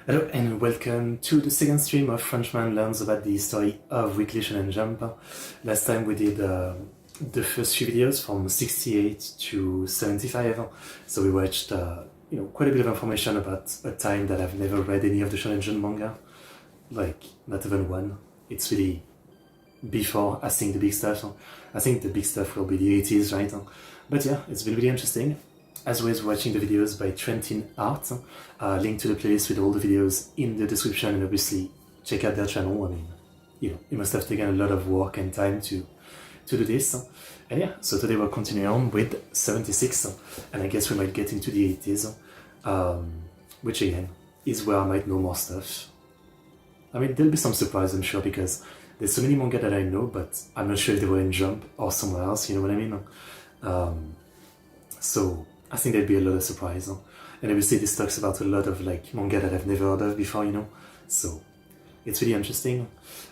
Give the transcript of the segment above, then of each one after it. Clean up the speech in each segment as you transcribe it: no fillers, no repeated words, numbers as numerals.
Hello and welcome to the second stream of Frenchman learns about the history of Weekly Shonen Jump. Last time we did the first few videos from 68 to 75, so we watched quite a bit of information about a time that I've never read any of the Shonen Jump manga, like not even one. It's really before I think the big stuff. I think the big stuff will be the 80s, right? But yeah, it's been really interesting. As always, watching the videos by Trentin Art. Link to the playlist with all the videos in the description, and obviously check out their channel. I mean, it must have taken a lot of work and time to do this. And yeah, so today we're continuing on with 76, and I guess we might get into the 80s, which again is where I might know more stuff. I mean, there'll be some surprise, I'm sure, because there's so many manga that I know, but I'm not sure if they were in Jump or somewhere else, you know what I mean? So I think there'd be a lot of surprise. And obviously this talks about a lot of like manga that I've never heard of before, so it's really interesting.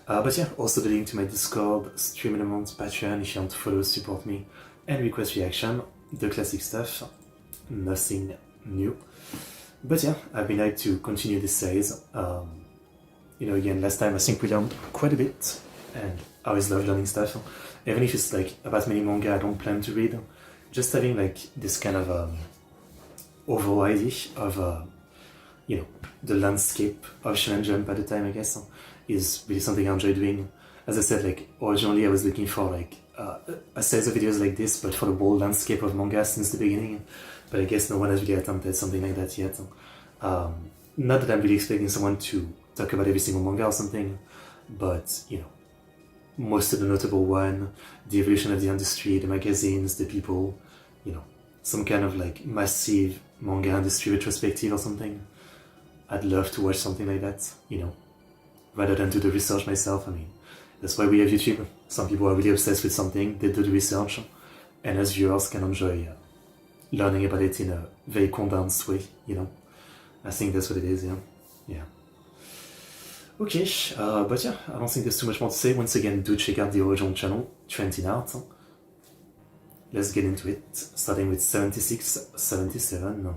But yeah, also the link to my Discord, stream amount, Patreon if you want to follow, support me, and request reaction, the classic stuff, nothing new. But yeah, I've been like to continue this series. Again, last time I think we learned quite a bit, and I always love learning stuff, even if it's like about many manga I don't plan to read. Just having like this kind of overall idea of the landscape of Shonen Jump at the time, I guess, is really something I enjoy doing. As I said, like originally I was looking for like a series of videos like this, but for the whole landscape of manga since the beginning. But I guess no one has really attempted something like that yet. Not that I'm really expecting someone to talk about every single manga or something, but most of the notable one, the evolution of the industry, the magazines, the people, some kind of like massive manga industry retrospective or something. I'd love to watch something like that, rather than do the research myself. I mean, that's why we have YouTube. Some people are really obsessed with something, they do the research, and as viewers can enjoy learning about it in a very condensed way, I think that's what it is, yeah. Okay, but yeah, I don't think there's too much more to say. Once again, do check out the original channel, Trentin Art. Let's get into it, starting with 76, 77.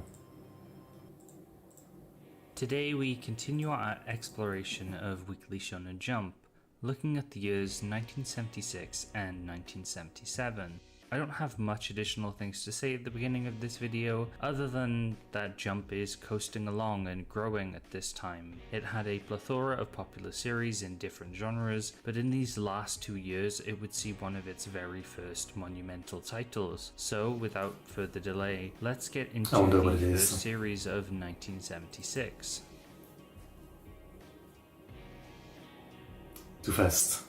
Today we continue our exploration of Weekly Shonen Jump, looking at the years 1976 and 1977. I don't have much additional things to say at the beginning of this video, other than that Jump is coasting along and growing at this time. It had a plethora of popular series in different genres, but in these last 2 years it would see one of its very first monumental titles. So without further delay, let's get into the first series of 1976. Too fast.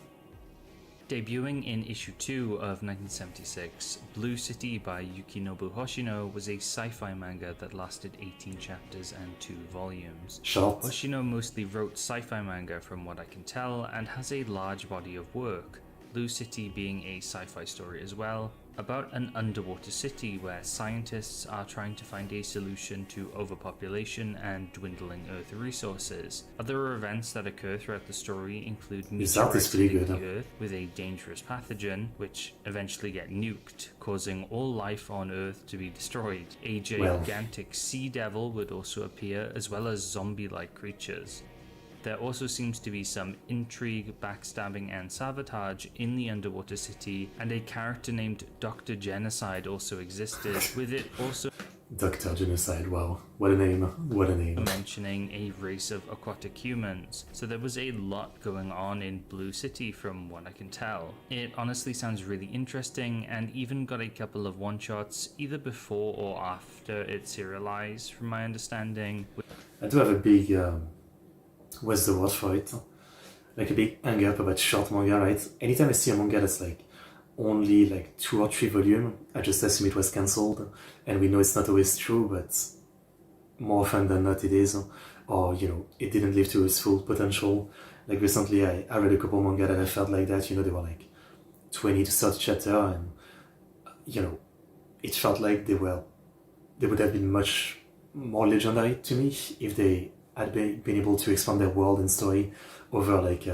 Debuting in issue 2 of 1976, Blue City by Yukinobu Hoshino was a sci-fi manga that lasted 18 chapters and 2 volumes. Short. Hoshino mostly wrote sci-fi manga from what I can tell, and has a large body of work, Blue City being a sci-fi story as well, about an underwater city where scientists are trying to find a solution to overpopulation and dwindling Earth resources. Other events that occur throughout the story include meteorites hitting the Earth with a dangerous pathogen, which eventually get nuked, causing all life on Earth to be destroyed. A gigantic sea devil would also appear, as well as zombie-like creatures. There also seems to be some intrigue, backstabbing, and sabotage in the underwater city, and a character named Dr. Genocide also existed, with it also Dr. Genocide, wow, what a name, what a name. Mentioning a race of aquatic humans, so there was a lot going on in Blue City from what I can tell. It honestly sounds really interesting, and even got a couple of one-shots either before or after it serialized, from my understanding. I do have a big... what's the word for it? Like a big hang up about short manga, right? Anytime I see a manga that's like only like 2 or 3 volumes, I just assume it was cancelled, and we know it's not always true, but more often than not it is, or it didn't live to its full potential. Like recently I read a couple manga that I felt like that, they were like 20 to 30 chapters, and it felt like they would have been much more legendary to me if they had been able to expand their world and story over like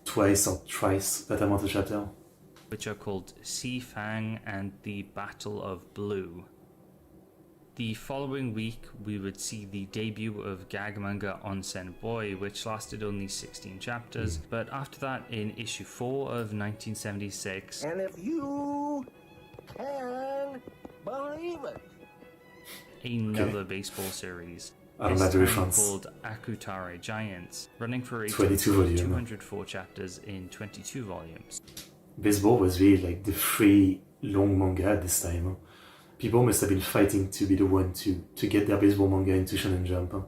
twice or thrice that amount of chapter. Which are called Sea Fang and the Battle of Blue. The following week, we would see the debut of gag manga Onsen Boy, which lasted only 16 chapters, but after that, in issue 4 of 1976, And if you can believe it. another baseball series, I'm this not very time fans. called Akutare Giants, running for a 22 total of volume. 204 chapters in 22 volumes. Baseball was really like the free long manga at this time. Huh? People must have been fighting to be the one to get their baseball manga into Shonen Jump. Huh?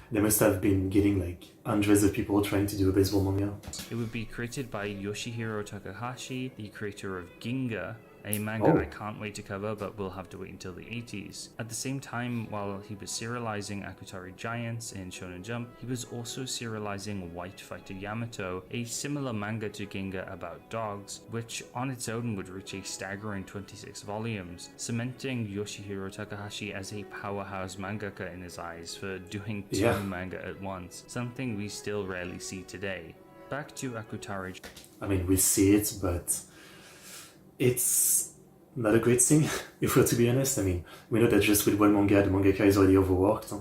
They must have been getting like hundreds of people trying to do a baseball manga. It would be created by Yoshihiro Takahashi, the creator of Ginga, a manga I can't wait to cover, but we'll have to wait until the 80s. At the same time, while he was serializing Akutare Giants in Shonen Jump, he was also serializing White Fighter Yamato, a similar manga to Ginga about dogs, which on its own would reach a staggering 26 volumes, cementing Yoshihiro Takahashi as a powerhouse mangaka in his eyes for doing two manga at once, something we still rarely see today. Back to Akutare. I mean, we see it, but it's not a great thing, if we're to be honest. I mean, we know that just with one manga, the mangaka is already overworked,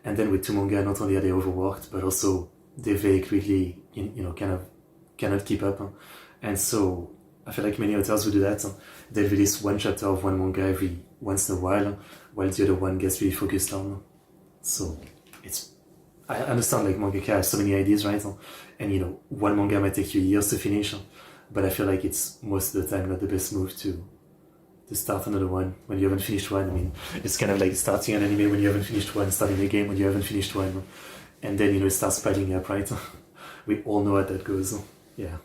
and then with two manga, not only are they overworked, but also they very quickly, kind of cannot keep up. And so I feel like many authors will do that. They'll release one chapter of one manga every once in a while the other one gets really focused on. So I understand like mangaka has so many ideas, right? And one manga might take you years to finish. But I feel like it's most of the time not the best move to start another one when you haven't finished one. I mean, it's kind of like starting an anime when you haven't finished one, starting a game when you haven't finished one. And then, it starts piling up, right? We all know how that goes. Yeah.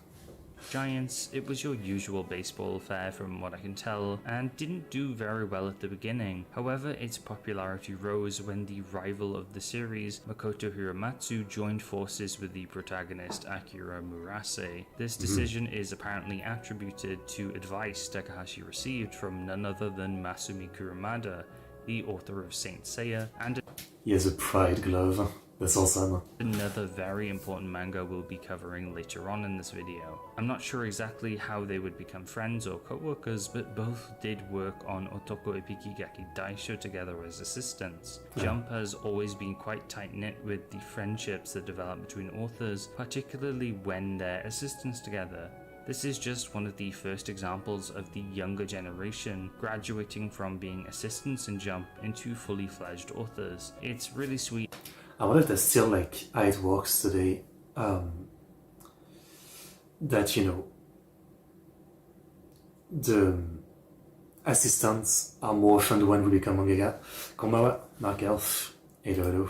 Giants, it was your usual baseball affair from what I can tell, and didn't do very well at the beginning. However, its popularity rose when the rival of the series, Makoto Hiramatsu, joined forces with the protagonist Akira Murase. This decision is apparently attributed to advice Takahashi received from none other than Masumi Kurumada, the author of Saint Seiya, and He has a pride glove. That's awesome. another very important manga we'll be covering later on in this video. I'm not sure exactly how they would become friends or co-workers, but both did work on Otoko Epikigaki Daisho together as assistants. Jump has always been quite tight-knit with the friendships that develop between authors, particularly when they're assistants together. This is just one of the first examples of the younger generation graduating from being assistants in Jump into fully fledged authors. It's really sweet. I wonder if that's still like how it works today. That the assistants are more often the one who become mangaka. Konbanwa, Mark Elf. Hello.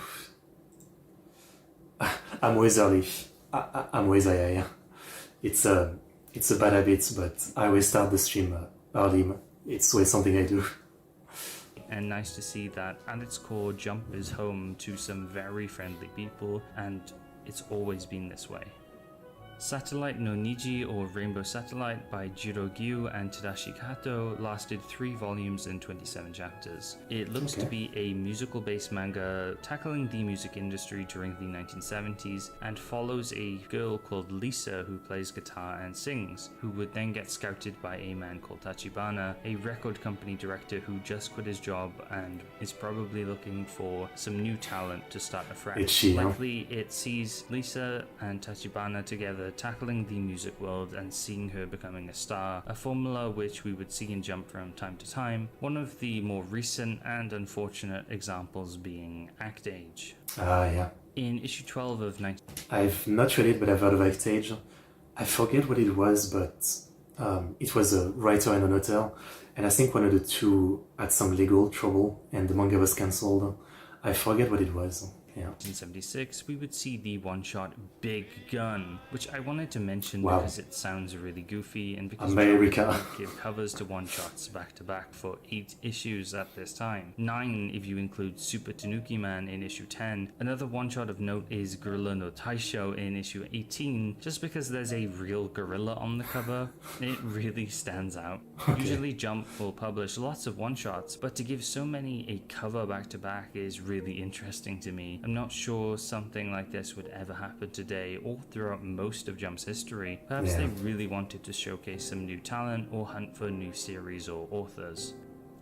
I'm always early. I'm always yeah. It's a bad habit, but I always start the stream early. It's always something I do. And nice to see that at its core, Jump is home to some very friendly people, and it's always been this way. Satellite no Niji, or Rainbow Satellite, by Jiro Gyu and Tadashi Kato lasted 3 volumes and 27 chapters. It looks to be a musical-based manga tackling the music industry during the 1970s and follows a girl called Lisa who plays guitar and sings, who would then get scouted by a man called Tachibana, a record company director who just quit his job and is probably looking for some new talent to start afresh. Likely it sees Lisa and Tachibana together tackling the music world and seeing her becoming a star, a formula which we would see in Jump from time to time, one of the more recent and unfortunate examples being Act Age. Yeah. In issue 12 of 19... I've not read it, but I've heard of Act Age. I forget what it was, but it was a writer and an author, and I think one of the two had some legal trouble and the manga was cancelled. I forget what it was. Yeah. 1976, we would see the one-shot Big Gun, which I wanted to mention because it sounds really goofy and because America give covers to one-shots back-to-back for 8 issues at this time. 9 if you include Super Tanuki Man in issue 10. Another one-shot of note is Gorilla no Taisho in issue 18, just because there's a real gorilla on the cover. It really stands out. Usually Jump will publish lots of one-shots, but to give so many a cover back-to-back is really interesting to me. I'm not sure something like this would ever happen today or throughout most of Jump's history. Perhaps they really wanted to showcase some new talent or hunt for new series or authors.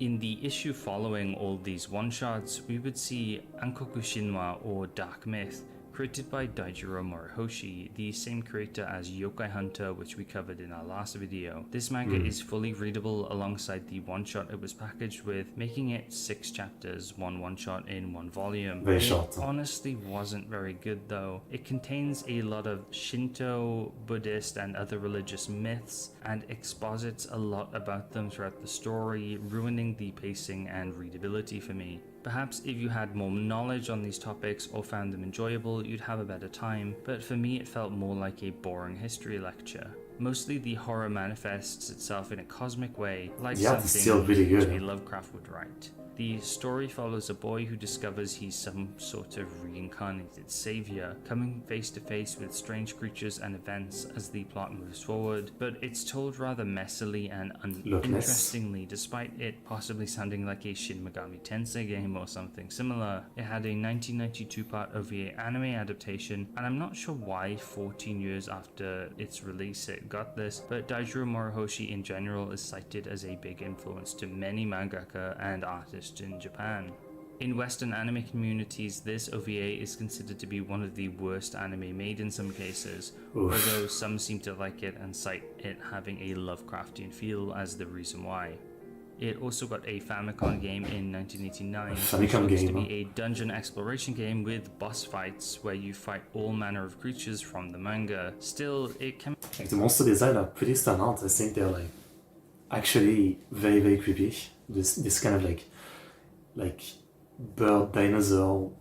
In the issue following all these one-shots, we would see Ankoku Shinwa, or Dark Myth, created by Daijiro Morihoshi, the same creator as Yokai Hunter, which we covered in our last video. This manga is fully readable alongside the one-shot it was packaged with, making it 6 chapters, one-shot in 1 volume. Very short. It honestly wasn't very good though. It contains a lot of Shinto, Buddhist, and other religious myths, and exposits a lot about them throughout the story, ruining the pacing and readability for me. Perhaps if you had more knowledge on these topics or found them enjoyable, you'd have a better time, but for me it felt more like a boring history lecture. Mostly the horror manifests itself in a cosmic way, like something really good. J. Lovecraft would write. The story follows a boy who discovers he's some sort of reincarnated savior, coming face to face with strange creatures and events as the plot moves forward, but it's told rather messily and uninterestingly, despite it possibly sounding like a Shin Megami Tensei game or something similar. It had a 1992-part OVA anime adaptation, and I'm not sure why 14 years after its release it got this, but Daijiro Morihoshi in general is cited as a big influence to many mangaka and artists in Japan. In Western anime communities, this OVA is considered to be one of the worst anime made in some cases, although some seem to like it and cite it having a Lovecraftian feel as the reason why. It also got a Famicom game in 1989, which looks to be a dungeon exploration game with boss fights where you fight all manner of creatures from the manga. Still, it can... Like, the monster design are pretty standout. I think they're like actually very, very creepy. This kind of like bird, dinosaur,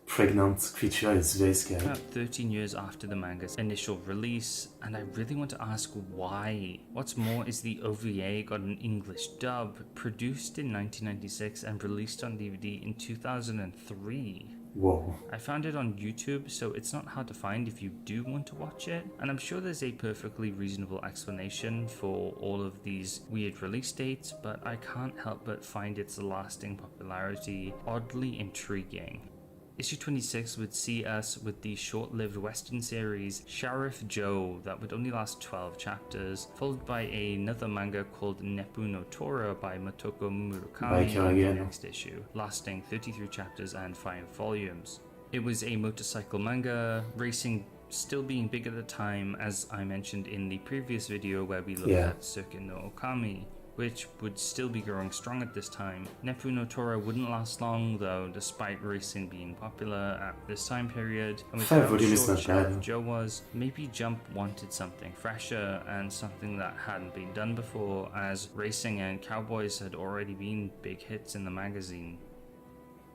pregnant creature is very scary. About 13 years after the manga's initial release, and I really want to ask why. What's more is the OVA got an English dub, produced in 1996 and released on DVD in 2003. Whoa. I found it on YouTube, so it's not hard to find if you do want to watch it, and I'm sure there's a perfectly reasonable explanation for all of these weird release dates, but I can't help but find its lasting popularity oddly intriguing. Issue 26 would see us with the short-lived Western series Sheriff Joe that would only last 12 chapters, followed by another manga called Neppu no Tora by Motoko Murakami in the next issue, lasting 33 chapters and 5 volumes. It was a motorcycle manga, racing still being big at the time, as I mentioned in the previous video where we looked at Circuit no Okami, which would still be growing strong at this time. Neppu no Tora wouldn't last long though, despite racing being popular at this time period, and with how short Sheriff Joe was, maybe Jump wanted something fresher and something that hadn't been done before, as racing and cowboys had already been big hits in the magazine.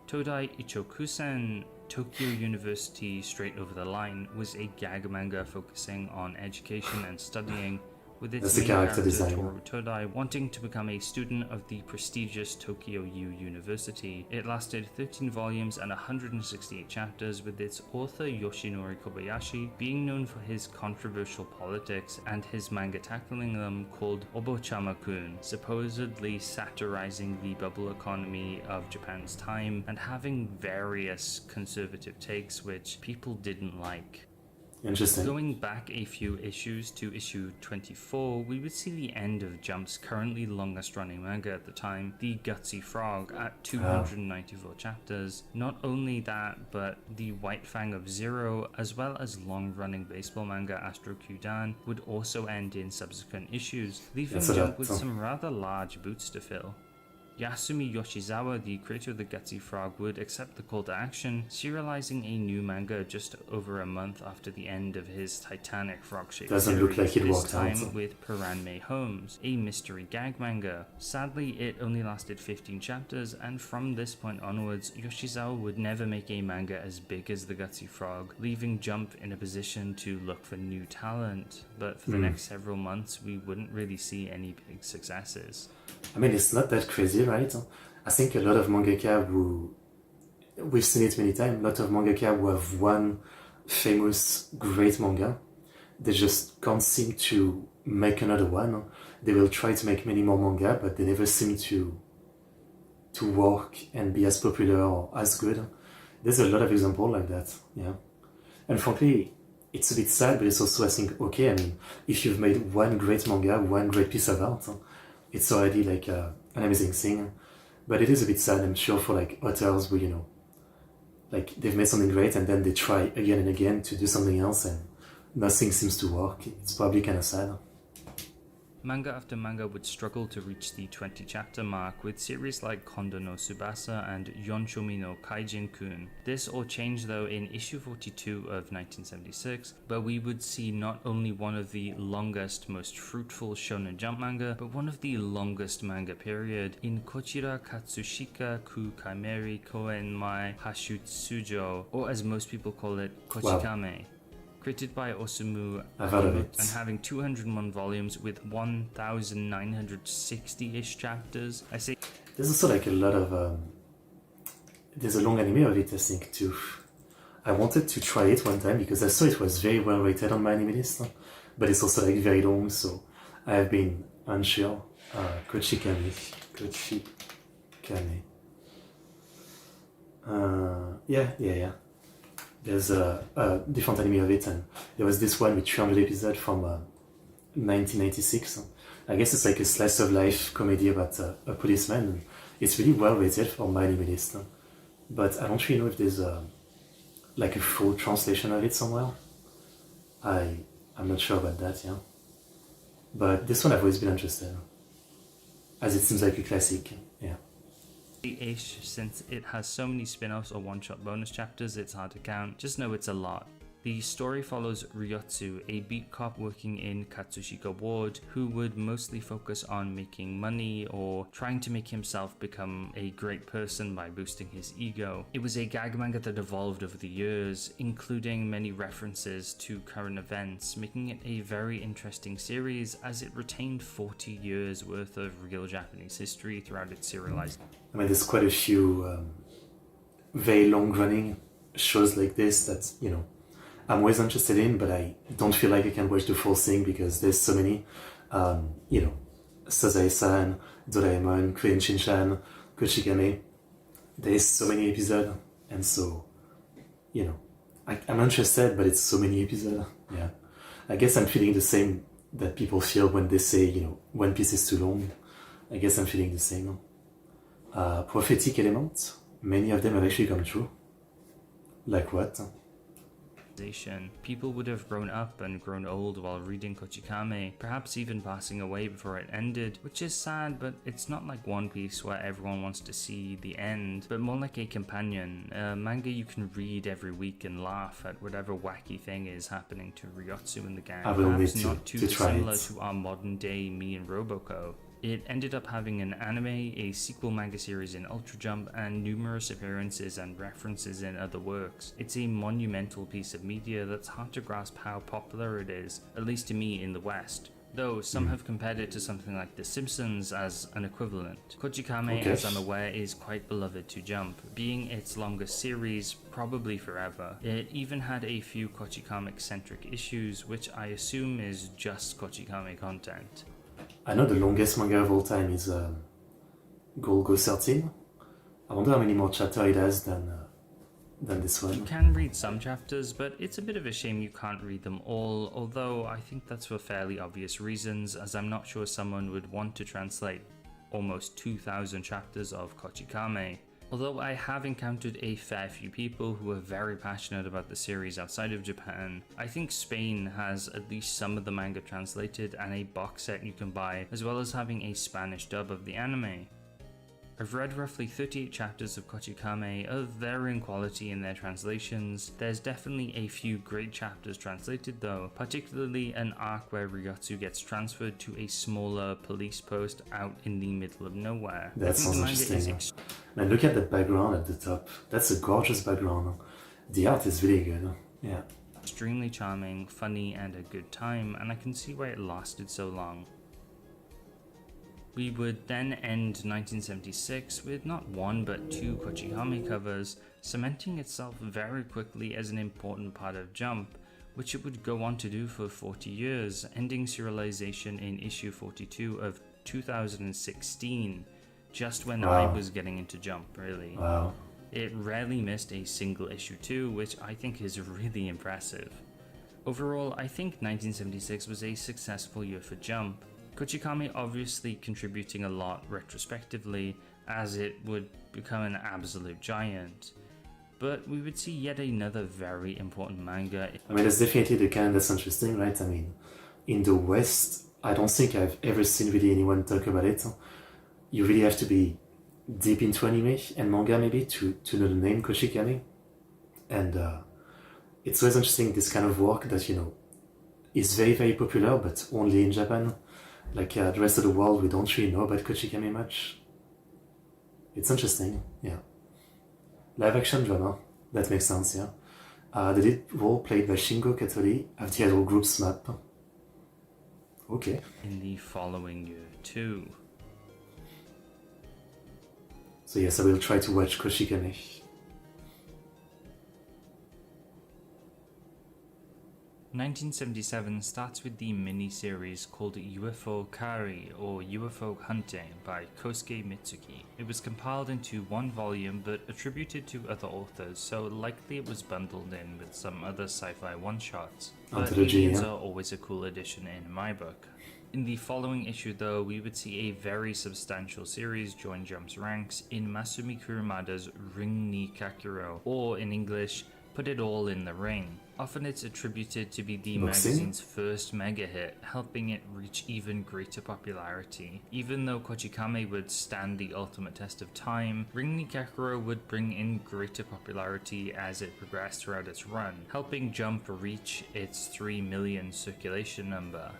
Todai Ichokusen, Tokyo University Straight Over the Line, was a gag manga focusing on education and studying, with its main character Toru Todai wanting to become a student of the prestigious Tokyo U University. It lasted 13 volumes and 168 chapters, with its author Yoshinori Kobayashi being known for his controversial politics and his manga tackling them called Obochama-kun, supposedly satirizing the bubble economy of Japan's time and having various conservative takes which people didn't like. Interesting. Going back a few issues to issue 24, we would see the end of Jump's currently longest running manga at the time, The Gutsy Frog, at 294 chapters. Not only that, but The White Fang of Zero, as well as long-running baseball manga Astro Kyudan, would also end in subsequent issues, leaving Jump with some rather large boots to fill. Yasumi Yoshizawa, the creator of the Gutsy Frog, would accept the call to action, serializing a new manga just over a month after the end of his Titanic frog-shaped series, look like it this time with Piranme Holmes, a mystery gag manga. Sadly, it only lasted 15 chapters, and from this point onwards, Yoshizawa would never make a manga as big as the Gutsy Frog, leaving Jump in a position to look for new talent. But for the next several months, we wouldn't really see any big successes. I mean, it's not that crazy, right? I think a lot of mangaka who, we've seen it many times, a lot of mangaka who have one famous great manga, they just can't seem to make another one. They will try to make many more manga, but they never seem to work and be as popular or as good. There's a lot of examples like that, yeah. And frankly, it's a bit sad, but it's also, I think, okay, I mean, if you've made one great manga, one great piece of art, it's already like an amazing thing. But it is a bit sad, I'm sure, for like authors who, like they've made something great and then they try again and again to do something else and nothing seems to work. It's probably kind of sad. Manga after manga would struggle to reach the 20 chapter mark, with series like Kondo no Tsubasa and Yonshomi no Kaijin-kun. This all changed though in issue 42 of 1976, where we would see not only one of the longest, most fruitful Shonen Jump manga, but one of the longest manga period in Kochira Katsushika ku Kaimeri Koen Mai Hashutsujo, or as most people call it, Kochikame. Wow. Created by Osamu and having 201 volumes with 1,960-ish chapters. I say there's also like a lot of there's a long anime of it, I think, too. I wanted to try it one time because I saw it was very well rated on my anime list, but it's also like very long, so I have been unsure. Kochikame. Yeah. There's a different anime of it, and there was this one with 300 episodes from 1996. I guess it's like a slice of life comedy about a policeman. And it's really well rated for my anime list, but I don't really know if there's like a full translation of it somewhere. I'm not sure about that, yeah. But this one I've always been interested in, as it seems like a classic, yeah. Ish, since it has so many spin-offs or one-shot bonus chapters it's hard to count. Just know it's a lot. The story follows Ryotsu, a beat cop working in Katsushika Ward, who would mostly focus on making money or trying to make himself become a great person by boosting his ego. It was a gag manga that evolved over the years, including many references to current events, making it a very interesting series as it retained 40 years worth of real Japanese history throughout its serialized. I mean, there's quite a few very long-running shows like this that, I'm always interested in, but I don't feel like I can watch the full thing because there's so many, Sazae-san, Doraemon, Koen Shinchan, Kochikame. There's so many episodes, and so, I'm interested, but it's so many episodes, yeah. I guess I'm feeling the same that people feel when they say, One Piece is too long. I guess I'm feeling the same. Prophetic elements, many of them have actually come true. Like what? People would have grown up and grown old while reading Kochikame, perhaps even passing away before it ended, which is sad, but it's not like One Piece where everyone wants to see the end, but more like a companion, a manga you can read every week and laugh at whatever wacky thing is happening to Ryotsu and the gang. Perhaps not too dissimilar to our modern day Me and Roboco. It ended up having an anime, a sequel manga series in Ultra Jump, and numerous appearances and references in other works. It's a monumental piece of media that's hard to grasp how popular it is, at least to me in the West. Though some have compared it to something like The Simpsons as an equivalent. Kochikame, as I'm aware, is quite beloved to Jump, being its longest series, probably forever. It even had a few Kochikame-centric issues, which I assume is just Kochikame content. I know the longest manga of all time is Golgo 13. I wonder how many more chapters it has than this one. You can read some chapters, but it's a bit of a shame you can't read them all, although I think that's for fairly obvious reasons, as I'm not sure someone would want to translate almost 2,000 chapters of Kochikame. Although I have encountered a fair few people who are very passionate about the series outside of Japan, I think Spain has at least some of the manga translated and a box set you can buy, as well as having a Spanish dub of the anime. I've read roughly 38 chapters of Kochikame of varying quality in their translations. There's definitely a few great chapters translated though, particularly an arc where Ryotsu gets transferred to a smaller police post out in the middle of nowhere. That sounds interesting. Man, look at that background at the top. That's a gorgeous background. The art is really good. Yeah. Extremely charming, funny, and a good time, and I can see why it lasted so long. We would then end 1976 with not one but two Kochikame covers, cementing itself very quickly as an important part of Jump, which it would go on to do for 40 years, ending serialization in issue 42 of 2016, just when I was getting into Jump, really. Wow. It rarely missed a single issue too, which I think is really impressive. Overall, I think 1976 was a successful year for Jump. Kochikame obviously contributing a lot retrospectively, as it would become an absolute giant. But we would see yet another very important manga. I mean, that's definitely the kind that's interesting, right? I mean, in the West, I don't think I've ever seen really anyone talk about it. You really have to be deep into anime and manga maybe to know the name Koshikame. And it's always interesting, this kind of work that, is very, very popular, but only in Japan. Like the rest of the world, we don't really know about Kochikame much. It's interesting, yeah. Live action drama, that makes sense, yeah. The lead role played by Shingo Katori of the idol group SMAP. Okay. In the following year too. So yes, I will try to watch Koshikame. 1977 starts with the mini-series called UFO Kari, or UFO Hunting, by Kosuke Mitsuki. It was compiled into one volume but attributed to other authors, so likely it was bundled in with some other sci-fi one-shots. But aliens are always a cool addition in my book. In the following issue though, we would see a very substantial series join Jump's ranks in Masumi Kurumada's Ring ni Kakuro, or in English, Put It All in the Ring. Often it's attributed to be the magazine's first mega hit, helping it reach even greater popularity. Even though Kochikame would stand the ultimate test of time, Ring ni Kakuro would bring in greater popularity as it progressed throughout its run, helping Jump reach its 3 million circulation number.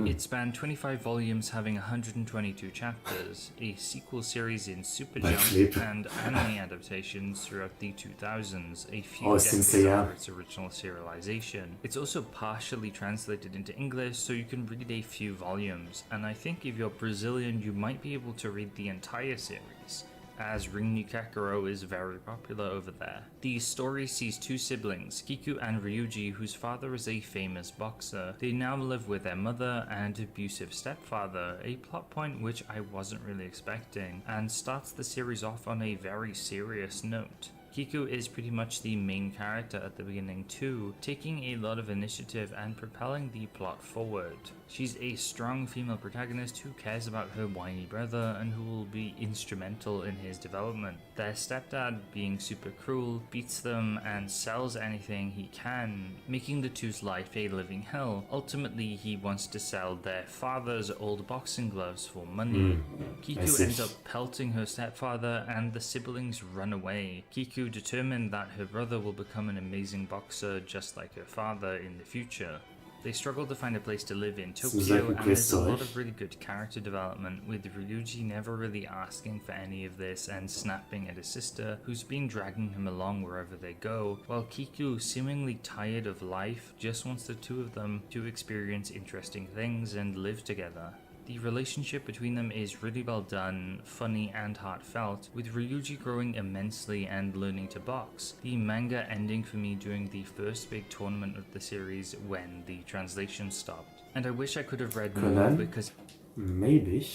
It spanned 25 volumes having 122 chapters, a sequel series in Super Jump, and anime adaptations throughout the 2000s, a few decades after its original serialization. It's also partially translated into English, so you can read a few volumes, and I think if you're Brazilian you might be able to read the entire series, as Ring ni Kakuro is very popular over there. The story sees two siblings, Kiku and Ryuji, whose father is a famous boxer. They now live with their mother and abusive stepfather, a plot point which I wasn't really expecting, and starts the series off on a very serious note. Kiku is pretty much the main character at the beginning too, taking a lot of initiative and propelling the plot forward. She's a strong female protagonist who cares about her whiny brother and who will be instrumental in his development. Their stepdad, being super cruel, beats them and sells anything he can, making the two's life a living hell. Ultimately, he wants to sell their father's old boxing gloves for money. Kiku ends up pelting her stepfather and the siblings run away. Kiku, determined that her brother will become an amazing boxer just like her father in the future. They struggle to find a place to live in Tokyo, and there's a lot of really good character development, with Ryuji never really asking for any of this and snapping at his sister, who's been dragging him along wherever they go, while Kiku, seemingly tired of life, just wants the two of them to experience interesting things and live together. The relationship between them is really well done, funny and heartfelt, with Ryuji growing immensely and learning to box, the manga ending for me during the first big tournament of the series when the translation stopped. And I wish I could have read more because... Maybe.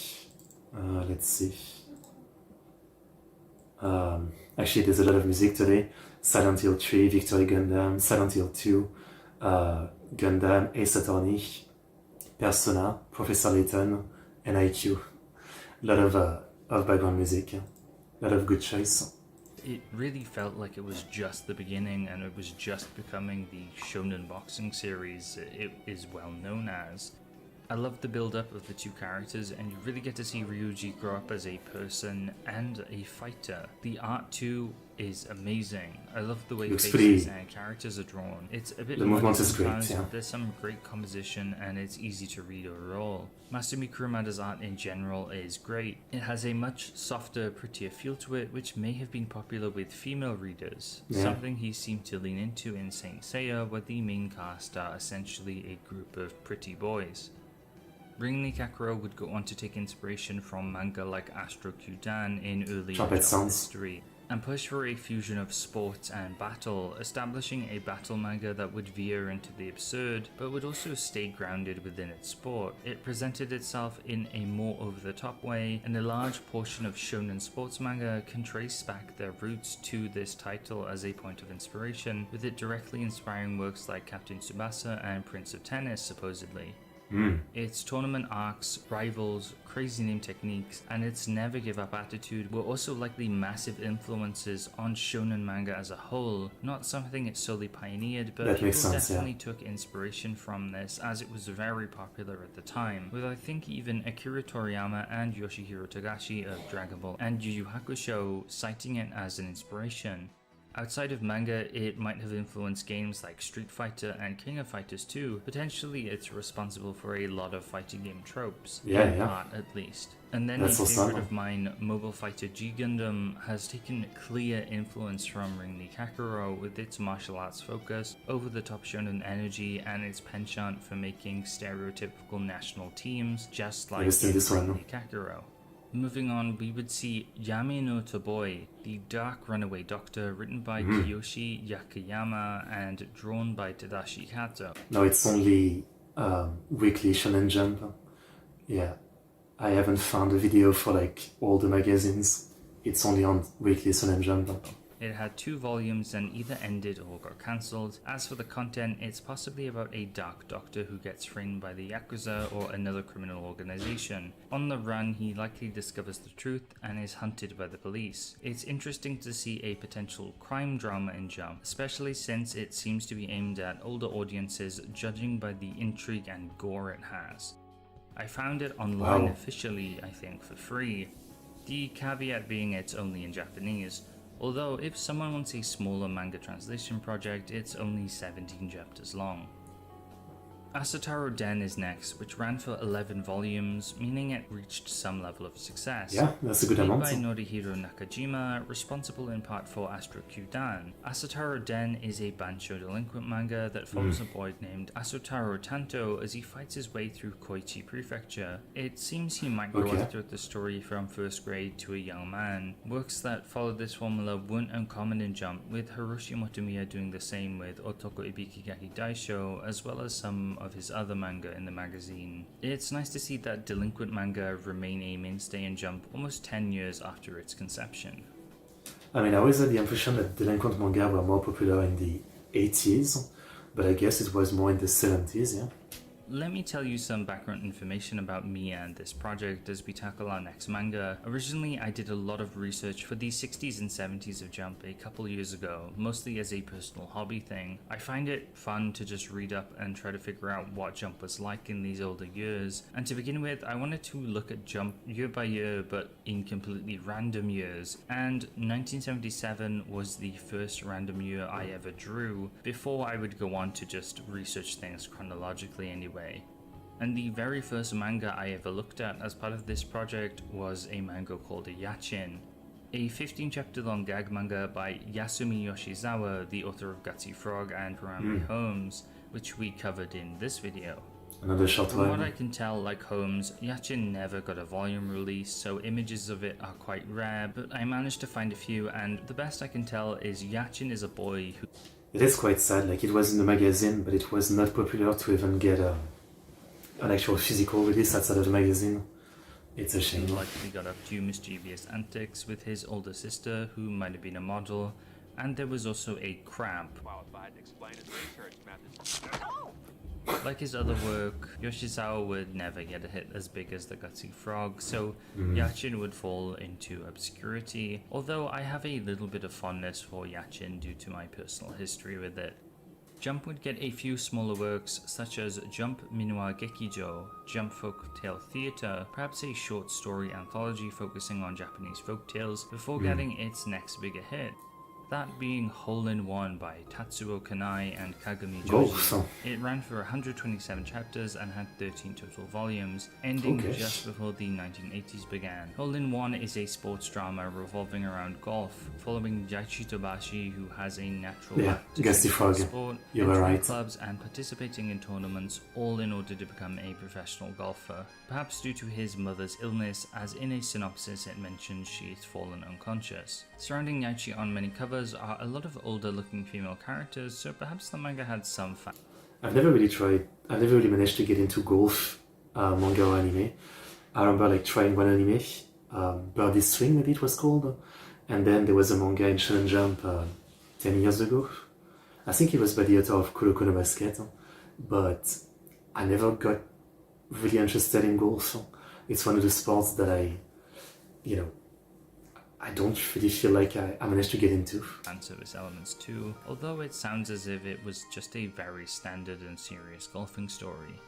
Let's see. Actually, there's a lot of music today. Silent Hill 3, Victory Gundam, Silent Hill 2, Gundam, Ace Attorney, Persona, Professor Layton, and IQ. A lot of background music, a lot of good choice. It really felt like it was just the beginning and it was just becoming the shonen boxing series it is well known as. I love the build-up of the two characters, and you really get to see Ryuji grow up as a person and a fighter. The art too is amazing. I love the way faces and characters are drawn. It's a bit muddy sometimes, but there's some great composition and it's easy to read overall. Masumi Kurumada's art in general is great. It has a much softer, prettier feel to it, which may have been popular with female readers, something he seemed to lean into in Saint Seiya, where the main cast are essentially a group of pretty boys. Ring ni Kakuro would go on to take inspiration from manga like Astro Kyudan in early Japan history, and push for a fusion of sport and battle, establishing a battle manga that would veer into the absurd, but would also stay grounded within its sport. It presented itself in a more over-the-top way, and a large portion of shonen sports manga can trace back their roots to this title as a point of inspiration, with it directly inspiring works like Captain Tsubasa and Prince of Tennis, supposedly. Its tournament arcs, rivals, crazy name techniques, and its never give up attitude were also likely massive influences on shonen manga as a whole, not something it solely pioneered, but That people makes sense, definitely took inspiration from this as it was very popular at the time, with I think even Akira Toriyama and Yoshihiro Togashi of Dragon Ball and Yu Yu Hakusho citing it as an inspiration. Outside of manga, it might have influenced games like Street Fighter and King of Fighters 2. Potentially, it's responsible for a lot of fighting game tropes, in part at least. And then That's a favorite awesome. of mine, Mobile Fighter G Gundam, has taken clear influence from Ring Lee Kakuro with its martial arts focus, over-the-top shonen energy, and its penchant for making stereotypical national teams, just like seen this Ring one. Lee Kakuro. Moving on, we would see Yami no Toboi, the Dark Runaway Doctor, written by Kiyoshi Yakayama and drawn by Tadashi Kato. No, it's only Weekly Shonen Jump. Yeah, I haven't found a video for like all the magazines. It's only on Weekly Shonen Jump. It had 2 volumes and either ended or got cancelled. As for the content, it's possibly about a dark doctor who gets framed by the Yakuza or another criminal organization. On the run, he likely discovers the truth and is hunted by the police. It's interesting to see a potential crime drama in Jump, especially since it seems to be aimed at older audiences judging by the intrigue and gore it has. I found it online officially, I think, for free. The caveat being it's only in Japanese. Although, if someone wants a smaller manga translation project, it's only 17 chapters long. Asataro Den is next, which ran for 11 volumes, meaning it reached some level of success. Yeah, that's a good Made amount. by Norihiro Nakajima, responsible in part for Astro Kyudan. Asataro Den is a Bansho delinquent manga that follows a boy named Asotaro Tanto as he fights his way through Koichi Prefecture. It seems he might grow up throughout the story from first grade to a young man. Works that followed this formula weren't uncommon in Jump, with Hiroshi Motomiya doing the same with Otoko Ibikigaki Daisho, as well as some of his other manga in the magazine. It's nice to see that delinquent manga remain a mainstay in Jump almost 10 years after its conception. I mean, I always had the impression that delinquent manga were more popular in the 80s, but I guess it was more in the 70s, yeah? Let me tell you some background information about me and this project as we tackle our next manga. Originally, I did a lot of research for the 60s and 70s of Jump a couple years ago, mostly as a personal hobby thing. I find it fun to just read up and try to figure out what Jump was like in these older years. And to begin with, I wanted to look at Jump year by year, but in completely random years. And 1977 was the first random year I ever drew, before I would go on to just research things chronologically anyway. And the very first manga I ever looked at as part of this project was a manga called Yachin, a 15 chapter long gag manga by Yasumi Yoshizawa, the author of Gutsy Frog and Harambe Holmes, which we covered in this video. Another short From what one. I can tell, like Holmes, Yachin never got a volume release, so images of it are quite rare, but I managed to find a few, and the best I can tell is Yachin is a boy who... It is quite sad, like it was in the magazine, but it was not popular to even get an actual physical release outside of the magazine. It's a shame. likely got up to mischievous antics with his older sister, who might have been a model, and there was also a crab. Qualified to explain his research methods. Like his other work, Yoshizawa would never get a hit as big as the Gutsy Frog, so Yachin would fall into obscurity, although I have a little bit of fondness for Yachin due to my personal history with it. Jump would get a few smaller works such as Jump Minwa Gekijo, Jump Folktale Theatre, perhaps a short story anthology focusing on Japanese folktales, before getting its next bigger hit. That being Hole in One by Tatsuo Kanai and Kagami Joji. It ran for 127 chapters and had 13 total volumes, ending just before the 1980s began. Hole in One is a sports drama revolving around golf, following Jaichi Tobashi, who has a natural Gutsy Frog. sport, You were entering right. clubs and participating in tournaments, all in order to become a professional golfer. Perhaps due to his mother's illness, as in a synopsis it mentions she has fallen unconscious. Surrounding Jaichi on many covers are a lot of older looking female characters, so perhaps the manga had some fun. I've never really managed to get into golf manga or anime. I remember like trying one anime, Birdie Swing maybe it was called, and then there was a manga in Shonen Jump 10 years ago. I think it was by the author of Kuroko no Basket, but I never got really interested in golf. It's one of the sports that I don't really feel like I managed to get into. Fan service elements too, although it sounds as if it was just a very standard and serious golfing story.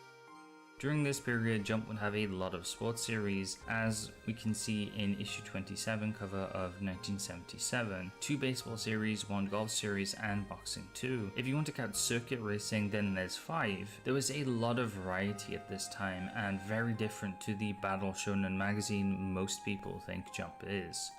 During this period, Jump would have a lot of sports series, as we can see in issue 27 cover of 1977, 2 baseball series, 1 golf series, and boxing 2. If you want to count circuit racing, then there's 5. There was a lot of variety at this time, and very different to the Battle Shonen magazine most people think Jump is.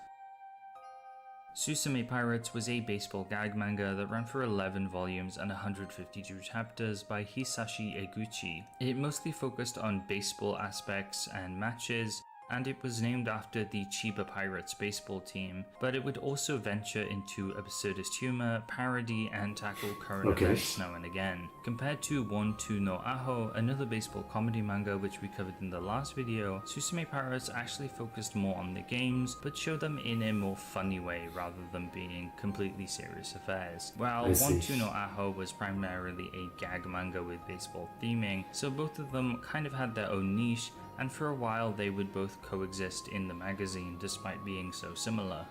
Susume Pirates was a baseball gag manga that ran for 11 volumes and 152 chapters by Hisashi Eguchi. It mostly focused on baseball aspects and matches, and it was named after the Chiba Pirates baseball team, but it would also venture into absurdist humor, parody, and tackle current events now and again. Compared to One Two no Aho, another baseball comedy manga which we covered in the last video, Susume Pirates actually focused more on the games, but showed them in a more funny way rather than being completely serious affairs. While One Two no Aho was primarily a gag manga with baseball theming, so both of them kind of had their own niche, and for a while they would both coexist in the magazine despite being so similar.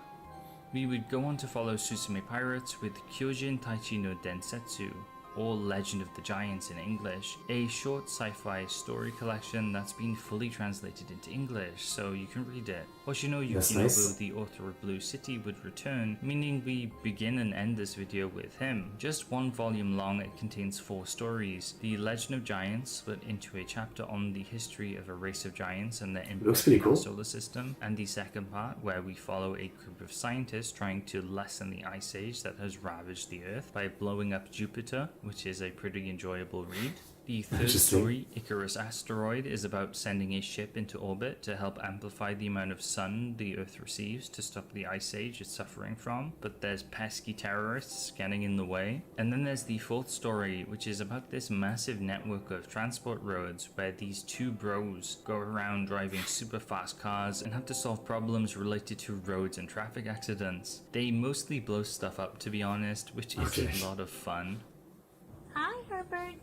We would go on to follow Susume Pirates with Kyojin Taichi no Densetsu, or Legend of the Giants in English, a short sci-fi story collection that's been fully translated into English, so you can read it. Hoshino Yukinobu, the author of Blue City, would return, meaning we begin and end this video with him. Just 1 volume long, it contains 4 stories. The Legend of Giants, split into a chapter on the history of a race of giants and their impact on the solar system, and the second part, where we follow a group of scientists trying to lessen the ice age that has ravaged the Earth by blowing up Jupiter, which is a pretty enjoyable read. The third story, Icarus Asteroid, is about sending a ship into orbit to help amplify the amount of sun the Earth receives to stop the ice age it's suffering from, but there's pesky terrorists getting in the way. And then there's the 4th story, which is about this massive network of transport roads where these 2 bros go around driving super fast cars and have to solve problems related to roads and traffic accidents. They mostly blow stuff up, to be honest, which is a lot of fun. Hi, Herbert.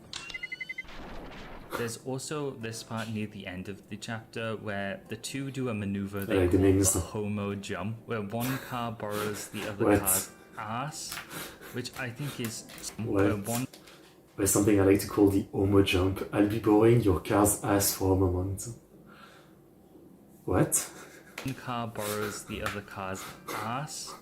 There's also this part near the end of the chapter where the 2 do a maneuver they call the homo jump, where one car borrows the other car's ass, which I think is There's something I like to call the homo jump. I'll be borrowing your car's ass for a moment. What? One car borrows the other car's ass,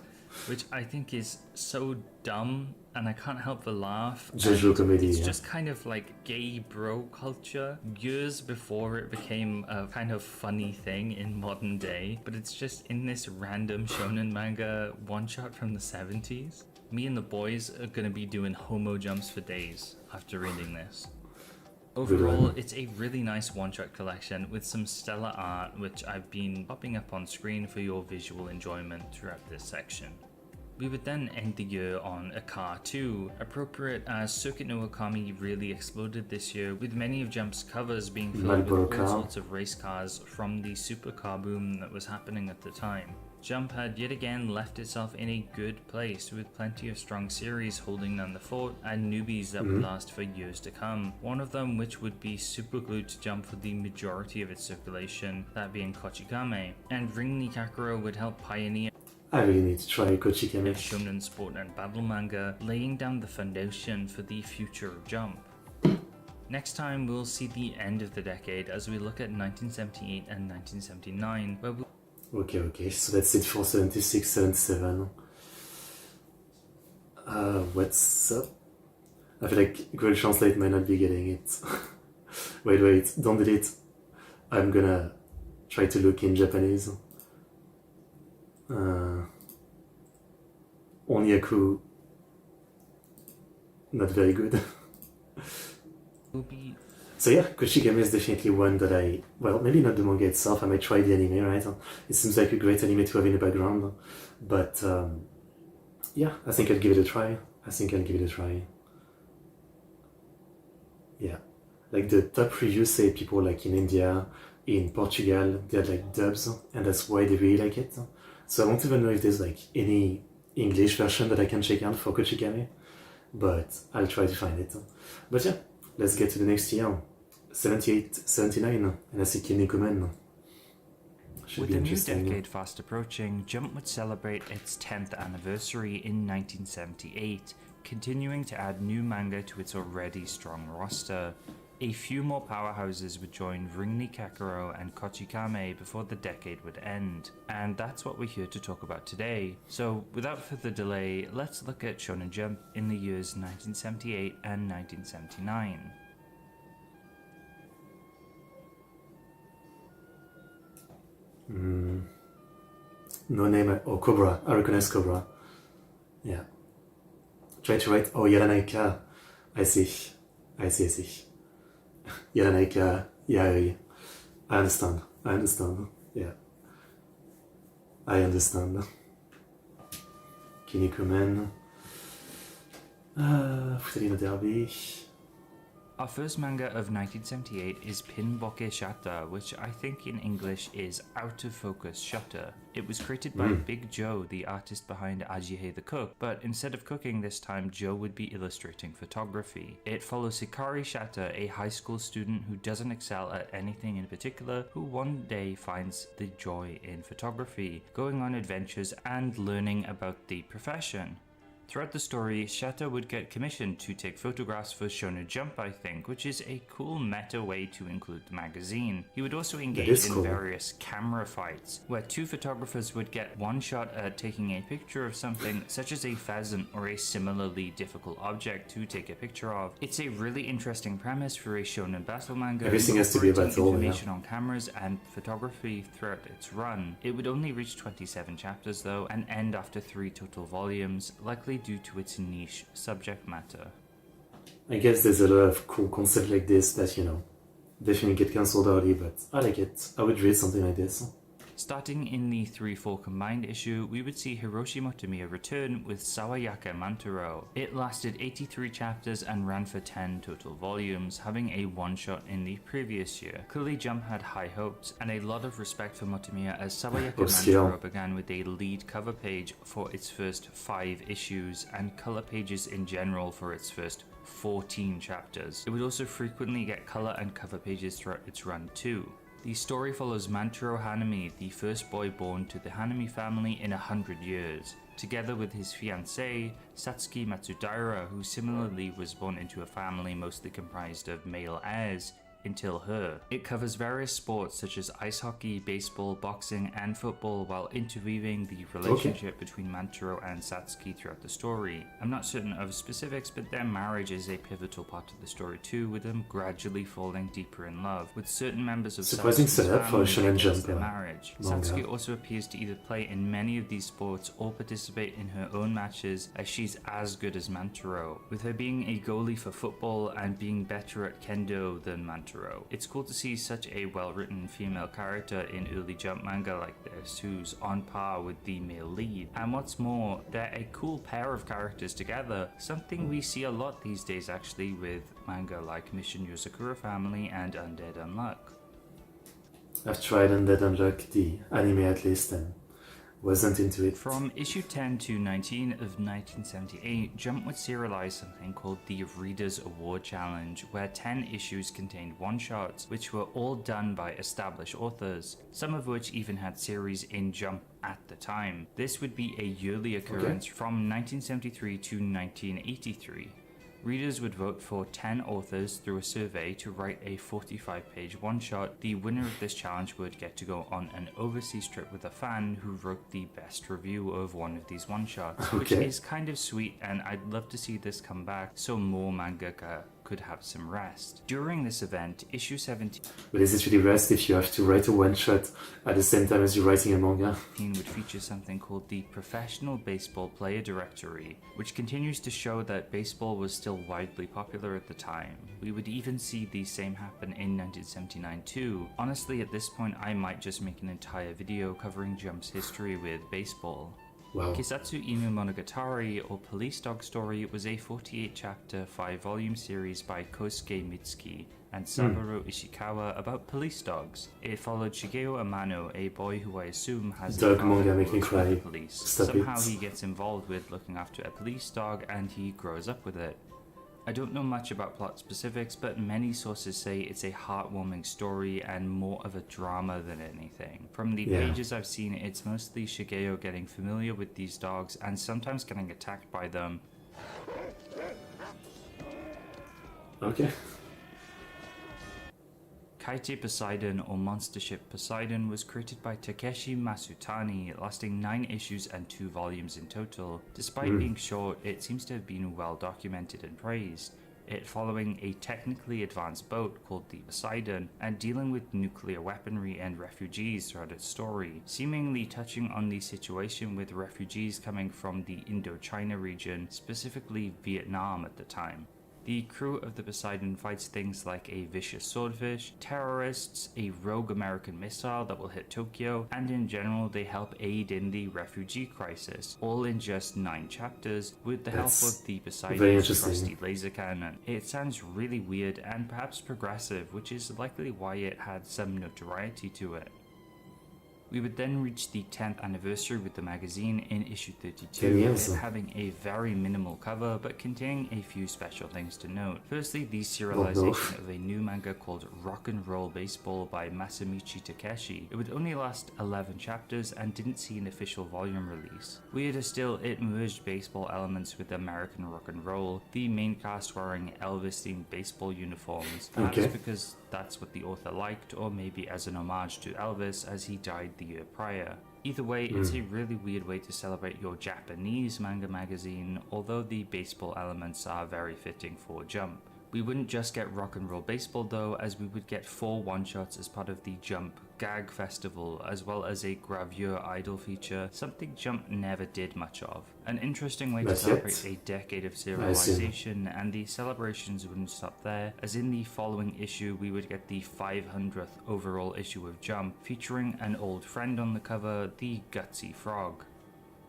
which I think is so dumb, and I can't help but laugh. It's just kind of like gay bro culture, years before it became a kind of funny thing in modern day, but it's just in this random shonen manga one-shot from the 70s. Me and the boys are gonna be doing homo jumps for days after reading this. Overall, it's a really nice one-shot collection with some stellar art, which I've been popping up on screen for your visual enjoyment throughout this section. We would then end the year on a car 2, appropriate as Circuit no Okami really exploded this year, with many of Jump's covers being filled with all sorts of race cars from the supercar boom that was happening at the time. Jump had yet again left itself in a good place, with plenty of strong series holding down the fort and newbies that would last for years to come. One of them which would be superglued to Jump for the majority of its circulation, that being Kochikame, and Ring Nikakuro would help pioneer I really need to try Kochikame. Shonen sport and battle manga, laying down the foundation for the future of Jump. Next time we'll see the end of the decade as we look at 1978 and 1979, where we'll Okay, so that's it for 76, 77. What's up? I feel like Google Translate might not be getting it. Wait, don't delete. I'm gonna try to look in Japanese. Onyaku, not very good. So yeah, Kochikame is definitely one that maybe not the manga itself, I might try the anime, right? It seems like a great anime to have in the background, but yeah, I think I'll give it a try. Yeah, like the top reviews say people like in India, in Portugal, they had like dubs, and that's why they really like it. So I don't even know if there's like any English version that I can check out for Kochikame, but I'll try to find it. But yeah, let's get to the next year. 78, 79, and I see Kinnikumen. Should With be the new interesting. decade fast approaching, Jump would celebrate its 10th anniversary in 1978, continuing to add new manga to its already strong roster. A few more powerhouses would join Ringni Kakuro and Kochikame before the decade would end, and that's what we're here to talk about today. So without further delay, let's look at Shonen Jump in the years 1978 and 1979. No name. Oh, Cobra. I recognize Cobra. Yeah. Try to write. Oh, Yaranaika. I see. Yaranaika. Yeah. I understand. Yeah. I understand. Kinnikumen. Futarino Derby. Our first manga of 1978 is Pinboke Shata, which I think in English is Out of Focus Shutter. It was created by Big Joe, the artist behind Ajihei the Cook, but instead of cooking this time, Joe would be illustrating photography. It follows Hikari Shata, a high school student who doesn't excel at anything in particular, who one day finds the joy in photography, going on adventures and learning about the profession. Throughout the story, Shata would get commissioned to take photographs for Shonen Jump, I think, which is a cool meta way to include the magazine. He would also engage in various camera fights, where two photographers would get one shot at taking a picture of something, such as a pheasant or a similarly difficult object to take a picture of. It's a really interesting premise for a shonen battle manga, Everything has to be about information on cameras and photography throughout its run. It would only reach 27 chapters though, and end after 3 total volumes, likely due to its niche subject matter. I guess there's a lot of cool concepts like this that, definitely get cancelled early, but I like it. I would read something like this. Starting in the 3-4 combined issue, we would see Hiroshi Motomiya return with Sawayaka Mantaro. It lasted 83 chapters and ran for 10 total volumes, having a one-shot in the previous year. Clearly Jump had high hopes and a lot of respect for Motomiya, as Sawayaka Mantaro began with a lead cover page for its first 5 issues and color pages in general for its first 14 chapters. It would also frequently get color and cover pages throughout its run too. The story follows Mantaro Hanami, the first boy born to the Hanami family in 100 years, together with his fiancée, Satsuki Matsudaira, who similarly was born into a family mostly comprised of male heirs until her. It covers various sports such as ice hockey, baseball, boxing, and football, while interweaving the relationship between Mantaro and Satsuki throughout the story. I'm not certain of specifics, but their marriage is a pivotal part of the story too, with them gradually falling deeper in love, with certain members of Satsuki's family against their marriage. Satsuki also appears to either play in many of these sports or participate in her own matches, as she's as good as Mantaro, with her being a goalie for football and being better at kendo than Mantaro. It's cool to see such a well-written female character in early Jump manga like this, who's on par with the male lead. And what's more, they're a cool pair of characters together, something we see a lot these days actually with manga like Mission Yozakura Family and Undead Unluck. I've tried Undead Unluck, the anime at least, and wasn't into it. From issue 10 to 19 of 1978, Jump would serialize something called the Readers Award Challenge, where 10 issues contained one-shots, which were all done by established authors, some of which even had series in Jump at the time. This would be a yearly occurrence from 1973 to 1983. Readers would vote for 10 authors through a survey to write a 45-page one-shot. The winner of this challenge would get to go on an overseas trip with a fan who wrote the best review of one of these one-shots, which is kind of sweet, and I'd love to see this come back so more mangaka could have some rest. During this event, issue 17... But is it really rest if you have to write a one-shot at the same time as you're writing a manga? would feature something called the Professional Baseball Player Directory, which continues to show that baseball was still widely popular at the time. We would even see the same happen in 1979 too. Honestly, at this point I might just make an entire video covering Jump's history with baseball. Wow. Kisatsu Inu Monogatari, or Police Dog Story, was a 48-chapter, 5-volume series by Kosuke Mitsuki and Saburo Ishikawa about police dogs. It followed Shigeo Amano, a boy who I assume has dog manga make me cry. Somehow he gets involved with looking after a police dog and he grows up with it. I don't know much about plot specifics, but many sources say it's a heartwarming story and more of a drama than anything. From the pages I've seen, it's mostly Shigeo getting familiar with these dogs and sometimes getting attacked by them. Okay. Kaite Poseidon, or Monster Ship Poseidon, was created by Takeshi Masutani, lasting 9 issues and 2 volumes in total. Despite being short, it seems to have been well documented and praised, it following a technically advanced boat called the Poseidon and dealing with nuclear weaponry and refugees throughout its story, seemingly touching on the situation with refugees coming from the Indochina region, specifically Vietnam at the time. The crew of the Poseidon fights things like a vicious swordfish, terrorists, a rogue American missile that will hit Tokyo, and in general they help aid in the refugee crisis, all in just 9 chapters with the help of the Poseidon's trusty laser cannon. It sounds really weird and perhaps progressive, which is likely why it had some notoriety to it. We would then reach the 10th anniversary with the magazine in issue 32, it having a very minimal cover but containing a few special things to note. Firstly, the serialization of a new manga called Rock and Roll Baseball by Masamichi Takeshi. It would only last 11 chapters and didn't see an official volume release. Weirder still, it merged baseball elements with American rock and roll, the main cast wearing Elvis-themed baseball uniforms, perhaps because that's what the author liked, or maybe as an homage to Elvis as he died the year prior. Either way, it's a really weird way to celebrate your Japanese manga magazine, although the baseball elements are very fitting for Jump. We wouldn't just get Rock and Roll Baseball though, as we would get 4 one-shots as part of the Jump Gag Festival, as well as a Gravure Idol feature, something Jump never did much of. An interesting way to celebrate a decade of serialization, and the celebrations wouldn't stop there, as in the following issue we would get the 500th overall issue of Jump, featuring an old friend on the cover, the Gutsy Frog.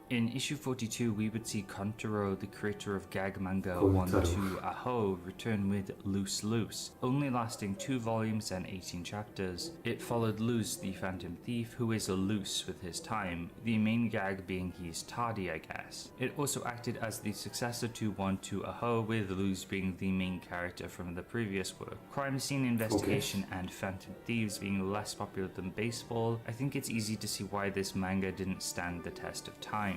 In issue 42, we would see Kontaro, the creator of gag manga 1-2 Aho, return with Loose Loose, only lasting 2 volumes and 18 chapters. It followed Luz, the Phantom Thief, who is loose with his time, the main gag being he's tardy, I guess. It also acted as the successor to 1-2 Aho, with Luz being the main character from the previous work. Crime scene investigation and Phantom Thieves being less popular than baseball, I think it's easy to see why this manga didn't stand the test of time.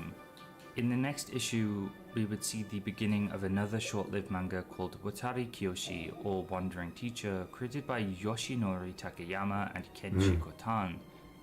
In the next issue, we would see the beginning of another short-lived manga called Watari Kiyoshi, or Wandering Teacher, created by Yoshinori Takayama and Kenshi Kotan.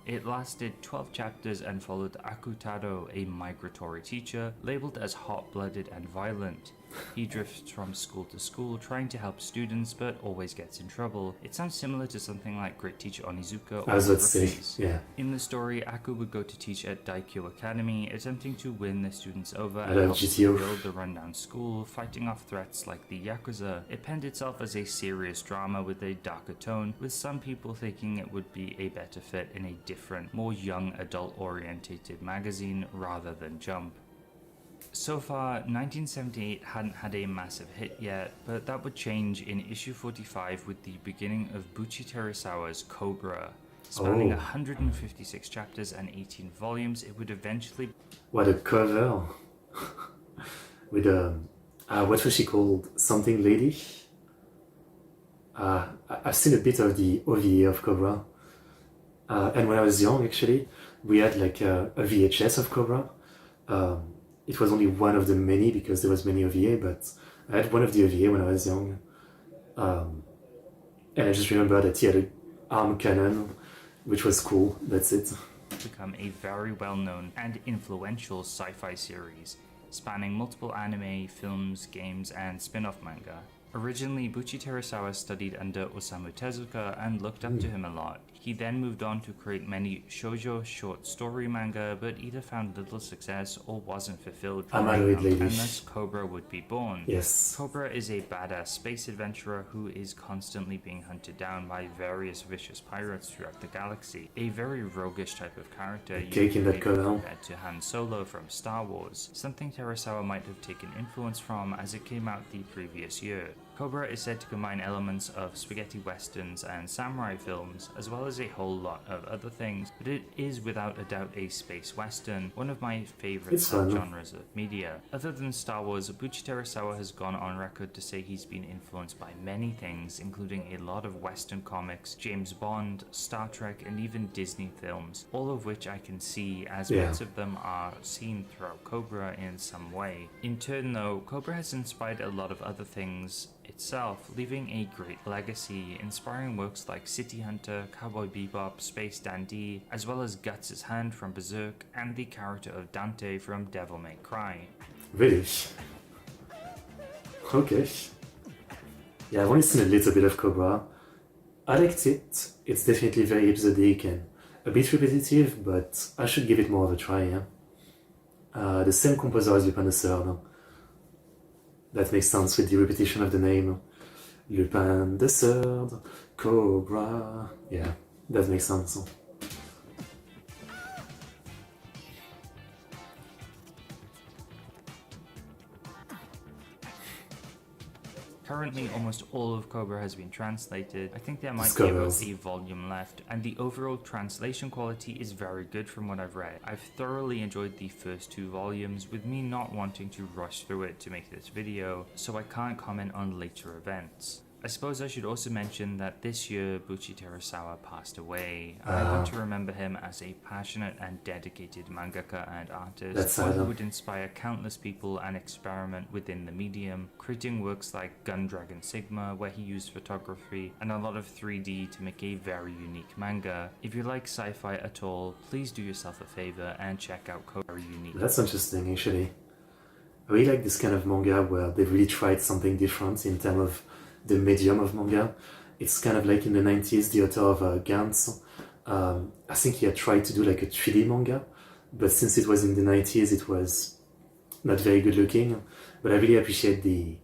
It lasted 12 chapters and followed Akutaro, a migratory teacher, labeled as hot-blooded and violent. He drifts from school to school, trying to help students, but always gets in trouble. It sounds similar to something like Great Teacher Onizuka or Rookies. In the story, Aku would go to teach at Daikyo Academy, attempting to win the students over and help rebuild the rundown school, fighting off threats like the Yakuza. It penned itself as a serious drama with a darker tone, with some people thinking it would be a better fit in a different, more young adult-orientated magazine rather than Jump. So far, 1978 hadn't had a massive hit yet, but that would change in issue 45 with the beginning of Buchi Terusawa's Cobra. Spanning 156 chapters and 18 volumes, it would eventually... What a cover! With what was she called? Something Lady? I've seen a bit of the OVA of Cobra. And when I was young, actually, we had like a VHS of Cobra. It was only one of the many because there was many OVA, but I had one of the OVA when I was young. And I just remember that he had an arm cannon, which was cool. That's it. Become a very well-known and influential sci-fi series, spanning multiple anime, films, games, and spin-off manga. Originally, Buchi Terusawa studied under Osamu Tezuka and looked up to him a lot. He then moved on to create many shoujo short story manga, but either found little success or wasn't fulfilled, and thus Cobra would be born. Yes. Cobra is a badass space adventurer who is constantly being hunted down by various vicious pirates throughout the galaxy. A very roguish type of character, compared to Han Solo from Star Wars, something Terusawa might have taken influence from as it came out the previous year. Cobra is said to combine elements of spaghetti westerns and samurai films, as well as a whole lot of other things, but it is without a doubt a space western, one of my favorite It's fun. subgenres of media. Other than Star Wars, Buichi Terusawa has gone on record to say he's been influenced by many things, including a lot of western comics, James Bond, Star Trek, and even Disney films, all of which I can see, as bits of them are seen throughout Cobra in some way. In turn though, Cobra has inspired a lot of other things itself, leaving a great legacy, inspiring works like City Hunter, Cowboy Bebop, Space Dandy, as well as Guts' hand from Berserk, and the character of Dante from Devil May Cry. Really? Okay. Yeah, I've only seen a little bit of Cobra. I liked it. It's definitely very episodic and a bit repetitive, but I should give it more of a try, yeah? The same composer as Lupin the Third. That makes sense with the repetition of the name. Lupin the Third, Cobra. Yeah, that makes sense. Currently, almost all of Cobra has been translated. I think there might be Discovers. about a volume left, and the overall translation quality is very good from what I've read. I've thoroughly enjoyed the first 2 volumes, with me not wanting to rush through it to make this video, so I can't comment on later events. I suppose I should also mention that this year Buichi Terusawa passed away. I want to remember him as a passionate and dedicated mangaka and artist, one who would inspire countless people and experiment within the medium, creating works like Gun Dragon Sigma, where he used photography and a lot of 3D to make a very unique manga. If you like sci-fi at all, please do yourself a favor and check out Cobra Unique. That's interesting, actually. I really like this kind of manga where they've really tried something different in terms of the medium of manga. It's kind of like in the 90s, the author of Gantz, I think he had tried to do like a 3D manga, but since it was in the 90s, it was not very good looking. But I really appreciate the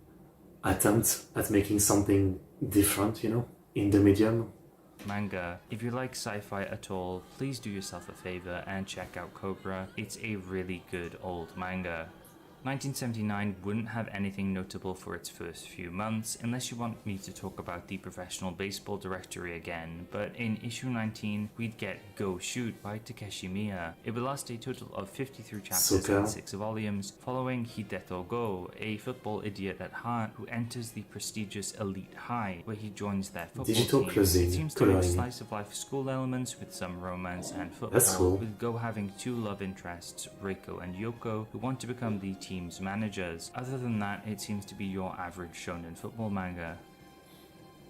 attempt at making something different, you know, in the medium. Manga. If you like sci-fi at all, please do yourself a favor and check out Cobra. It's a really good old manga. 1979 wouldn't have anything notable for its first few months, unless you want me to talk about the professional baseball directory again, but in issue 19 we'd get Go Shoot by Takeshi Miya. It would last a total of 53 chapters and 6 volumes, following Hideto Go, a football idiot at heart who enters the prestigious Elite High, where he joins their football Digital team. closing, It seems to have slice of life school elements with some romance and football, That's cool. with Go having 2 love interests, Reiko and Yoko, who want to become the team's managers. Other than that, it seems to be your average shonen football manga.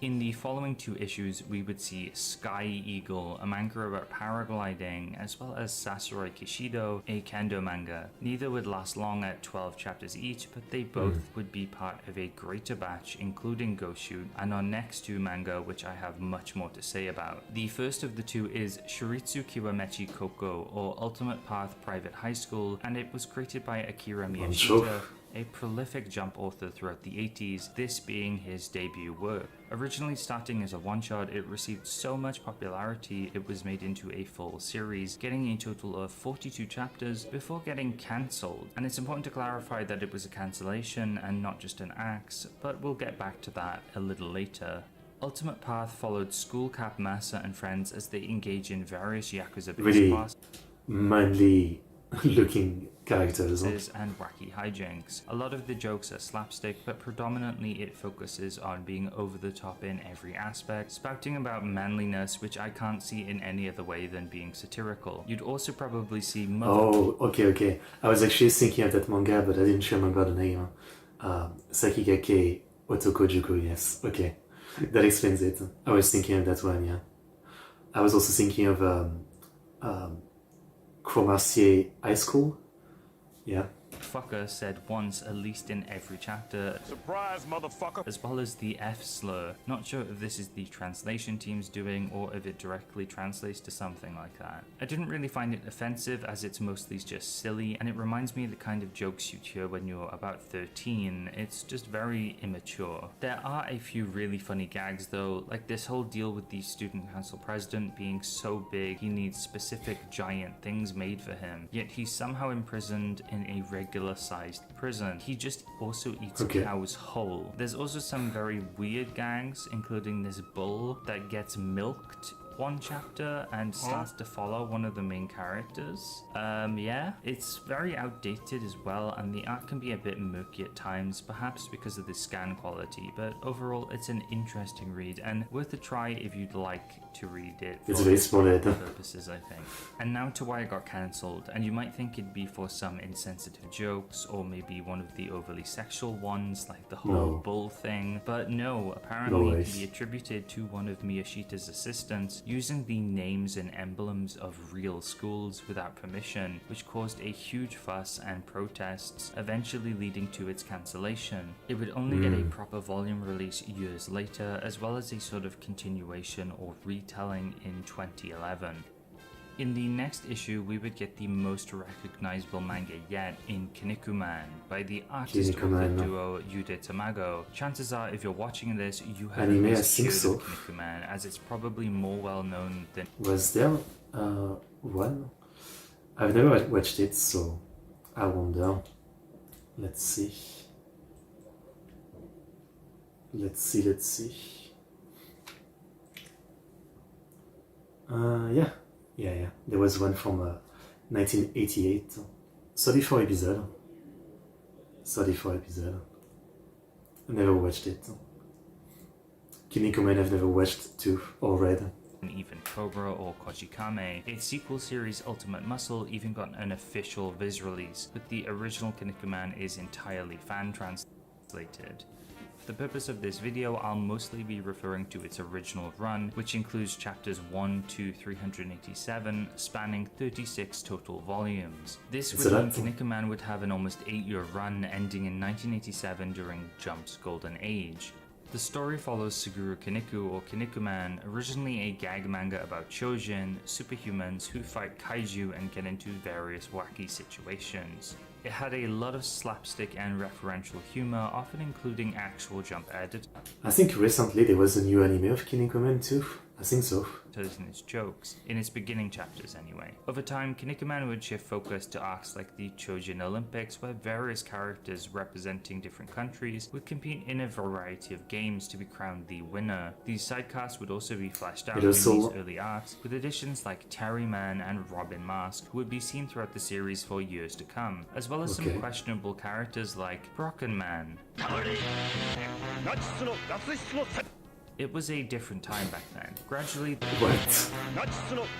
In the following 2 issues, we would see Sky Eagle, a manga about paragliding, as well as Sasurai Kishido, a kendo manga. Neither would last long at 12 chapters each, but they both would be part of a greater batch, including Go Shoot, and our next 2 manga, which I have much more to say about. The first of the 2 is Shiritsu Kiwamechi Koko, or Ultimate Path Private High School, and it was created by Akira Miyashita, a prolific Jump author throughout the 80s, this being his debut work. Originally starting as a one-shot, it received so much popularity it was made into a full series, getting a total of 42 chapters before getting cancelled. And it's important to clarify that it was a cancellation and not just an axe, but we'll get back to that a little later. Ultimate Path followed School Cap Masa and friends as they engage in various Yakuza-based Really classes manly looking characters. and wacky hijinks. A lot of the jokes are slapstick, but predominantly it focuses on being over the top in every aspect, spouting about manliness, which I can't see in any other way than being satirical. You'd also probably see Oh, okay. I was actually thinking of that manga, but I didn't remember the name. Sakigake Otokojuku, yes. Okay. That explains it. I was thinking of that one, yeah. I was also thinking of Cromartier High School. Yeah. fucker said once at least in every chapter. Surprise, motherfucker! As well as the F slur. Not sure if this is the translation team's doing or if it directly translates to something like that. I didn't really find it offensive as it's mostly just silly, and it reminds me of the kind of jokes you'd hear when you're about 13. It's just very immature. There are a few really funny gags though, like this whole deal with the student council president being so big he needs specific giant things made for him, yet he's somehow imprisoned in a regular-sized prison. He just also eats Okay. cows whole. There's also some very weird gags, including this bull that gets milked one chapter and starts to follow one of the main characters. Yeah, it's very outdated as well, and the art can be a bit murky at times, perhaps because of the scan quality, but overall it's an interesting read and worth a try if you'd like to read it It's for very spoiled. purposes, I think. And now to why it got cancelled, and you might think it'd be for some insensitive jokes or maybe one of the overly sexual ones like the whole No. bull thing, but no, apparently No it ways. can be attributed to one of Miyashita's assistants using the names and emblems of real schools without permission, which caused a huge fuss and protests, eventually leading to its cancellation. It would only get a proper volume release years later, as well as a sort of continuation or retelling in 2011. In the next issue, we would get the most recognizable manga yet in Kinnikuman by the artist Kinnikuman. author duo Yude Tamago. Chances are, if you're watching this, you have Anime, at I least think heard so. of Kinnikuman, as it's probably more well known than Was there one? I've never watched it, so I wonder. Let's see. Let's see. Yeah. There was one from 1988. 34 episode. I never watched it. Kinnikuman I've never watched too or read. even Cobra or Kojikame. Its sequel series Ultimate Muscle even got an official Viz release, but the original Kinnikuman is entirely fan translated. For the purpose of this video, I'll mostly be referring to its original run, which includes chapters 1 to 387, spanning 36 total volumes. This would mean Kinnikuman would have an almost 8-year run, ending in 1987 during Jump's golden age. The story follows Suguru Kinniku, or Kinnikuman, originally a gag manga about chojin, superhumans who fight kaiju and get into various wacky situations. It had a lot of slapstick and referential humor, often including actual Jump editors I think recently there was a new anime of Kinnikuman too. I think so. in its jokes, in its beginning chapters anyway. Over time, Kinnikuman would shift focus to arcs like the Chojin Olympics, where various characters representing different countries would compete in a variety of games to be crowned the winner. These sidecasts would also be fleshed out in these early arcs, with additions like Terry Man and Robin Mask, who would be seen throughout the series for years to come, as well as some questionable characters like Brocken Man. It was a different time back then. Gradually, What?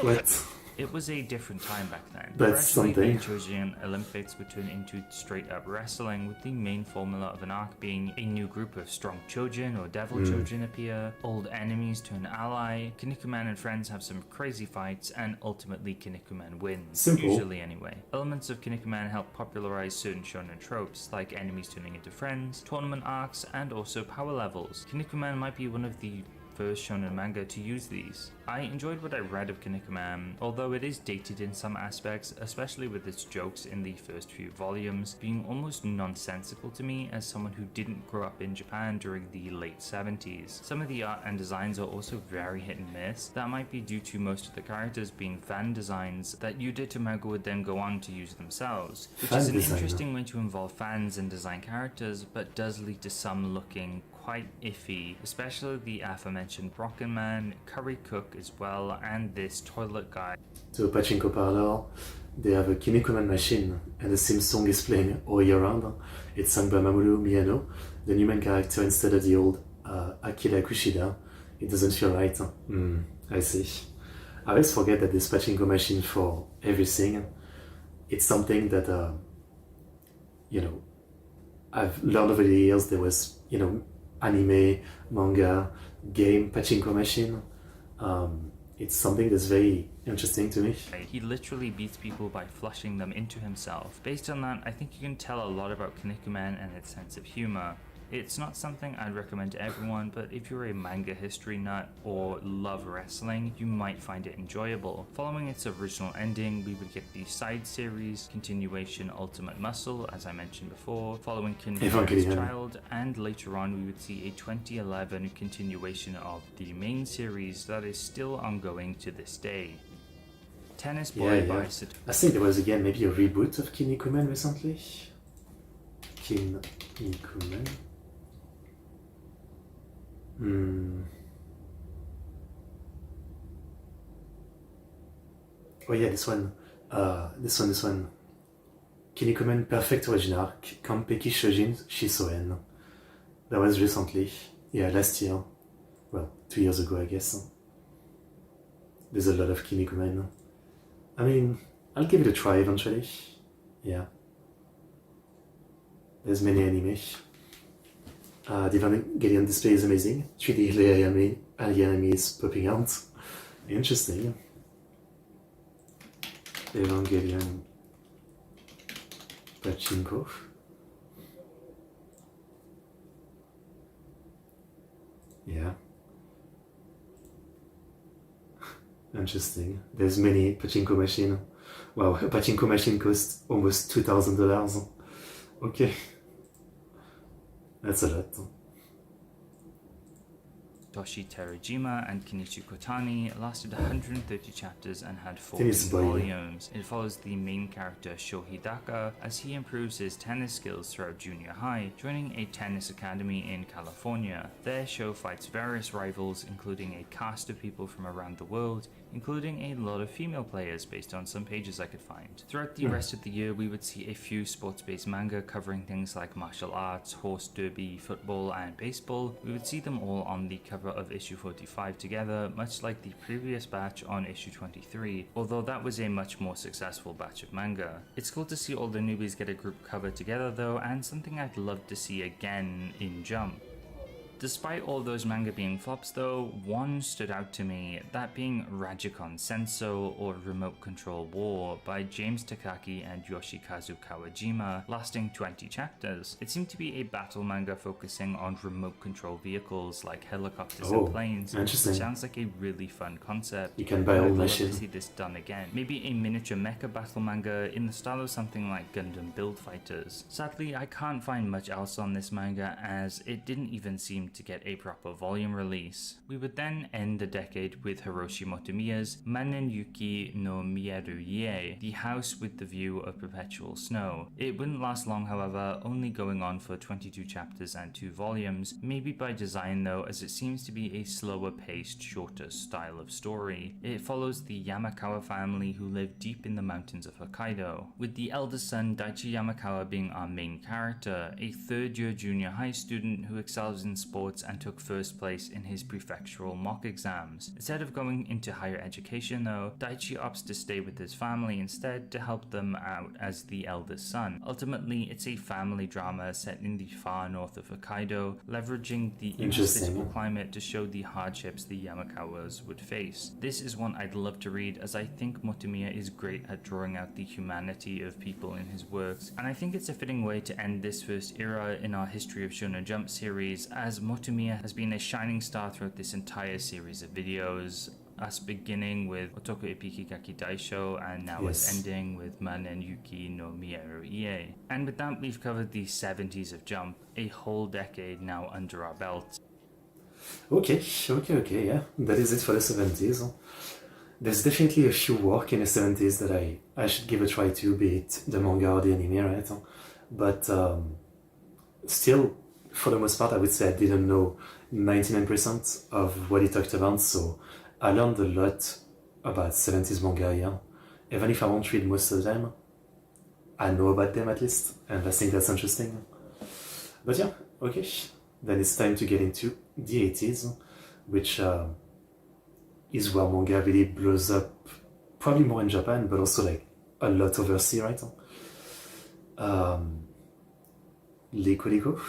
What? It was a different time back then. That's Gradually, something. the Chojin Olympics would turn into straight-up wrestling, with the main formula of an arc being a new group of strong Chojin or devil Chojin appear, old enemies turn ally, Kinnikuman and friends have some crazy fights, and ultimately Kinnikuman wins. Simple. Usually anyway. Elements of Kinnikuman help popularize certain shonen tropes, like enemies turning into friends, tournament arcs, and also power levels. Kinnikuman might be one of the first shonen manga to use these. I enjoyed what I read of Kinnikuman, although it is dated in some aspects, especially with its jokes in the first few volumes being almost nonsensical to me as someone who didn't grow up in Japan during the late 70s. Some of the art and designs are also very hit and miss. That might be due to most of the characters being fan designs that Yude Tamago would then go on to use themselves, which is an interesting way to involve fans and design characters, but does lead to some looking quite iffy, especially the aforementioned Brocken Man, Curry Cook as well, and this toilet guy. To a pachinko parlor, they have a Kinnikuman machine, and the same song is playing all year round. It's sung by Mamoru Miyano, the new main character instead of the old Akira Kushida. It doesn't feel right. I see. I always forget that this pachinko machine for everything, it's something that, I've learned over the years. There was, anime, manga, game, pachinko machine. It's something that's very interesting to me. He literally beats people by flushing them into himself. Based on that, I think you can tell a lot about Kinnikuman and its sense of humor. It's not something I'd recommend to everyone, but if you're a manga history nut or love wrestling, you might find it enjoyable. Following its original ending, we would get the side series, continuation Ultimate Muscle, as I mentioned before, following Kinnikuman's child, and later on we would see a 2011 continuation of the main series that is still ongoing to this day. Tennis Boy by I think there was again maybe a reboot of Kinnikuman recently. Kinnikuman. Oh yeah, this one. This one. Kinnikuman Perfect Original Arc, Kampeki Shojin Shisoen. That was recently. Yeah, last year. Well, 2 years ago, I guess. There's a lot of Kinnikuman. I mean, I'll give it a try eventually. Yeah. There's many anime. The Evangelion display is amazing. 3D alien anime is popping out. Interesting. Evangelion Pachinko. Yeah. Interesting. There's many pachinko machine. Wow, a pachinko machine costs almost $2,000. Okay. That's a lot. Toshi Terajima and Kenichi Kotani lasted 130 chapters and had 14 Tennis boy. volumes. It follows the main character Sho Hidaka as he improves his tennis skills throughout junior high, joining a tennis academy in California. There, Sho fights various rivals, including a cast of people from around the world, including a lot of female players based on some pages I could find. Throughout the rest of the year, we would see a few sports-based manga covering things like martial arts, horse derby, football, and baseball. We would see them all on the cover of issue 45 together, much like the previous batch on issue 23, although that was a much more successful batch of manga. It's cool to see all the newbies get a group cover together though, and something I'd love to see again in Jump. Despite all those manga being flops though, one stood out to me, that being Rajikon Senso or Remote Control War by James Takaki and Yoshikazu Kawajima, lasting 20 chapters. It seemed to be a battle manga focusing on remote control vehicles like helicopters and planes. Interesting. Sounds like a really fun concept. You can buy all I'd love machine. to see this done again. Maybe a miniature mecha battle manga in the style of something like Gundam Build Fighters. Sadly, I can't find much else on this manga as it didn't even seem to get a proper volume release. We would then end the decade with Hiroshi Motomiya's Manen Yuki no Mieru-ie, the house with the view of perpetual snow. It wouldn't last long however, only going on for 22 chapters and 2 volumes, maybe by design though, as it seems to be a slower paced, shorter style of story. It follows the Yamakawa family who live deep in the mountains of Hokkaido, with the eldest son Daichi Yamakawa being our main character, a third-year junior high student who excels in sports and took first place in his prefectural mock exams. Instead of going into higher education though, Daichi opts to stay with his family instead to help them out as the eldest son. Ultimately, it's a family drama set in the far north of Hokkaido, leveraging the inhospitable climate to show the hardships the Yamakawas would face. This is one I'd love to read as I think Motomiya is great at drawing out the humanity of people in his works, and I think it's a fitting way to end this first era in our History of Shonen Jump series, as Motomiya has been a shining star throughout this entire series of videos, us beginning with Otoku Epikigaki Daisho and now us ending with Manen Yuki no Mieru-ie. And with that, we've covered the 70s of Jump, a whole decade now under our belt. Okay, yeah. That is it for the 70s. There's definitely a few work in the 70s that I should give a try to, be it the manga or the anime, right? But still, for the most part, I would say I didn't know 99% of what he talked about, so I learned a lot about 70s manga here. Even if I won't read most of them, I know about them at least, and I think that's interesting. But yeah, okay, then it's time to get into the 80s, which is where manga really blows up, probably more in Japan, but also like a lot overseas, right? Lico.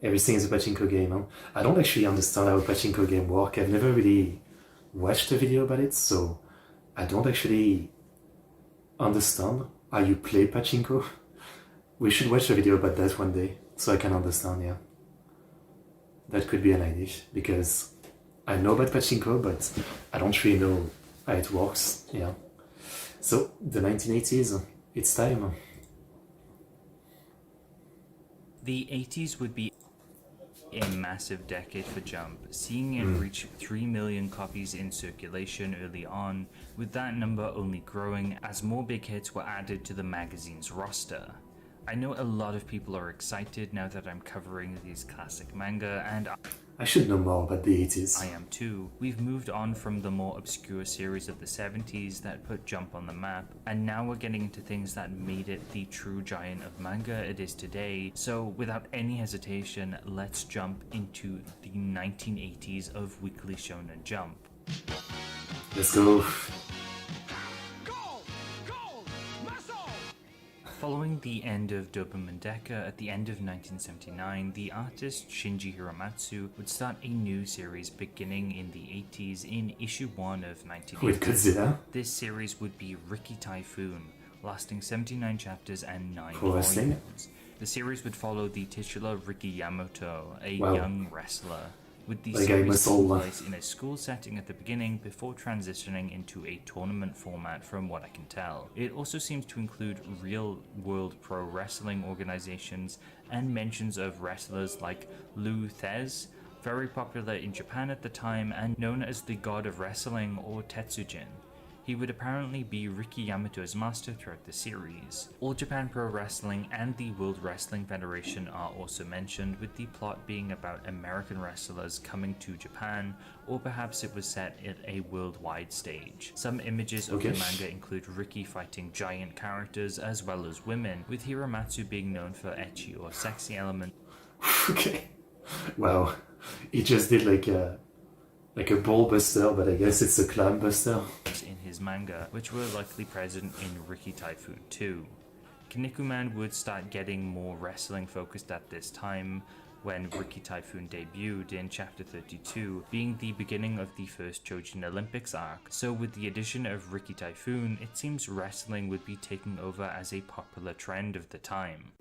Everything is a pachinko game. Huh? I don't actually understand how a pachinko game works. I've never really watched a video about it, so I don't actually understand how you play pachinko. We should watch a video about that one day, so I can understand, yeah. That could be an idea, because I know about pachinko, but I don't really know how it works, yeah. So, the 1980s, it's time. The 80s would be A massive decade for Jump, seeing it reach 3 million copies in circulation early on, with that number only growing as more big hits were added to the magazine's roster. I know a lot of people are excited now that I'm covering these classic manga, and I should know more about the 80s. I am too. We've moved on from the more obscure series of the 70s that put Jump on the map, and now we're getting into things that made it the true giant of manga it is today. So without any hesitation, let's jump into the 1980s of Weekly Shonen Jump. Let's go. Following the end of Doberman Deca at the end of 1979, the artist Shinji Hiramatsu would start a new series beginning in the 80s in issue 1 of 1980. With Godzilla. This series would be Riki Typhoon, lasting 79 chapters and 9 Pro wrestling. volumes. The series would follow the titular Riki Yamato, a Wow. young wrestler, with the Like series I'm a taking soul. place in a school setting at the beginning before transitioning into a tournament format from what I can tell. It also seems to include real-world pro wrestling organizations and mentions of wrestlers like Lou Thez, very popular in Japan at the time and known as the god of wrestling or Tetsujin. He would apparently be Riki Yamato's master throughout the series. All Japan Pro Wrestling and the World Wrestling Federation are also mentioned, with the plot being about American wrestlers coming to Japan, or perhaps it was set at a worldwide stage. Some images of the manga include Riki fighting giant characters as well as women, with Hiramatsu being known for ecchi or sexy elements. Okay. Wow. He just did like a ball buster, but I guess it's a clam buster. In his manga, which were likely present in Riki Typhoon 2. Kinnikuman would start getting more wrestling focused at this time, when Riki Typhoon debuted in chapter 32, being the beginning of the first Chojin Olympics arc. So with the addition of Riki Typhoon, it seems wrestling would be taking over as a popular trend of the time.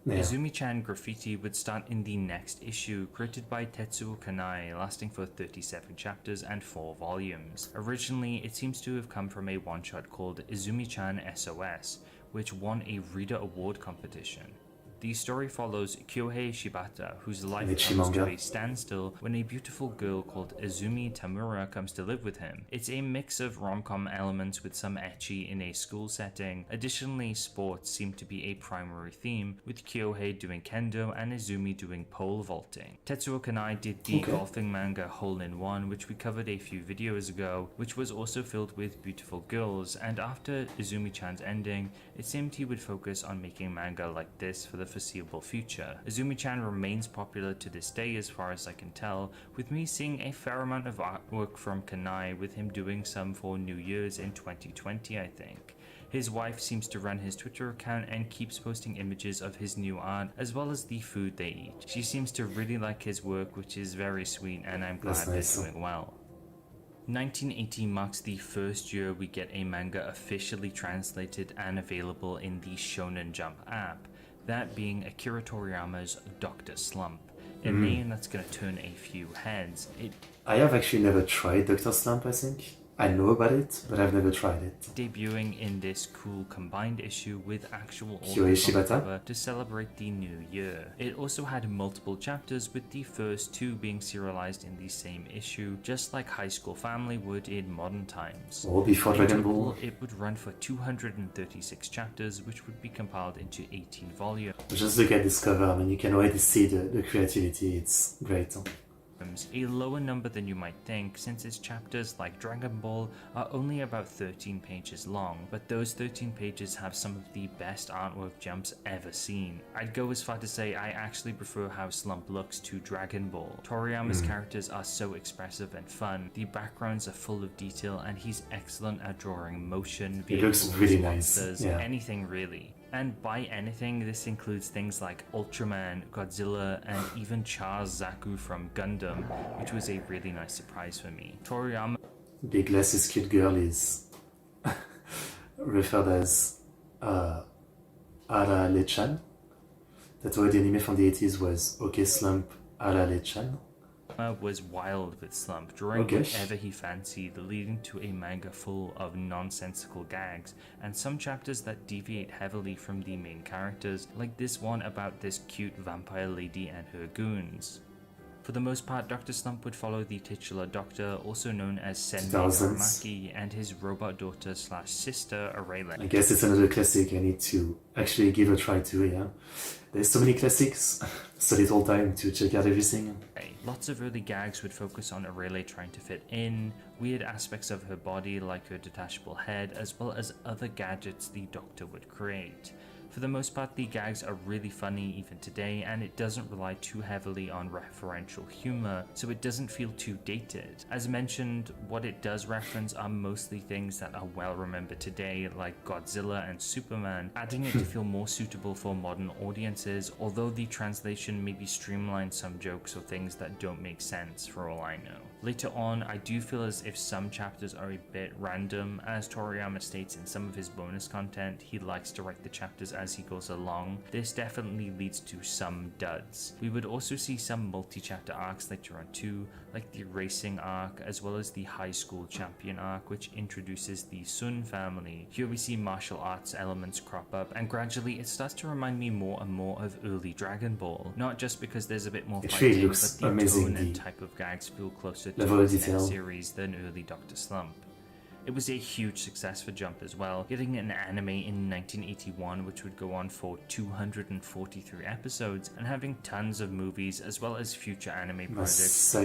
Yeah. Izumi-chan Graffiti would start in the next issue, created by Tetsuo Kanai, lasting for 37 chapters and 4 volumes. Originally, it seems to have come from a one-shot called Izumi-chan SOS, which won a Reader Award competition. The story follows Kyohei Shibata, whose life comes to a standstill when a beautiful girl called Izumi Tamura comes to live with him. It's a mix of rom-com elements with some ecchi in a school setting. Additionally, sports seem to be a primary theme, with Kyohei doing kendo and Izumi doing pole vaulting. Tetsuo Kanai did the golfing manga Hole in One, which we covered a few videos ago, which was also filled with beautiful girls, and after Izumi-chan's ending, it seemed he would focus on making manga like this for the foreseeable future. Izumi-chan remains popular to this day as far as I can tell, with me seeing a fair amount of artwork from Kanai, with him doing some for New Year's in 2020 I think. His wife seems to run his Twitter account and keeps posting images of his new art as well as the food they eat. She seems to really like his work, which is very sweet, and I'm glad they're doing well. 1980 marks the first year we get a manga officially translated and available in the Shonen Jump app, that being Akira Toriyama's Dr. Slump, a name that's going to turn a few heads. I have actually never tried Dr. Slump, I think. I know about it, but I've never tried it. Debuting in this cool combined issue with actual Kyohei Shibata cover to celebrate the new year. It also had multiple chapters, with the first 2 being serialized in the same issue, just like High School Family would in modern times. Or before Dragon Ball. It would run for 236 chapters, which would be compiled into 18 volumes. Just look at this cover, I mean, you can already see the creativity, it's great. A lower number than you might think, since its chapters, like Dragon Ball, are only about 13 pages long, but those 13 pages have some of the best artwork Jump's ever seen. I'd go as far to say I actually prefer how Slump looks to Dragon Ball. Toriyama's characters are so expressive and fun, the backgrounds are full of detail, and he's excellent at drawing motion, It looks really nice, monsters, anything really. And by anything, this includes things like Ultraman, Godzilla, and even Char's Zaku from Gundam, which was a really nice surprise for me. Toriyama... The glasses cute girl is referred as Ara Lechan. That's why the anime from the 80s was Okay Slump Ara Lechan. Was wild with Slump, drawing whatever he fancied, leading to a manga full of nonsensical gags, and some chapters that deviate heavily from the main characters, like this one about this cute vampire lady and her goons. For the most part, Dr. Slump would follow the titular doctor, also known as Senmei 2000s. Norimaki, and his robot daughter slash sister, Arale. I guess it's another classic I need to actually give a try to, yeah. There's so many classics, so little time to check out everything. Lots of early gags would focus on Arale trying to fit in, weird aspects of her body like her detachable head, as well as other gadgets the Doctor would create. For the most part, the gags are really funny even today, and it doesn't rely too heavily on referential humor, so it doesn't feel too dated. As mentioned, what it does reference are mostly things that are well remembered today, like Godzilla and Superman, adding it to feel more suitable for modern audiences, although the translation maybe streamlines some jokes or things that don't make sense for all I know. Later on, I do feel as if some chapters are a bit random. As Toriyama states in some of his bonus content, he likes to write the chapters as he goes along. This definitely leads to some duds. We would also see some multi-chapter arcs later on too, like the racing arc, as well as the high school champion arc, which introduces the Sun family. Here we see martial arts elements crop up, and gradually it starts to remind me more and more of early Dragon Ball. Not just because there's a bit more It fighting, really but looks the amazing, tone and the type of gags feel closer to level of the detail. series than early Dr. Slump. It was a huge success for Jump as well, getting an anime in 1981 which would go on for 243 episodes, and having tons of movies as well as future anime projects.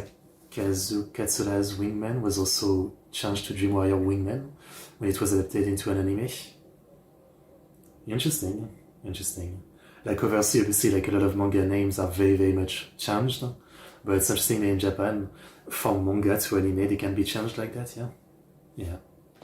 Masakazu Katsura's Wingman was also changed to Dream Warrior Wingman when it was adapted into an anime. Interesting. Like overseas, obviously, like a lot of manga names are very, very much changed, but it's interesting that in Japan, from manga to anime, they can be changed like that, yeah? Yeah.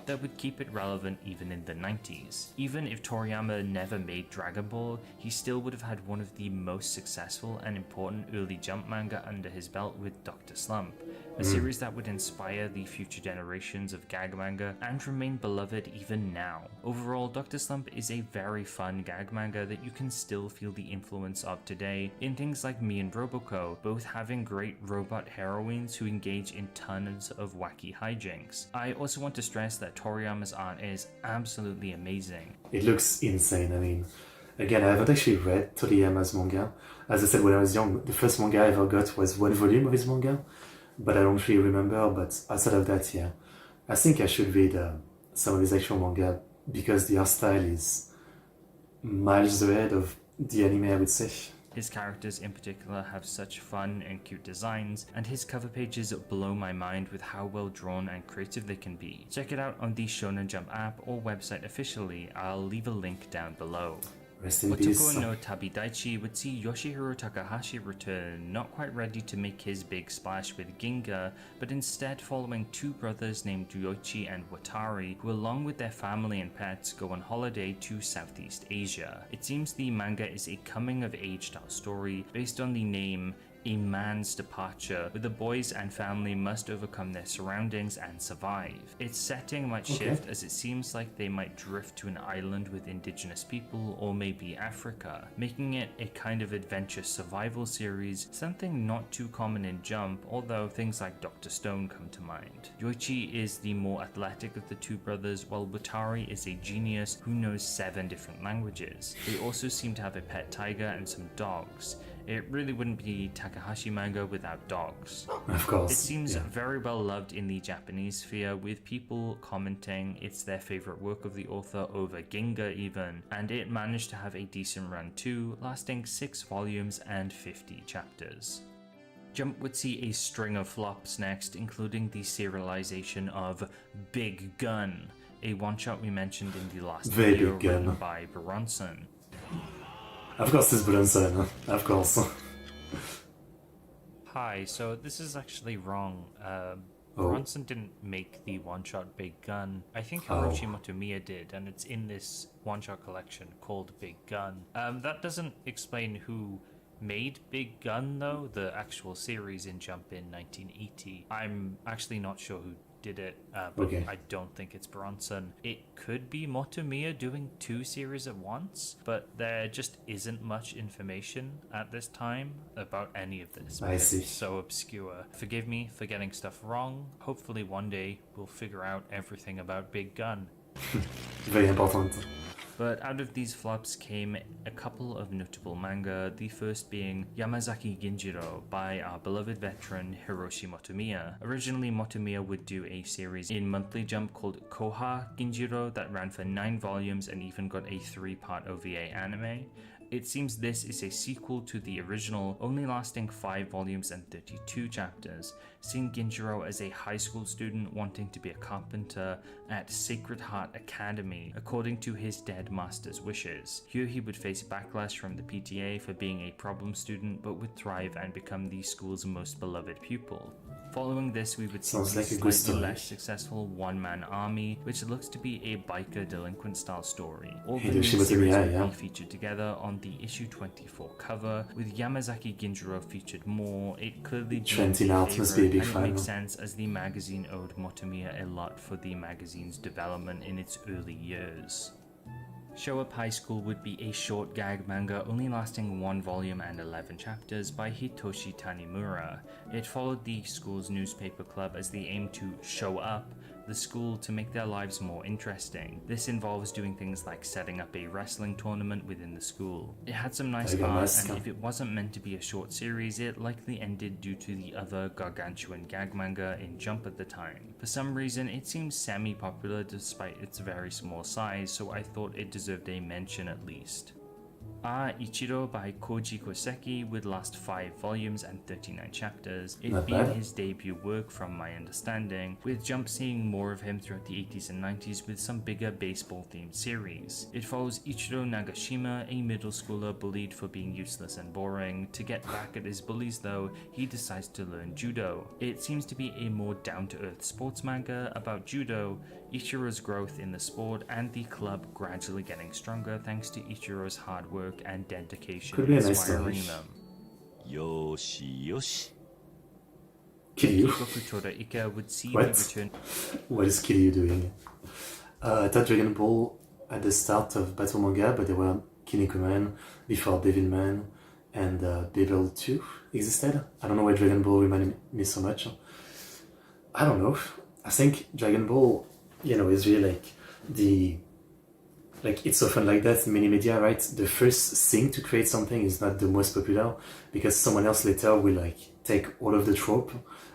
That would keep it relevant even in the 90s. Even if Toriyama never made Dragon Ball, he still would have had one of the most successful and important early Jump manga under his belt with Dr. Slump, a series that would inspire the future generations of gag manga and remain beloved even now. Overall, Dr. Slump is a very fun gag manga that you can still feel the influence of today in things like Me and Roboco, both having great robot heroines who engage in tons of wacky hijinks. I also want to stress that Toriyama's art is absolutely amazing. It looks insane. I mean, again, I haven't actually read Toriyama's manga. As I said, when I was young, the first manga I ever got was one volume of his manga, but I don't really remember. But outside of that, yeah, I think I should read some of his actual manga because the art style is miles ahead of the anime, I would say. His characters in particular have such fun and cute designs, and his cover pages blow my mind with how well drawn and creative they can be. Check it out on the Shonen Jump app or website officially. I'll leave a link down below. Rest in peace. Otoko no Tabidaichi would see Yoshihiro Takahashi return, not quite ready to make his big splash with Ginga, but instead following two brothers named Ryoichi and Watari, who along with their family and pets go on holiday to Southeast Asia. It seems the manga is a coming-of-age style story based on the name A Man's Departure, where the boys and family must overcome their surroundings and survive. Its setting might shift as it seems like they might drift to an island with indigenous people or maybe Africa, making it a kind of adventure survival series, something not too common in Jump, although things like Dr. Stone come to mind. Yoichi is the more athletic of the two brothers, while Watari is a genius who knows 7 different languages. They also seem to have a pet tiger and some dogs. It really wouldn't be Takahashi manga without dogs. Of course. It seems very well loved in the Japanese sphere, with people commenting it's their favorite work of the author over Ginga even, and it managed to have a decent run too, lasting 6 volumes and 50 chapters. Jump would see a string of flops next, including the serialization of Big Gun, a one-shot we mentioned in the last video written by Bronson. Of course it's Bronson, of course. Hi, so this is actually wrong. Bronson didn't make the one-shot Big Gun. I think Hiroshi Motomiya did, and it's in this one-shot collection called Big Gun. That doesn't explain who made Big Gun, though, the actual series in Jump in 1980. I'm actually not sure who did it, but I don't think it's Bronson. It could be Motomiya doing 2 series at once, but there just isn't much information at this time about any of this. I see. It's so obscure. Forgive me for getting stuff wrong. Hopefully one day we'll figure out everything about Big Gun. Very important. But out of these flops came a couple of notable manga, the first being Yamazaki Ginjiro by our beloved veteran Hiroshi Motomiya. Originally, Motomiya would do a series in Monthly Jump called Koha Ginjiro that ran for 9 volumes and even got a 3-part OVA anime. It seems this is a sequel to the original, only lasting 5 volumes and 32 chapters, seeing Ginjiro as a high school student wanting to be a carpenter at Sacred Heart Academy, according to his dead master's wishes. Here he would face backlash from the PTA for being a problem student, but would thrive and become the school's most beloved pupil. Following this, we would see Sounds the like a good slightly story. less successful one-man army, which looks to be a biker delinquent style story. All the Hiroshi new Motomiya, series would yeah. be featured together on the issue 24 cover, with Yamazaki Ginjiro featured more. It clearly Trent being a Inart must be a favorite, big and it fan. makes sense as the magazine owed Motomiya a lot for the magazine's development in its early years. Show Up High School would be a short gag manga only lasting 1 volume and 11 chapters by Hitoshi Tanimura. It followed the school's newspaper club as they aimed to show up the school to make their lives more interesting. This involves doing things like setting up a wrestling tournament within the school. It had some nice art, and if it wasn't meant to be a short series, it likely ended due to the other gargantuan gag manga in Jump at the time. For some reason, it seems semi-popular despite its very small size, so I thought it deserved a mention at least. Ichiro by Koji Koseki would last 5 volumes and 39 chapters, it Not being bad. his debut work from my understanding, with Jump seeing more of him throughout the 80s and 90s with some bigger baseball-themed series. It follows Ichiro Nagashima, a middle schooler bullied for being useless and boring. To get back at his bullies though, he decides to learn judo. It seems to be a more down-to-earth sports manga about judo, Ichiro's growth in the sport, and the club gradually getting stronger thanks to Ichiro's hard work and dedication Could be a nice inspiring story. them. Yoshi Yoshi. Kiryu? Goku Tora Ika would see the What? return What is Kiryu doing? I thought Dragon Ball at the start of Battle Manga, but there were Kinnikuman before Devilman, and Babel 2 existed. I don't know why Dragon Ball reminded me so much. I don't know. I think Dragon Ball, is really it's often like that in many media, right? The first thing to create something is not the most popular, because someone else later will take all of the trope,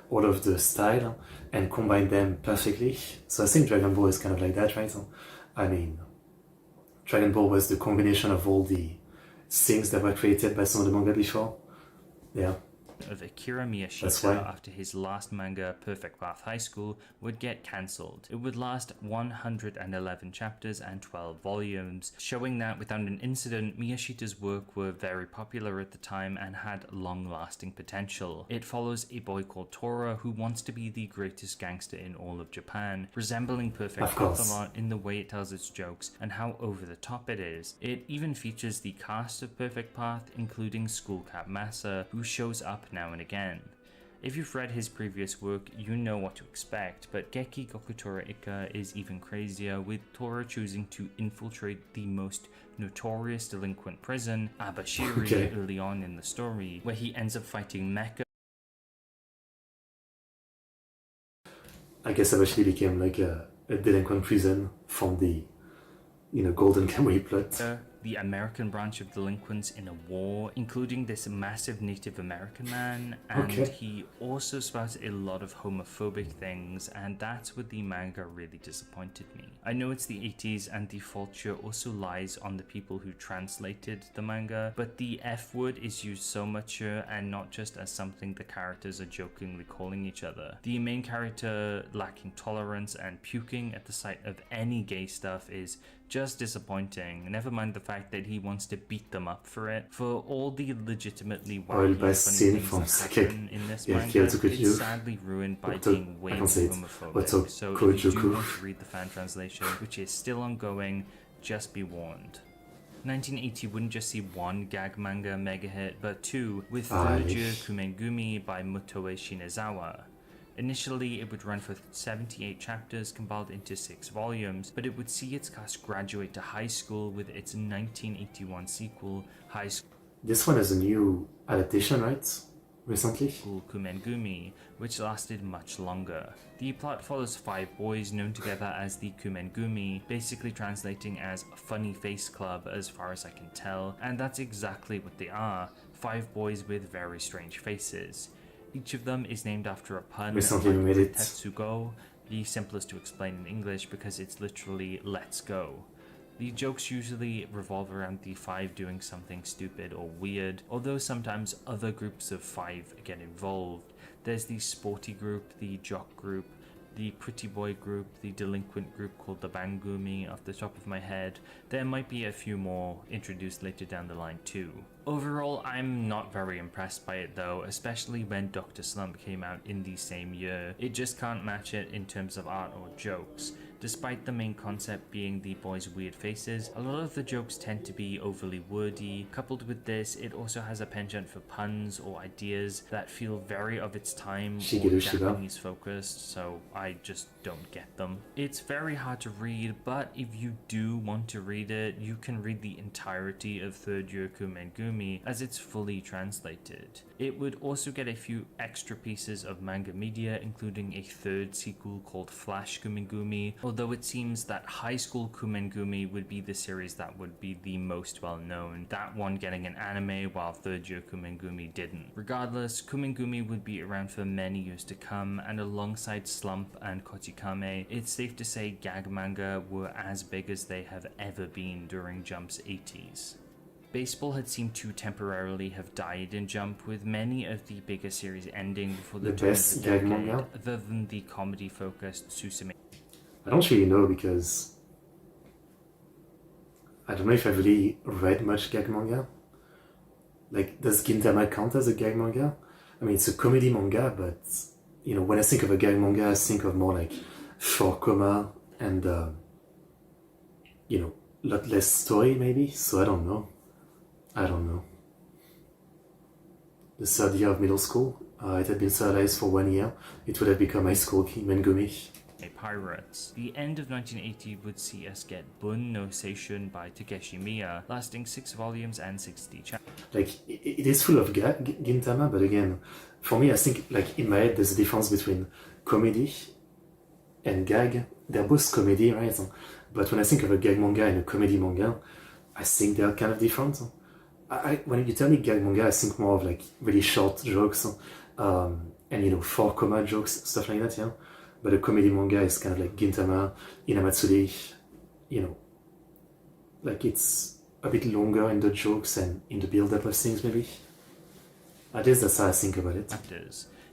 all of the style, and combine them perfectly. So I think Dragon Ball is kind of like that, right? I mean, Dragon Ball was the combination of all the things that were created by some of the manga before. Yeah. of Akira That's Miyashita why. after his last manga, Perfect Path High School, would get cancelled. It would last 111 chapters and 12 volumes, showing that without an incident, Miyashita's work were very popular at the time and had long-lasting potential. It follows a boy called Tora who wants to be the greatest gangster in all of Japan, resembling Perfect Of Path course. a lot in the way it tells its jokes and how over the top it is. It even features the cast of Perfect Path, including Skullcap Massa, who shows up now and again. If you've read his previous work, you know what to expect, but Geki Goku Tora Ika is even crazier, with Tora choosing to infiltrate the most notorious delinquent prison, Abashiri, Okay. early on in the story, where he ends up fighting Mecha. I guess Abashiri became like a delinquent prison from the, Golden Kamuy plot. The American branch of delinquents in a war, including this massive Native American man, and Okay. he also spouts a lot of homophobic things, and that's where the manga really disappointed me. I know it's the 80s and the fault sure also lies on the people who translated the manga, but the F word is used so much here and not just as something the characters are jokingly calling each other. The main character lacking tolerance and puking at the sight of any gay stuff is just disappointing, never mind the fact that he wants to beat them up for it. For all the legitimately Oil wacky by funny scene things from that Sake. happen in this Yeah, manga, Kyotoku it's sadly ruined by Oto- being way I too can't say it. Oto homophobic. So if you do Kojoku. want to read the fan translation, which is still ongoing, just be warned. 1980 wouldn't just see one gag manga mega hit, but two, with Third Year Kumengumi by Mutoe Shinazawa. Initially, it would run for 78 chapters compiled into 6 volumes, but it would see its cast graduate to high school with its 1981 sequel, High School. This one is a new adaptation, right? recently. School Kumengumi, which lasted much longer. The plot follows 5 boys known together as the Kumengumi, basically translating as Funny Face Club as far as I can tell, and that's exactly what they are, 5 boys with very strange faces. Each of them is named after a pun, Recently we made it. Tetsugo, the simplest to explain in English because it's literally let's go. The jokes usually revolve around the 5 doing something stupid or weird, although sometimes other groups of 5 get involved. There's the sporty group, the jock group, the pretty boy group, the delinquent group called the Bangumi off the top of my head. There might be a few more introduced later down the line too. Overall, I'm not very impressed by it though, especially when Dr. Slump came out in the same year. It just can't match it in terms of art or jokes. Despite the main concept being the boys' weird faces, a lot of the jokes tend to be overly wordy. Coupled with this, it also has a penchant for puns or ideas that feel very of its time or Japanese focused, so I just don't get them. It's very hard to read, but if you do want to read it, you can read the entirety of Third Year Kumengumi as it's fully translated. It would also get a few extra pieces of manga media, including a 3rd sequel called Flash Kumengumi, although it seems that High School Kumengumi would be the series that would be the most well known, that one getting an anime while Third Year Kumengumi didn't. Regardless, Kumengumi would be around for many years to come, and alongside Slump and Kochikame, it's safe to say gag manga were as big as they have ever been during Jump's 80s. Baseball had seemed to temporarily have died in Jump, with many of the bigger series ending before the turn of the decade, other than the comedy-focused Susume. I don't really know because I don't know if I've really read much gag manga. Like, does Gintama count as a gag manga? I mean, it's a comedy manga, but you know, when I think of a gag manga, I think of more like 4 and you know, a lot less story maybe. So I don't know. The 3rd year of middle school, it had been serialized for 1 year. It would have become High School Kumengumi. Pirates. The end of 1980 would see us get Bun no Seishun by Takeshi Miya, lasting 6 volumes and 60 chapters. Like, it is full of Gintama, but again, for me, I think, like, in my head, there's a difference between comedy and gag. They're both comedy, right? But when I think of a gag manga and a comedy manga, I think they're kind of different. When you tell me gag manga, I think more of, like, really short jokes, and, you know, 4 jokes, stuff like that, yeah? But a comedy manga is kind of like Gintama, Inamatsuri, you know, like it's a bit longer in the jokes and in the build-up of things, maybe. At least that's how I think about it.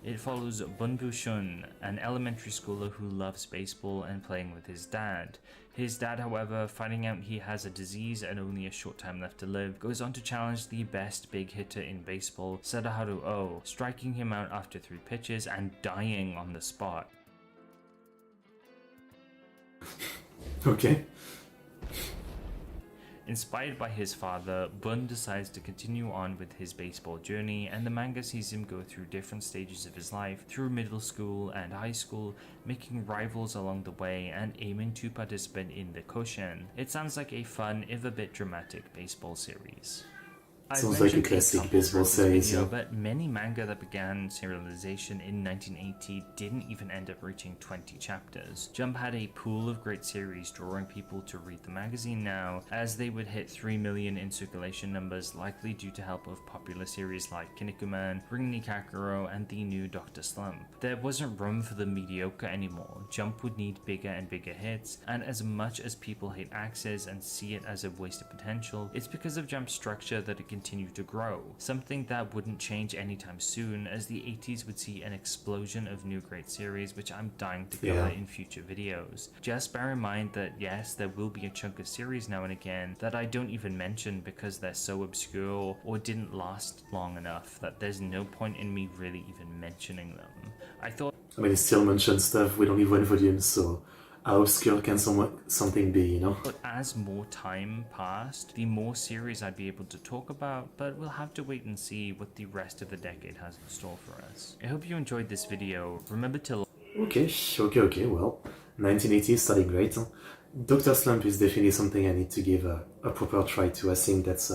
It follows Bunbu Shun, an elementary schooler who loves baseball and playing with his dad. His dad, however, finding out he has a disease and only a short time left to live, goes on to challenge the best big hitter in baseball, Sadaharu Oh, striking him out after 3 pitches and dying on the spot. Okay. Inspired by his father, Bun decides to continue on with his baseball journey, and the manga sees him go through different stages of his life, through middle school and high school, making rivals along the way and aiming to participate in the Koshen. It sounds like a fun, if a bit dramatic, baseball series. Sounds like a classic baseball series, yeah. But many manga that began serialization in 1980 didn't even end up reaching 20 chapters. Jump had a pool of great series drawing people to read the magazine now, as they would hit 3 million in circulation numbers, likely due to help of popular series like Kinnikuman, Ring ni Kakuro, and the new Dr. Slump. There wasn't room for the mediocre anymore. Jump would need bigger and bigger hits, and as much as people hate Axis and see it as a wasted potential, it's because of Jump's structure that it continue to grow, something that wouldn't change anytime soon, as the 80s would see an explosion of new great series, which I'm dying to cover in future videos. Just bear in mind that yes, there will be a chunk of series now and again that I don't even mention because they're so obscure or didn't last long enough that there's no point in me really even mentioning them. I mean, it still mentions stuff with only 1 volume, so how obscure can something be, you know? But as more time passed, the more series I'd be able to talk about, but we'll have to wait and see what the rest of the decade has in store for us. I hope you enjoyed this video. Remember to... Okay, well, 1980 is starting great. Dr. Slump is definitely something I need to give a proper try to. I think that's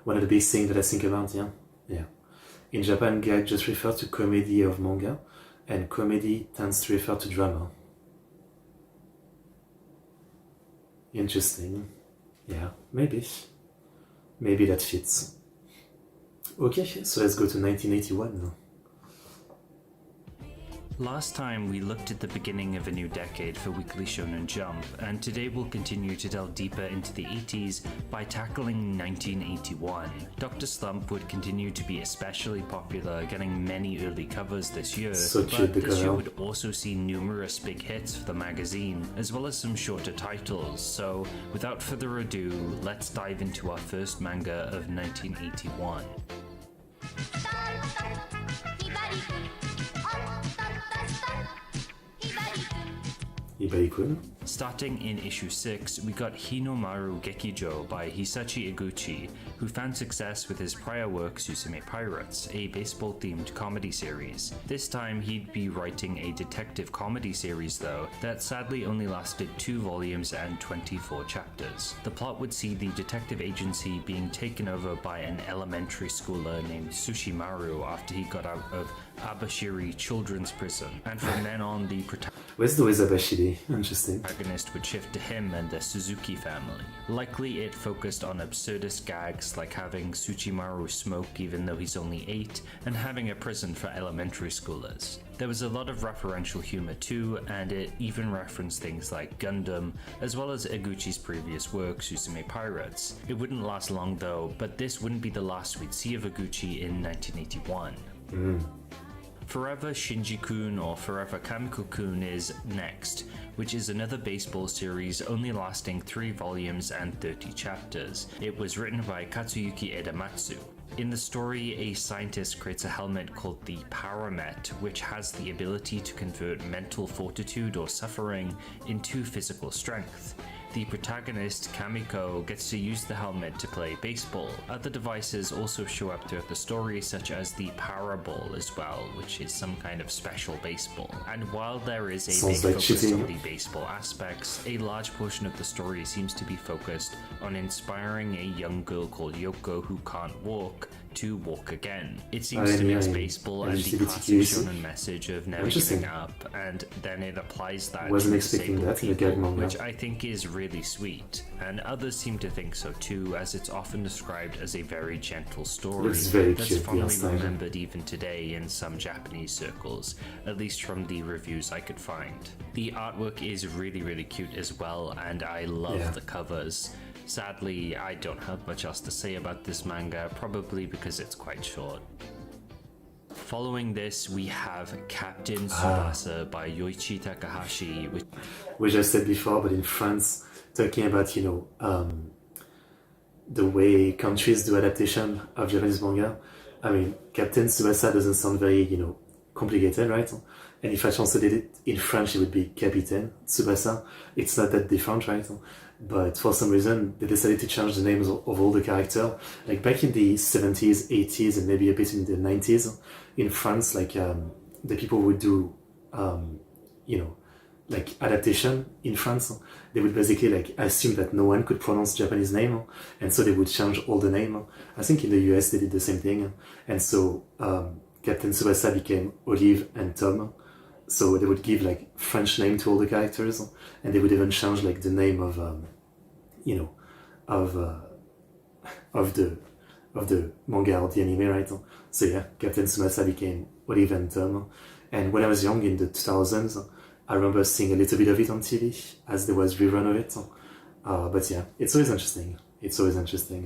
one of the big things that I think about, yeah. In Japan, gag just refers to comedy of manga, and comedy tends to refer to drama. Interesting. Yeah, maybe. Maybe that fits. Okay, so let's go to 1981 now. Last time we looked at the beginning of a new decade for Weekly Shonen Jump, and today we'll continue to delve deeper into the 80s by tackling 1981. Dr. Slump would continue to be especially popular, getting many early covers this year, So cute, but the this year cover. would also see numerous big hits for the magazine, as well as some shorter titles. So without further ado, let's dive into our first manga of 1981. Ibaikun. Starting in issue 6, we got Hinomaru Gekijo by Hisashi Iguchi, who found success with his prior work Susume Pirates, a baseball-themed comedy series. This time he'd be writing a detective comedy series though, that sadly only lasted 2 volumes and 24 chapters. The plot would see the detective agency being taken over by an elementary schooler named Sushimaru after he got out of Abashiri Children's Prison, and from then on the Where's the Wezabashiri? Interesting. protagonist would shift to him and the Suzuki family. Likely it focused on absurdist gags like having Tsuchimaru smoke even though he's only 8, and having a prison for elementary schoolers. There was a lot of referential humor too, and it even referenced things like Gundam, as well as Iguchi's previous work, Susume Pirates. It wouldn't last long though, but this wouldn't be the last we'd see of Iguchi in 1981. Forever Shinji-kun or Forever Kamiko-kun is next, which is another baseball series only lasting 3 volumes and 30 chapters. It was written by Katsuyuki Edamatsu. In the story, a scientist creates a helmet called the Paramet, which has the ability to convert mental fortitude or suffering into physical strength. The protagonist, Kamiko, gets to use the helmet to play baseball. Other devices also show up throughout the story, such as the Paraball as well, which is some kind of special baseball. And while there is a Sounds big like focus cheating. on the baseball aspects, a large portion of the story seems to be focused on inspiring a young girl called Yoko who can't walk to walk again. It seems to mix baseball and the classic shonen message of never giving up, and then it applies that Wasn't to expecting disabled that in a gag people, manga. which I think is really sweet, and others seem to think so too, as it's often described as a very gentle story Looks very that's cute, the fondly style. remembered even today in some Japanese circles, at least from the reviews I could find. The artwork is really cute as well, and I love the covers. Sadly, I don't have much else to say about this manga, probably because it's quite short. Following this, we have Captain Tsubasa by Yoichi Takahashi, Which I said before, but in France, talking about, the way countries do adaptation of Japanese manga, I mean, Captain Tsubasa doesn't sound very, complicated, right? And if I translated it in French, it would be Capitaine Tsubasa. It's not that different, right? But for some reason, they decided to change the names of all the characters. Like back in the 70s, 80s, and maybe a bit in the 90s, in France, like the people would do, like adaptation in France, they would basically like assume that no one could pronounce Japanese name, and so they would change all the name. I think in the US they did the same thing, and so Captain Tsubasa became Olive and Tom. So they would give like French name to all the characters, and they would even change like the name of the manga or the anime, right? So yeah, Captain Tsubasa became Olive and Tom. And when I was young in the 2000s, I remember seeing a little bit of it on TV as there was rerun of it. But yeah, it's always interesting. I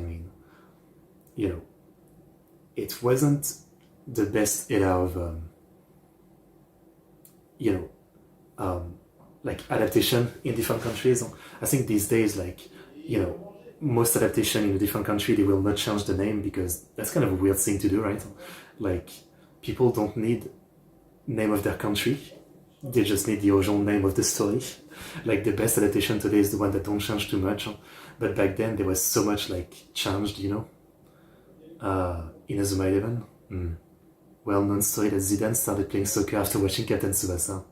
mean, it wasn't the best era of like adaptation in different countries. I think these days, like, most adaptation in a different country, they will not change the name because that's kind of a weird thing to do, right? Like, people don't need name of their country. They just need the original name of the story. Like, the best adaptation today is the one that don't change too much. But back then, there was so much, like, changed, Inazuma 11. Well-known story that Zidane started playing soccer after watching Captain Tsubasa.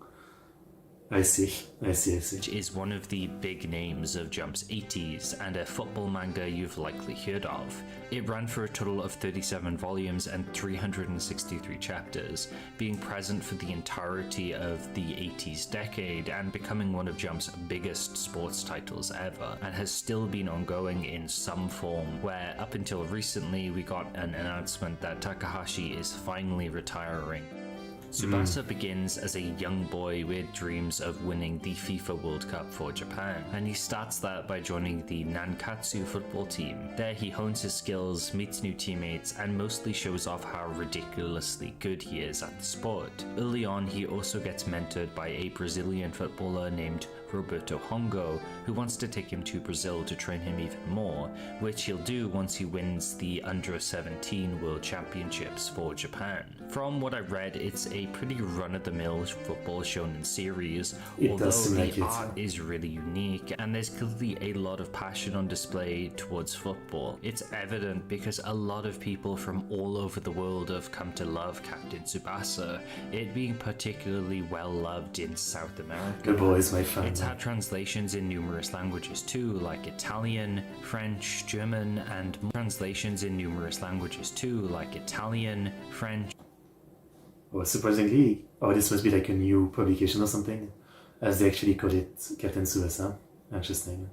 I see. which is one of the big names of Jump's 80s and a football manga you've likely heard of. It ran for a total of 37 volumes and 363 chapters, being present for the entirety of the 80s decade and becoming one of Jump's biggest sports titles ever, and has still been ongoing in some form, where up until recently we got an announcement that Takahashi is finally retiring. Tsubasa begins as a young boy with dreams of winning the FIFA World Cup for Japan, and he starts that by joining the Nankatsu football team. There he hones his skills, meets new teammates, and mostly shows off how ridiculously good he is at the sport. Early on, he also gets mentored by a Brazilian footballer named Roberto Hongo, who wants to take him to Brazil to train him even more, which he'll do once he wins the Under-17 World Championships for Japan. From what I've read, it's a pretty run-of-the-mill football shonen series, although the art is really unique, and there's clearly a lot of passion on display towards football. It's evident because a lot of people from all over the world have come to love Captain Tsubasa, it being particularly well-loved in South America. The boy is my fan. It's had translations in numerous languages too, like Italian, French, German, and translations in numerous languages too, like Italian, French. Well, surprisingly, this must be like a new publication or something, as they actually call it Captain Tsubasa. Interesting.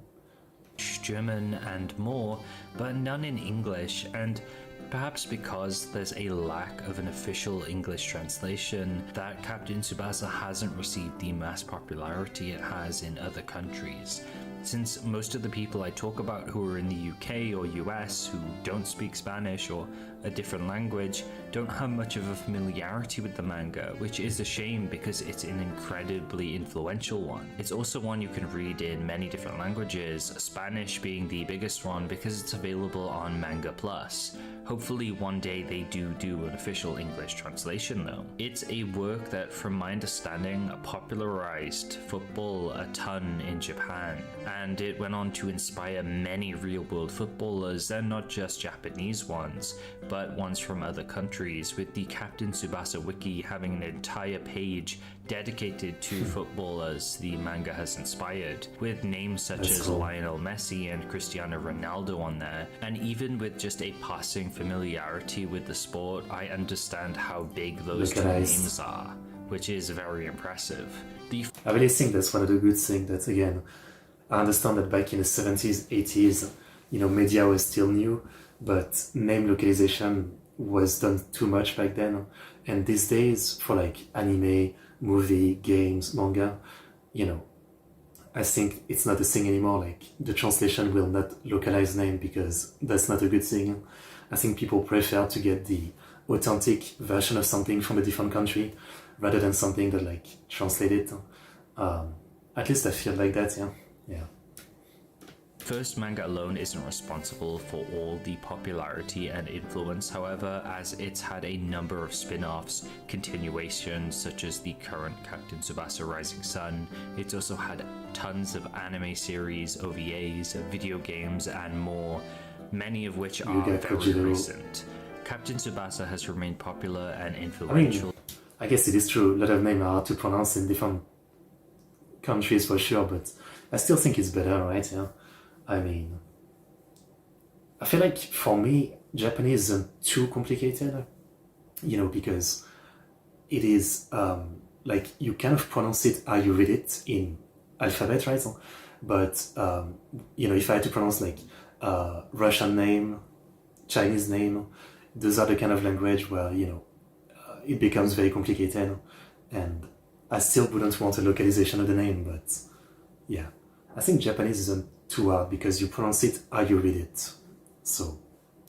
German and more, but none in English, and perhaps because there's a lack of an official English translation, that Captain Tsubasa hasn't received the mass popularity it has in other countries. Since most of the people I talk about who are in the UK or US who don't speak Spanish or a different language don't have much of a familiarity with the manga, which is a shame because it's an incredibly influential one. It's also one you can read in many different languages, Spanish being the biggest one because it's available on Manga Plus. Hopefully one day they do an official English translation though. It's a work that, from my understanding, popularized football a ton in Japan, and it went on to inspire many real-world footballers, and not just Japanese ones, but ones from other countries, with the Captain Tsubasa wiki having an entire page dedicated to footballers the manga has inspired, with names such as Lionel Messi and Cristiano Ronaldo on there, and even with just a passing familiarity with the sport, I understand how big those two names are, which is very impressive. I really think that's one of the good things that, again, I understand that back in the 70s, 80s, media was still new, but name localization was done too much back then. And these days, for like anime, movie, games, manga, I think it's not a thing anymore. Like, the translation will not localize name because that's not a good thing. I think people prefer to get the authentic version of something from a different country rather than something that like translated. At least I feel like that, yeah. First manga alone isn't responsible for all the popularity and influence, however, as it's had a number of spin-offs, continuations such as the current Captain Tsubasa Rising Sun. It's also had tons of anime series, OVAs, video games, and more, many of which are very recent. Captain Tsubasa has remained popular and influential. I guess it is true, a lot of names are hard to pronounce in different countries for sure, but I still think it's better, right? Yeah. I feel like for me, Japanese isn't too complicated, because it is like you kind of pronounce it how you read it in alphabet, right? But if I had to pronounce like Russian name, Chinese name, those are the kind of language where it becomes very complicated, and I still wouldn't want a localization of the name, but yeah, I think Japanese isn't too hard because you pronounce it how you read it. So,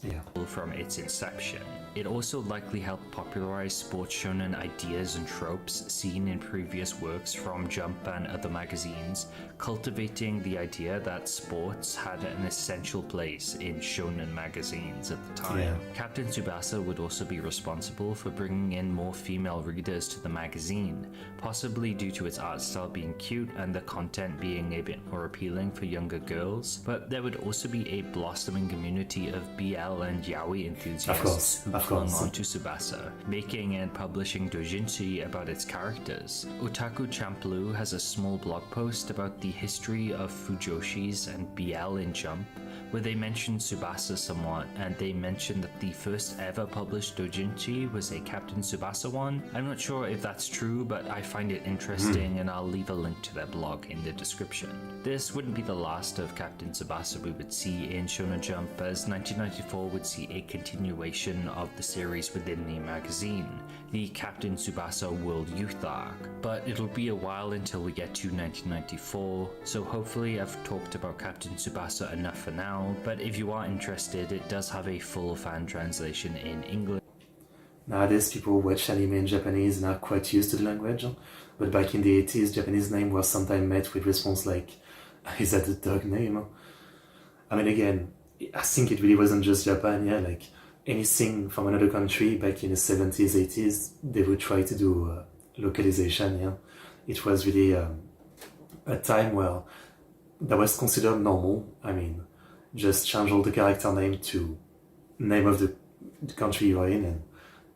yeah. From its inception. It also likely helped popularize sports shonen ideas and tropes seen in previous works from Jump and other magazines, cultivating the idea that sports had an essential place in shonen magazines at the time. Yeah. Captain Tsubasa would also be responsible for bringing in more female readers to the magazine, possibly due to its art style being cute and the content being a bit more appealing for younger girls, but there would also be a blossoming community of BL and yaoi enthusiasts who clung course. onto Tsubasa, making and publishing doujinshi about its characters. Otaku Champloo has a small blog post about the history of Fujoshis and BL in Jump, where they mention Tsubasa somewhat, and they mention that the first ever published doujinshi was a Captain Tsubasa one. I'm not sure if that's true, but I find it interesting, and I'll leave a link to their blog in the description. This wouldn't be the last of Captain Tsubasa we would see in Shonen Jump, as 1994 would see a continuation of the series within the magazine, the Captain Tsubasa World Youth arc. But it'll be a while until we get to 1994, so hopefully I've talked about Captain Tsubasa enough for now. But if you are interested, it does have a full fan translation in English. Nowadays, people watch anime in Japanese and are quite used to the language, but back in the 80s, Japanese name was sometimes met with response like, is that a dog name? I mean, again, I think it really wasn't just Japan, yeah, like anything from another country back in the 70s, 80s, they would try to do localization, yeah. It was really a time where that was considered normal. I mean, just change all the character name to name of the country you're in, and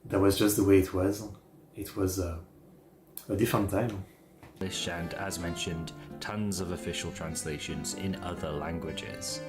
that was just the way it was. It was a different time. And as mentioned, tons of official translations in other languages.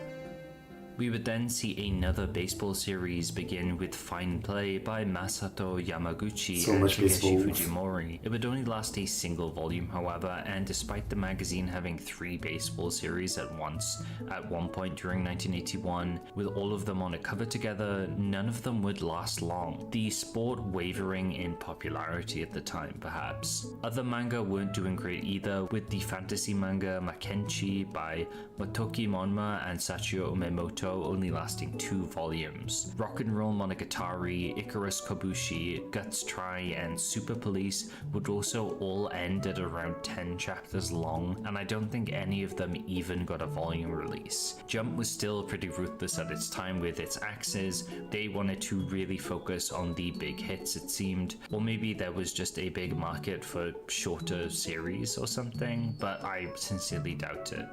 We would then see another baseball series begin with Fine Play by Masato Yamaguchi So and much Takeshi baseball. Fujimori. It would only last a single volume, however, and despite the magazine having 3 baseball series at once, at one point during 1981, with all of them on a cover together, none of them would last long. The sport wavering in popularity at the time, perhaps. Other manga weren't doing great either, with the fantasy manga Makenchi by Motoki Monma and Sachio Umemoto only lasting 2 volumes. Rock and Roll Monogatari, Icarus Kobushi, Guts Try, and Super Police would also all end at around 10 chapters long, and I don't think any of them even got a volume release. Jump was still pretty ruthless at its time with its axes. They wanted to really focus on the big hits, it seemed, or maybe there was just a big market for shorter series or something, but I sincerely doubt it.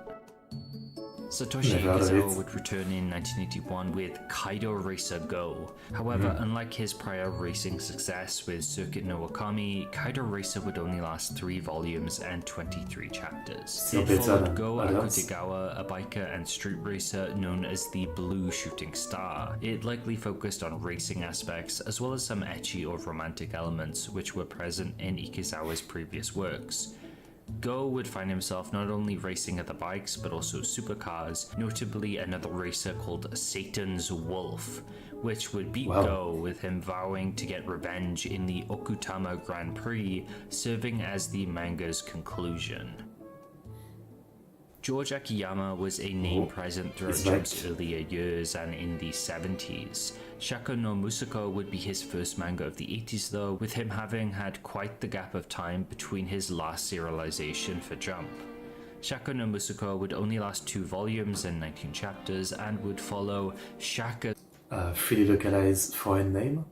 Satoshi Never heard of Ikezawa it. would return in 1981 with Kaido Racer Go. However, unlike his prior racing success with Circuit no Okami, Kaido Racer would only last 3 volumes and 23 chapters. Still It better followed than Go others. Akutegawa, a biker and street racer known as the Blue Shooting Star. It likely focused on racing aspects as well as some ecchi or romantic elements which were present in Ikezawa's previous works. Go would find himself not only racing other bikes but also supercars, notably another racer called Satan's Wolf, which would beat Wow. Go with him vowing to get revenge in the Okutama Grand Prix, serving as the manga's conclusion. George Akiyama was a name present throughout he's Jump's back. earlier years and in the 70s. Shako no Musako would be his first manga of the 80s though, with him having had quite the gap of time between his last serialization for Jump. Shako no Musako would only last 2 volumes and 19 chapters and would follow Shaka Freely localized foreign name,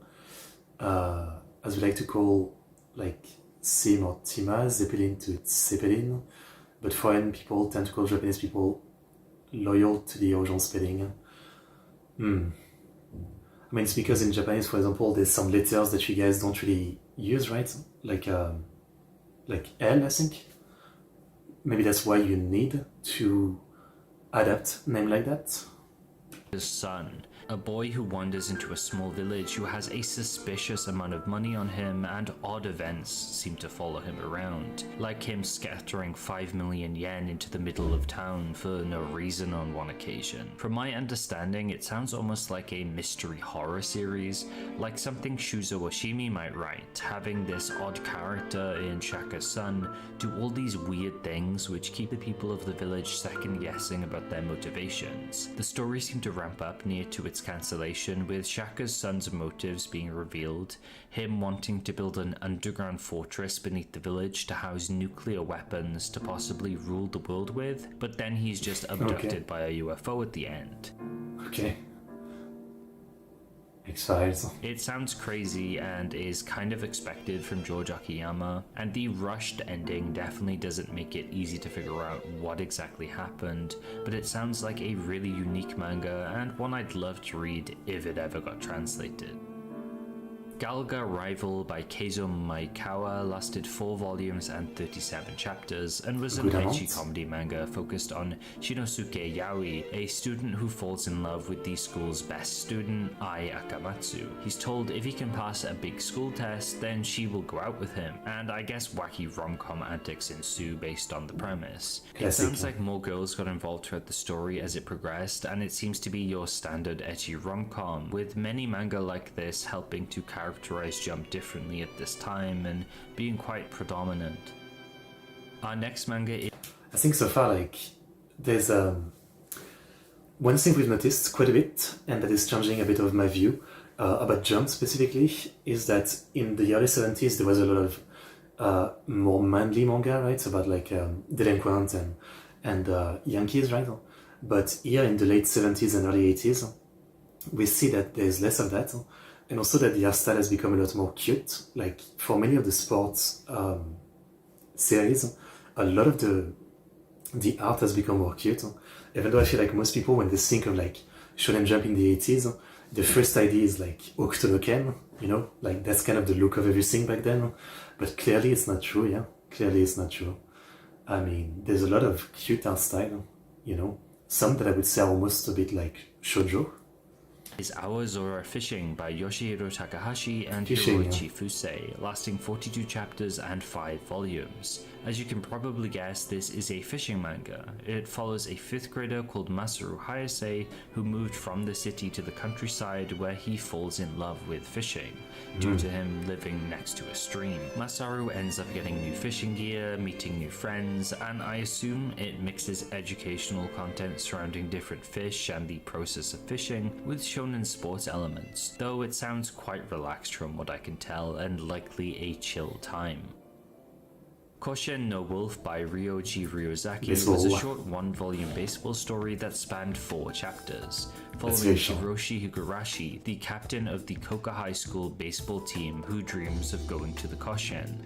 as we like to call like Sim or Tima, Zeppelin to Zeppelin, but foreign people tend to call Japanese people loyal to the original spelling. I mean, it's because in Japanese, for example, there's some letters that you guys don't really use, right? Like L, I think. Maybe that's why you need to adapt name like that. his son, a boy who wanders into a small village who has a suspicious amount of money on him, and odd events seem to follow him around, like him scattering 5 million yen into the middle of town for no reason on one occasion. From my understanding, it sounds almost like a mystery horror series, like something Shuzo Oshimi might write, having this odd character in Shaka's son do all these weird things which keep the people of the village second guessing about their motivations. The story seemed to ramp up near to its cancellation, with Shaka's son's motives being revealed, him wanting to build an underground fortress beneath the village to house nuclear weapons to possibly rule the world with, but then he's just abducted by a UFO at the end. Okay. X-Files. It sounds crazy and is kind of expected from George Akiyama, and the rushed ending definitely doesn't make it easy to figure out what exactly happened, but it sounds like a really unique manga and one I'd love to read if it ever got translated. Galga Rival by Keizo Maekawa lasted 4 volumes and 37 chapters, and was an Good amount. edgy comedy manga focused on Shinosuke Yaoi, a student who falls in love with the school's best student, Ai Akamatsu. He's told if he can pass a big school test, then she will go out with him, and I guess wacky rom-com antics ensue based on the premise. It Classic. sounds like more girls got involved throughout the story as it progressed, and it seems to be your standard ecchi rom-com, with many manga like this helping to characterize Jump differently at this time and being quite predominant. Our next manga is... I think so far, like, there's one thing we've noticed quite a bit, and that is changing a bit of my view about Jump specifically, is that in the early 70s there was a lot of more manly manga, right? About like delinquent and Yankees, right? But here in the late 70s and early 80s, we see that there's less of that, and also that the art style has become a lot more cute. Like for many of the sports series, a lot of the art has become more cute. Even though I feel like most people, when they think of like Shonen Jump in the 80s, the first idea is like Okutonoken, you know, like that's kind of the look of everything back then. But clearly it's not true, yeah. Clearly it's not true. I mean, there's a lot of cute art style, you know. Some that I would say are almost a bit like shoujo. is Awazora Fishing by Yoshihiro Takahashi and Fishing, Hiroichi Fusei, lasting 42 chapters and 5 volumes. As you can probably guess, this is a fishing manga. It follows a 5th grader called Masaru Hayase who moved from the city to the countryside where he falls in love with fishing, due to him living next to a stream. Masaru ends up getting new fishing gear, meeting new friends, and I assume it mixes educational content surrounding different fish and the process of fishing with shonen sports elements, though it sounds quite relaxed from what I can tell and likely a chill time. Koshen no Wolf by Ryoji Ryozaki was a short 1-volume baseball story that spanned 4 chapters, following Hiroshi Higurashi, the captain of the Koka High School baseball team who dreams of going to the Koshen.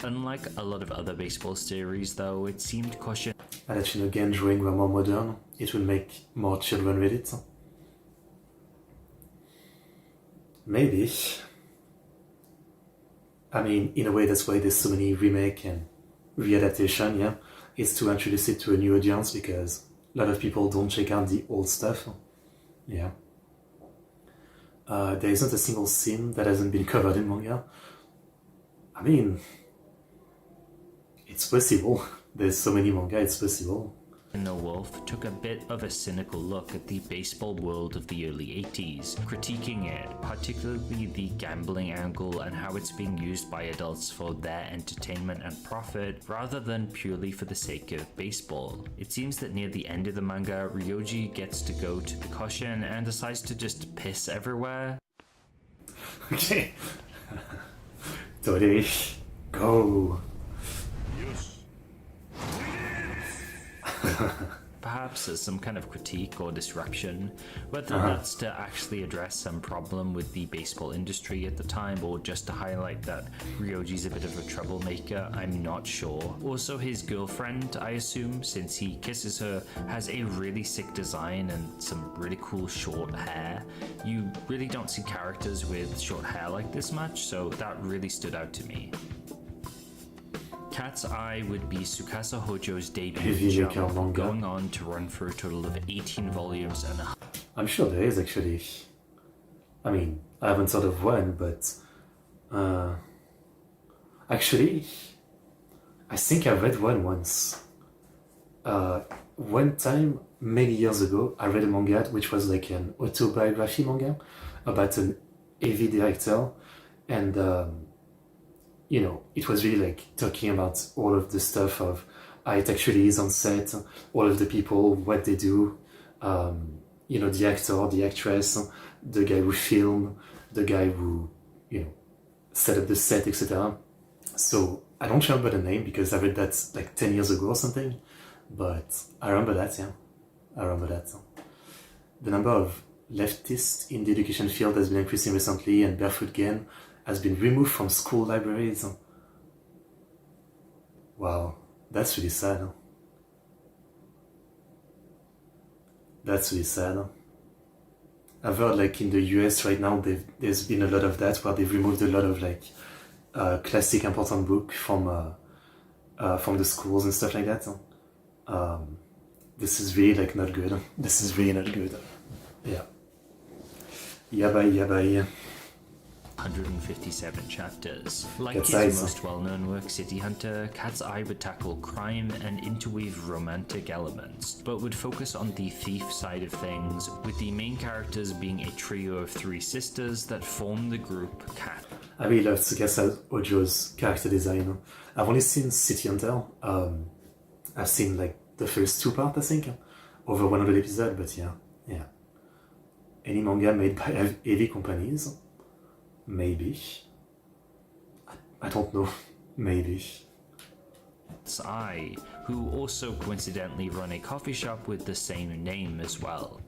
Unlike a lot of other baseball series though, it seemed Koshen... And that, you know, again, drawing were more modern, it will make more children read it. Maybe. I mean, in a way, that's why there's so many remake and readaptation, yeah, is to introduce it to a new audience, because a lot of people don't check out the old stuff, yeah. There isn't a single scene that hasn't been covered in manga. I mean, it's possible. There's so many manga, it's possible. No Wolf took a bit of a cynical look at the baseball world of the early 80s, critiquing it, particularly the gambling angle and how it's being used by adults for their entertainment and profit, rather than purely for the sake of baseball. It seems that near the end of the manga, Ryoji gets to go to the Koshen and decides to just piss everywhere. Okay. Tori, go. Perhaps as some kind of critique or disruption, whether that's to actually address some problem with the baseball industry at the time or just to highlight that Ryoji's a bit of a troublemaker, I'm not sure. Also, his girlfriend, I assume, since he kisses her, has a really sick design and some really cool short hair. You really don't see characters with short hair like this much, so that really stood out to me. Cat's Eye would be Tsukasa Hojo's debut jump, going on to run for a total of 18 volumes and a... I'm sure there is, actually. I mean, I haven't thought of one, but... actually, I think I read one once. One time, many years ago, I read a manga which was like an autobiography manga about an AV director, and... you know, it was really like talking about all of the stuff of how it actually is on set, all of the people, what they do, you know, the actor, the actress, the guy who filmed, the guy who, you know, set up the set, etc. So I don't remember the name because I read that like 10 years ago or something, but I remember that, yeah. I remember that. The number of leftists in the education field has been increasing recently, and Barefoot Gen has been removed from school libraries. Wow, that's really sad. That's really sad. I've heard like in the US right now, there's been a lot of that where they've removed a lot of like classic important book from the schools and stuff like that. This is really like not good. This is really not good. Yeah. Yeah. 157 chapters. Like Cat's his Eyes. most well-known work, City Hunter, Cat's Eye would tackle crime and interweave romantic elements, but would focus on the thief side of things, with the main characters being a trio of 3 sisters that form the group Cat. I really love Tsukasa Ojo's character design. I've only seen City Hunter. I've seen like the first 2 parts, I think, over 100 episodes, but yeah. Any manga made by heavy companies? Maybe. I don't know. Maybe. Cat's Eye, who also coincidentally run a coffee shop with the same name as well.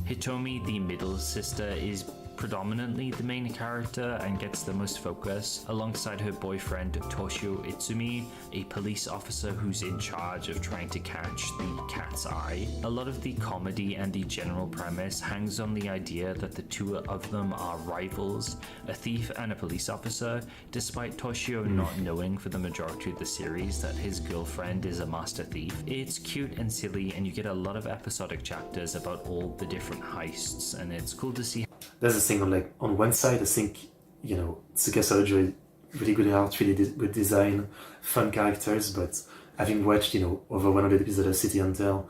Hitomi, the middle sister, is predominantly the main character and gets the most focus, alongside her boyfriend Toshio Itsumi, a police officer who's in charge of trying to catch the Cat's Eye. A lot of the comedy and the general premise hangs on the idea that the 2 of them are rivals, a thief and a police officer, despite Toshio not knowing for the majority of the series that his girlfriend is a master thief. It's cute and silly, and you get a lot of episodic chapters about all the different heists, and it's cool to see. That's the thing, on one side, I think, Tsukasa Ojo is really good art, really good design, fun characters, but having watched, over 100 episodes of City Hunter,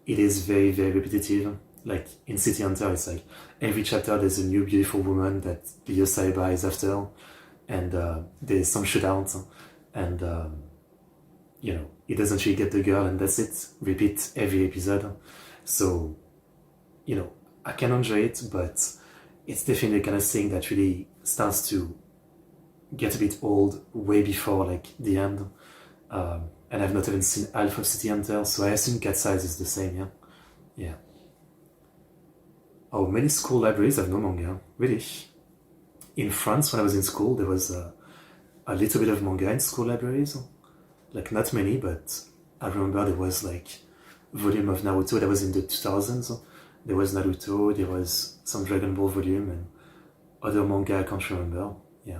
it is very, very repetitive. Like, in City Hunter, it's like, every chapter there's a new beautiful woman that Yosaiba is after, and there's some shootout, and, he doesn't really get the girl, and that's it. Repeat every episode. So, I can enjoy it, but it's definitely the kind of thing that really starts to get a bit old way before like the end. And I've not even seen half of City Hunter, so I assume Cat's Eyes is the same, yeah. Oh, many school libraries have no manga, really. In France, when I was in school, there was a little bit of manga in school libraries. Like, not many, but I remember there was like volume of Naruto that was in the 2000s. There was Naruto, there was some Dragon Ball volume, and other manga I can't remember. Yeah.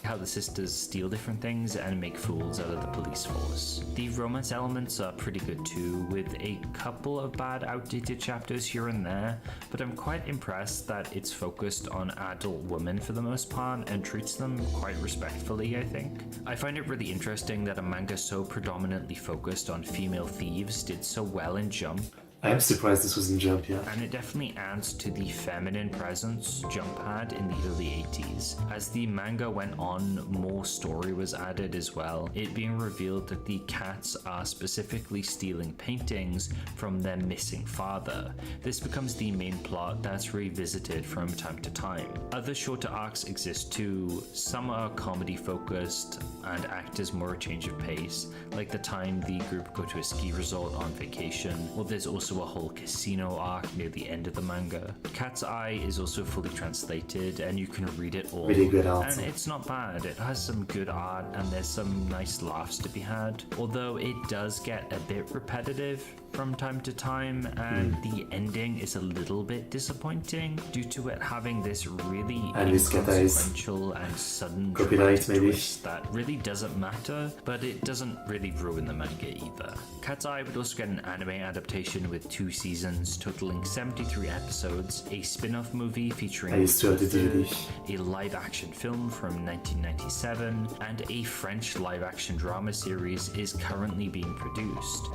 How the sisters steal different things and make fools out of the police force. The romance elements are pretty good too, with a couple of bad outdated chapters here and there, but I'm quite impressed that it's focused on adult women for the most part and treats them quite respectfully, I think. I find it really interesting that a manga so predominantly focused on female thieves did so well in Jump. I am surprised this was in Jump, yeah. And it definitely adds to the feminine presence Jump had in the early 80s. As the manga went on, more story was added as well, it being revealed that the cats are specifically stealing paintings from their missing father. This becomes the main plot that's revisited from time to time. Other shorter arcs exist too. Some are comedy focused and act as more a change of pace, like the time the group go to a ski resort on vacation, or there's also a whole casino arc near the end of the manga. Cat's Eye is also fully translated and you can read it all. Really good art. And it's not bad. It has some good art and there's some nice laughs to be had. Although it does get a bit repetitive from time to time, and the ending is a little bit disappointing due to it having this really inconsequential and sudden twist that really doesn't matter, but it doesn't really ruin the manga either. Cat's Eye would also get an anime adaptation with 2 seasons totaling 73 episodes, a spin-off movie featuring a live-action film from 1997, and a French live-action drama series is currently being produced.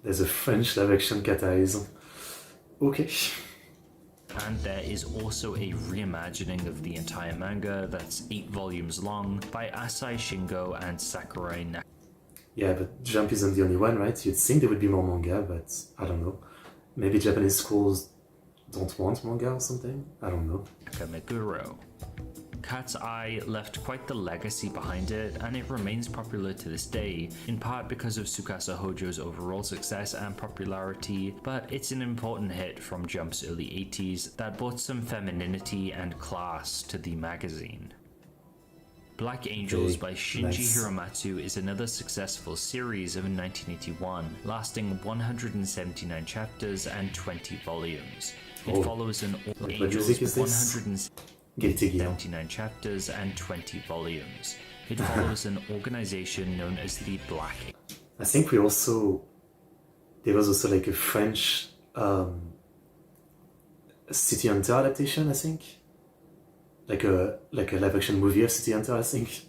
There's a French live-action Cat's Eyes. Okay. And there is also a reimagining of the entire manga that's 8 volumes long by Asai Shingo and Sakurai Nakano. Yeah, but Jump isn't the only one, right? You'd think there would be more manga, but I don't know. Maybe Japanese schools don't want manga or something? I don't know. Meguro. Cat's Eye left quite the legacy behind it, and it remains popular to this day, in part because of Tsukasa Hojo's overall success and popularity, but it's an important hit from Jump's early 80s that brought some femininity and class to the magazine. Black Angels by Shinji Hiramatsu is another successful series of 1981, lasting 179 chapters and 20 volumes. It Oh. follows an What Angels music is this? 179 chapters and 20 volumes. It follows an organization known as the Black. I think there was also like a French City Hunter adaptation, I think. Like a live action movie of City Hunter, I think.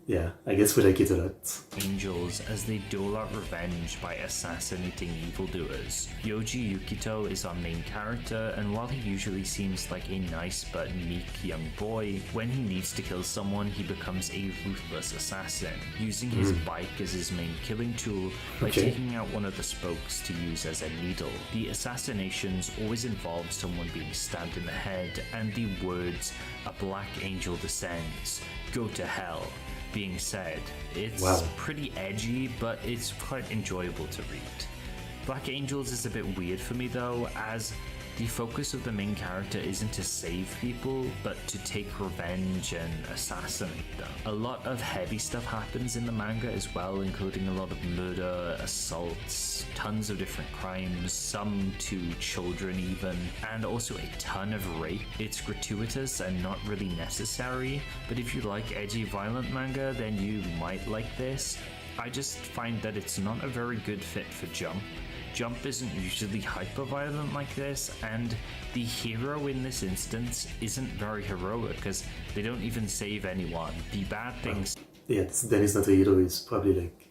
Yeah, I guess we like it a lot. Angels as they dole out revenge by assassinating evildoers. Yoji Yukito is our main character, and while he usually seems like a nice but meek young boy, when he needs to kill someone, he becomes a ruthless assassin, using his bike as his main killing tool by taking out one of the spokes to use as a needle. The assassinations always involve someone being stabbed in the head, and the words, "A black angel descends, go to hell," being said. It's pretty edgy, but it's quite enjoyable to read. Black Angels is a bit weird for me though, as the focus of the main character isn't to save people, but to take revenge and assassinate them. A lot of heavy stuff happens in the manga as well, including a lot of murder, assaults, tons of different crimes, some to children even, and also a ton of rape. It's gratuitous and not really necessary, but if you like edgy, violent manga, then you might like this. I just find that it's not a very good fit for Jump. Jump isn't usually hyper-violent like this, and the hero in this instance isn't very heroic because they don't even save anyone. The bad things Yeah, then he's not a hero, he's probably like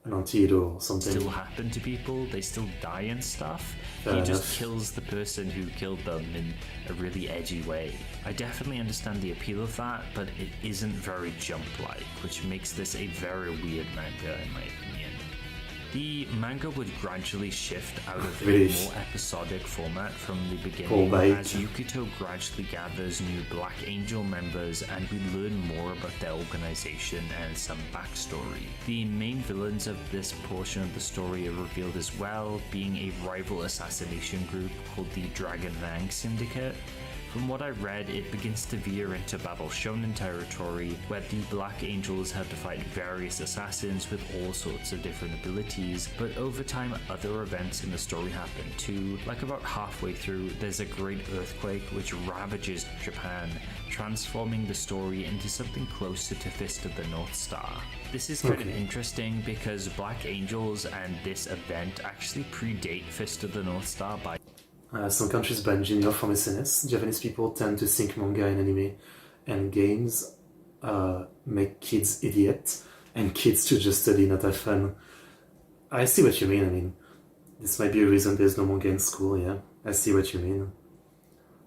an anti-hero or something. still happen to people, they still die and stuff. Fair He enough. just kills the person who killed them in a really edgy way. I definitely understand the appeal of that, but it isn't very Jump-like, which makes this a very weird manga in my opinion. The manga would gradually shift out of Really? a more episodic format from the Cool, beginning mate. as Yukito gradually gathers new Black Angel members and we learn more about their organization and some backstory. The main villains of this portion of the story are revealed as well, being a rival assassination group called the Dragon Rang Syndicate. From what I read, it begins to veer into Battle Shonen territory, where the Black Angels have to fight various assassins with all sorts of different abilities, but over time other events in the story happen too. Like about halfway through, there's a great earthquake which ravages Japan, transforming the story into something closer to Fist of the North Star. This is kind of interesting because Black Angels and this event actually predate Fist of the North Star by Some countries ban Junior from SNS. Japanese people tend to think manga and anime and games make kids idiots and kids to just study, not have fun. I see what you mean. I mean, this might be a reason there's no manga in school, yeah. I see what you mean.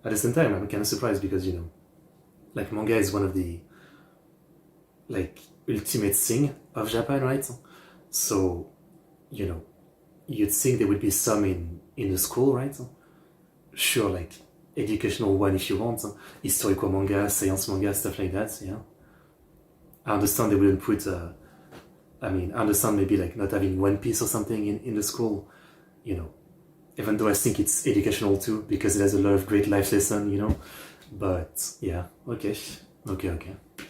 At the same time, I'm kind of surprised because, you know, like manga is one of the, like, ultimate thing of Japan, right? So, you know, you'd think there would be some in the school, right? Sure, like educational one if you want, historical manga, science manga, stuff like that, yeah. I understand they wouldn't put, I understand maybe like not having One Piece or something in the school, you know, even though I think it's educational too, because it has a lot of great life lesson, you know, but yeah, okay.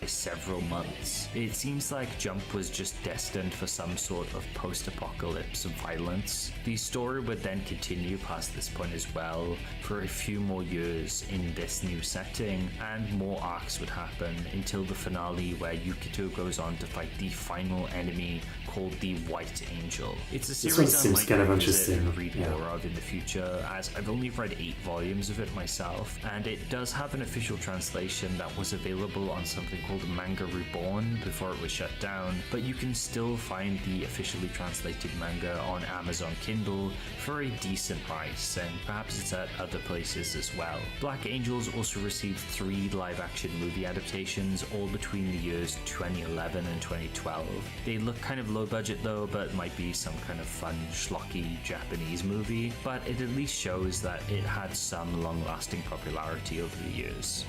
several months. It seems like Jump was just destined for some sort of post-apocalypse violence. The story would then continue past this point as well for a few more years in this new setting, and more arcs would happen until the finale where Yukito goes on to fight the final enemy called the White Angel. It's a This one series I seems might kind of revisit and interesting, read yeah. more of in the future, as I've only read 8 volumes of it myself, and it does have an official translation that was available on something called Manga Reborn before it was shut down, but you can still find the officially translated manga on Amazon Kindle for a decent price, and perhaps it's at other places as well. Black Angels also received 3 live-action movie adaptations, all between the years 2011 and 2012. They look kind of low budget though, but might be some kind of fun, schlocky Japanese movie, but it at least shows that it had some long-lasting popularity over the years.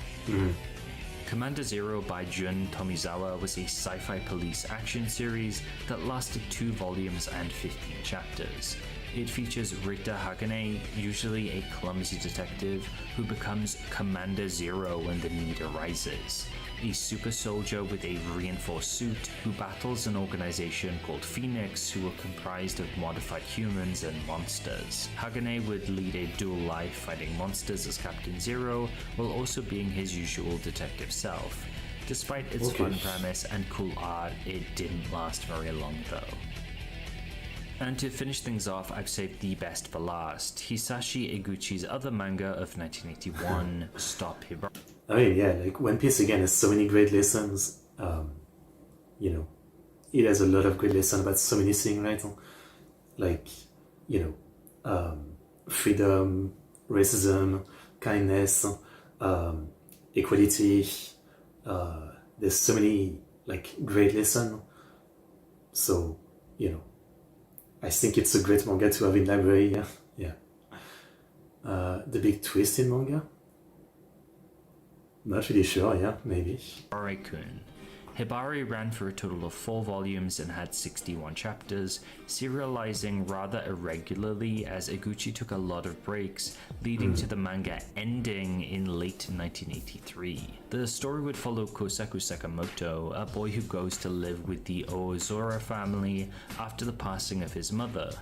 Commander Zero by Jun Tomizawa was a sci-fi police action series that lasted 2 volumes and 15 chapters. It features Rita Hagane, usually a clumsy detective who becomes Commander Zero when the need arises, a super soldier with a reinforced suit who battles an organization called Phoenix who are comprised of modified humans and monsters. Hagane would lead a dual life fighting monsters as Captain Zero while also being his usual detective self. Despite its fun premise and cool art, it didn't last very long though. And to finish things off, I've saved the best for last, Hisashi Eguchi's other manga of 1981, Stop Hibari. I mean, yeah, like One Piece again has so many great lessons. You know, it has a lot of great lessons about so many things, right? Like, you know, freedom, racism, kindness, equality. There's so many like great lessons. So, you know, I think it's a great manga to have in library. Yeah. The big twist in manga. Not really sure, yeah, maybe. Hibari-kun. Hibari ran for a total of 4 volumes and had 61 chapters, serializing rather irregularly as Eguchi took a lot of breaks, leading to the manga ending in late 1983. The story would follow Kosaku Sakamoto, a boy who goes to live with the Ozora family after the passing of his mother.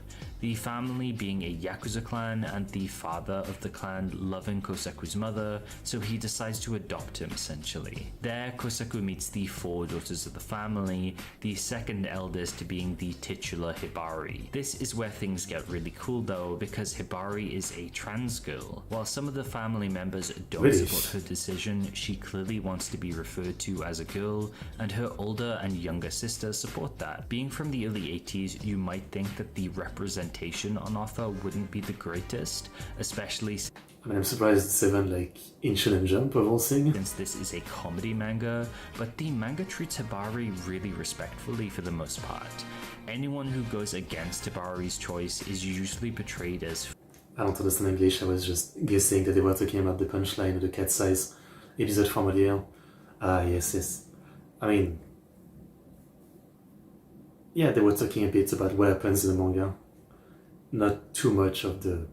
The family being a Yakuza clan and the father of the clan loving Kosaku's mother, so he decides to adopt him essentially. There, Kosaku meets the 4 daughters of the family, the second eldest being the titular Hibari. This is where things get really cool though, because Hibari is a trans girl. While some of the family members don't support her decision, she clearly wants to be referred to as a girl, and her older and younger sisters support that. Being from the early 80s, you might think that the representation on offer wouldn't be the greatest, especially I mean, I'm surprised it's even like in Shonen Jump of all things. since this is a comedy manga, but the manga treats Hibari really respectfully for the most part. Anyone who goes against Hibari's choice is usually portrayed as I don't understand English, I was just guessing that they were talking about the punchline of the cat size episode from earlier. Yes. I mean, yeah, they were talking a bit about what happens in the manga. Not too much of the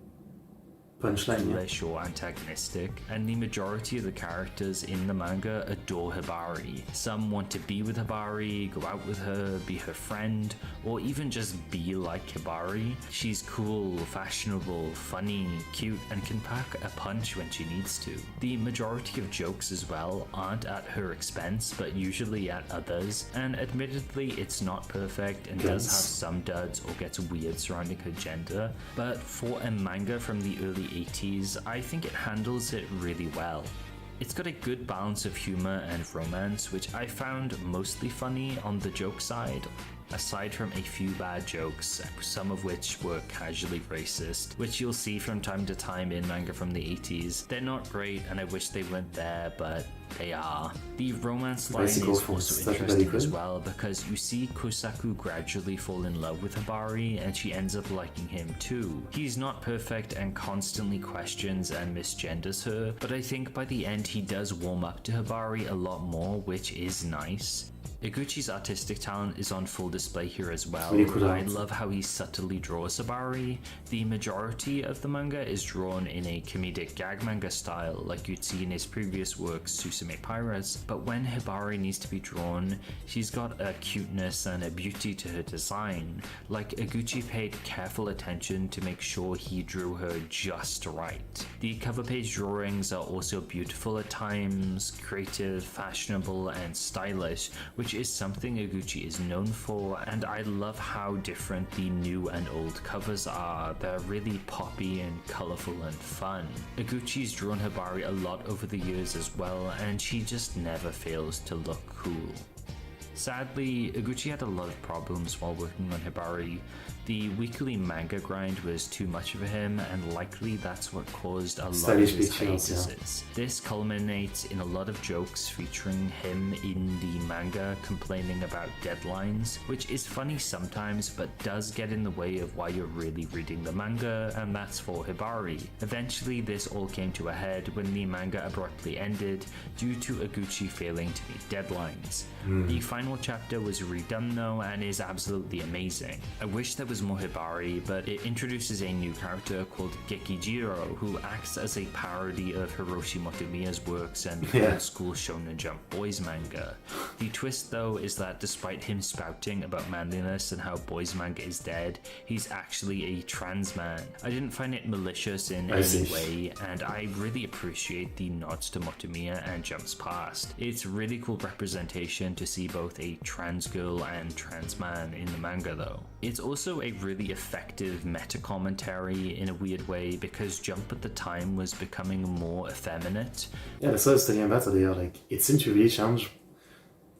punchline. foolish or antagonistic, and the majority of the characters in the manga adore Hibari. Some want to be with Hibari, go out with her, be her friend, or even just be like Hibari. She's cool, fashionable, funny, cute, and can pack a punch when she needs to. The majority of jokes as well aren't at her expense, but usually at others, and admittedly it's not perfect and does have some duds or gets weird surrounding her gender, but for a manga from the early 80s, I think it handles it really well. It's got a good balance of humor and romance, which I found mostly funny on the joke side, aside from a few bad jokes, some of which were casually racist, which you'll see from time to time in manga from the 80s. They're not great and I wish they weren't there, but they are. The romance line is also interesting as well, because you see Kosaku gradually fall in love with Hibari and she ends up liking him too. He's not perfect and constantly questions and misgenders her, but I think by the end he does warm up to Hibari a lot more, which is nice. Eguchi's artistic talent is on full display here as well. I love how he subtly draws Hibari. The majority of the manga is drawn in a comedic gag manga style, like you'd see in his previous works Susume Pirates, but when Hibari needs to be drawn, she's got a cuteness and a beauty to her design. Like Eguchi paid careful attention to make sure he drew her just right. The cover page drawings are also beautiful at times, creative, fashionable, and stylish, which is something Eguchi is known for, and I love how different the new and old covers are. They're really poppy and colourful and fun. Eguchi's drawn Hibari a lot over the years as well, and she just never fails to look cool. Sadly, Eguchi had a lot of problems while working on Hibari. The weekly manga grind was too much for him, and likely that's what caused a lot of his hiatuses. This culminates in a lot of jokes featuring him in the manga complaining about deadlines, which is funny sometimes but does get in the way of why you're really reading the manga, and that's for Hibari. Eventually this all came to a head when the manga abruptly ended due to Eguchi failing to meet deadlines. The final final chapter was redone though and is absolutely amazing. I wish there was more Hibari, but it introduces a new character called Gekijiro who acts as a parody of Hiroshi Motomiya's works and old school Shonen Jump boys manga. The twist though is that despite him spouting about manliness and how boys manga is dead, he's actually a trans man. I didn't find it malicious in any way, and I really appreciate the nods to Motomiya and Jump's past. It's really cool representation to see both a trans girl and trans man in the manga though. It's also a really effective meta commentary in a weird way because Jump at the time was becoming more effeminate. Yeah, that's what I was telling about earlier. Like, it seemed to really change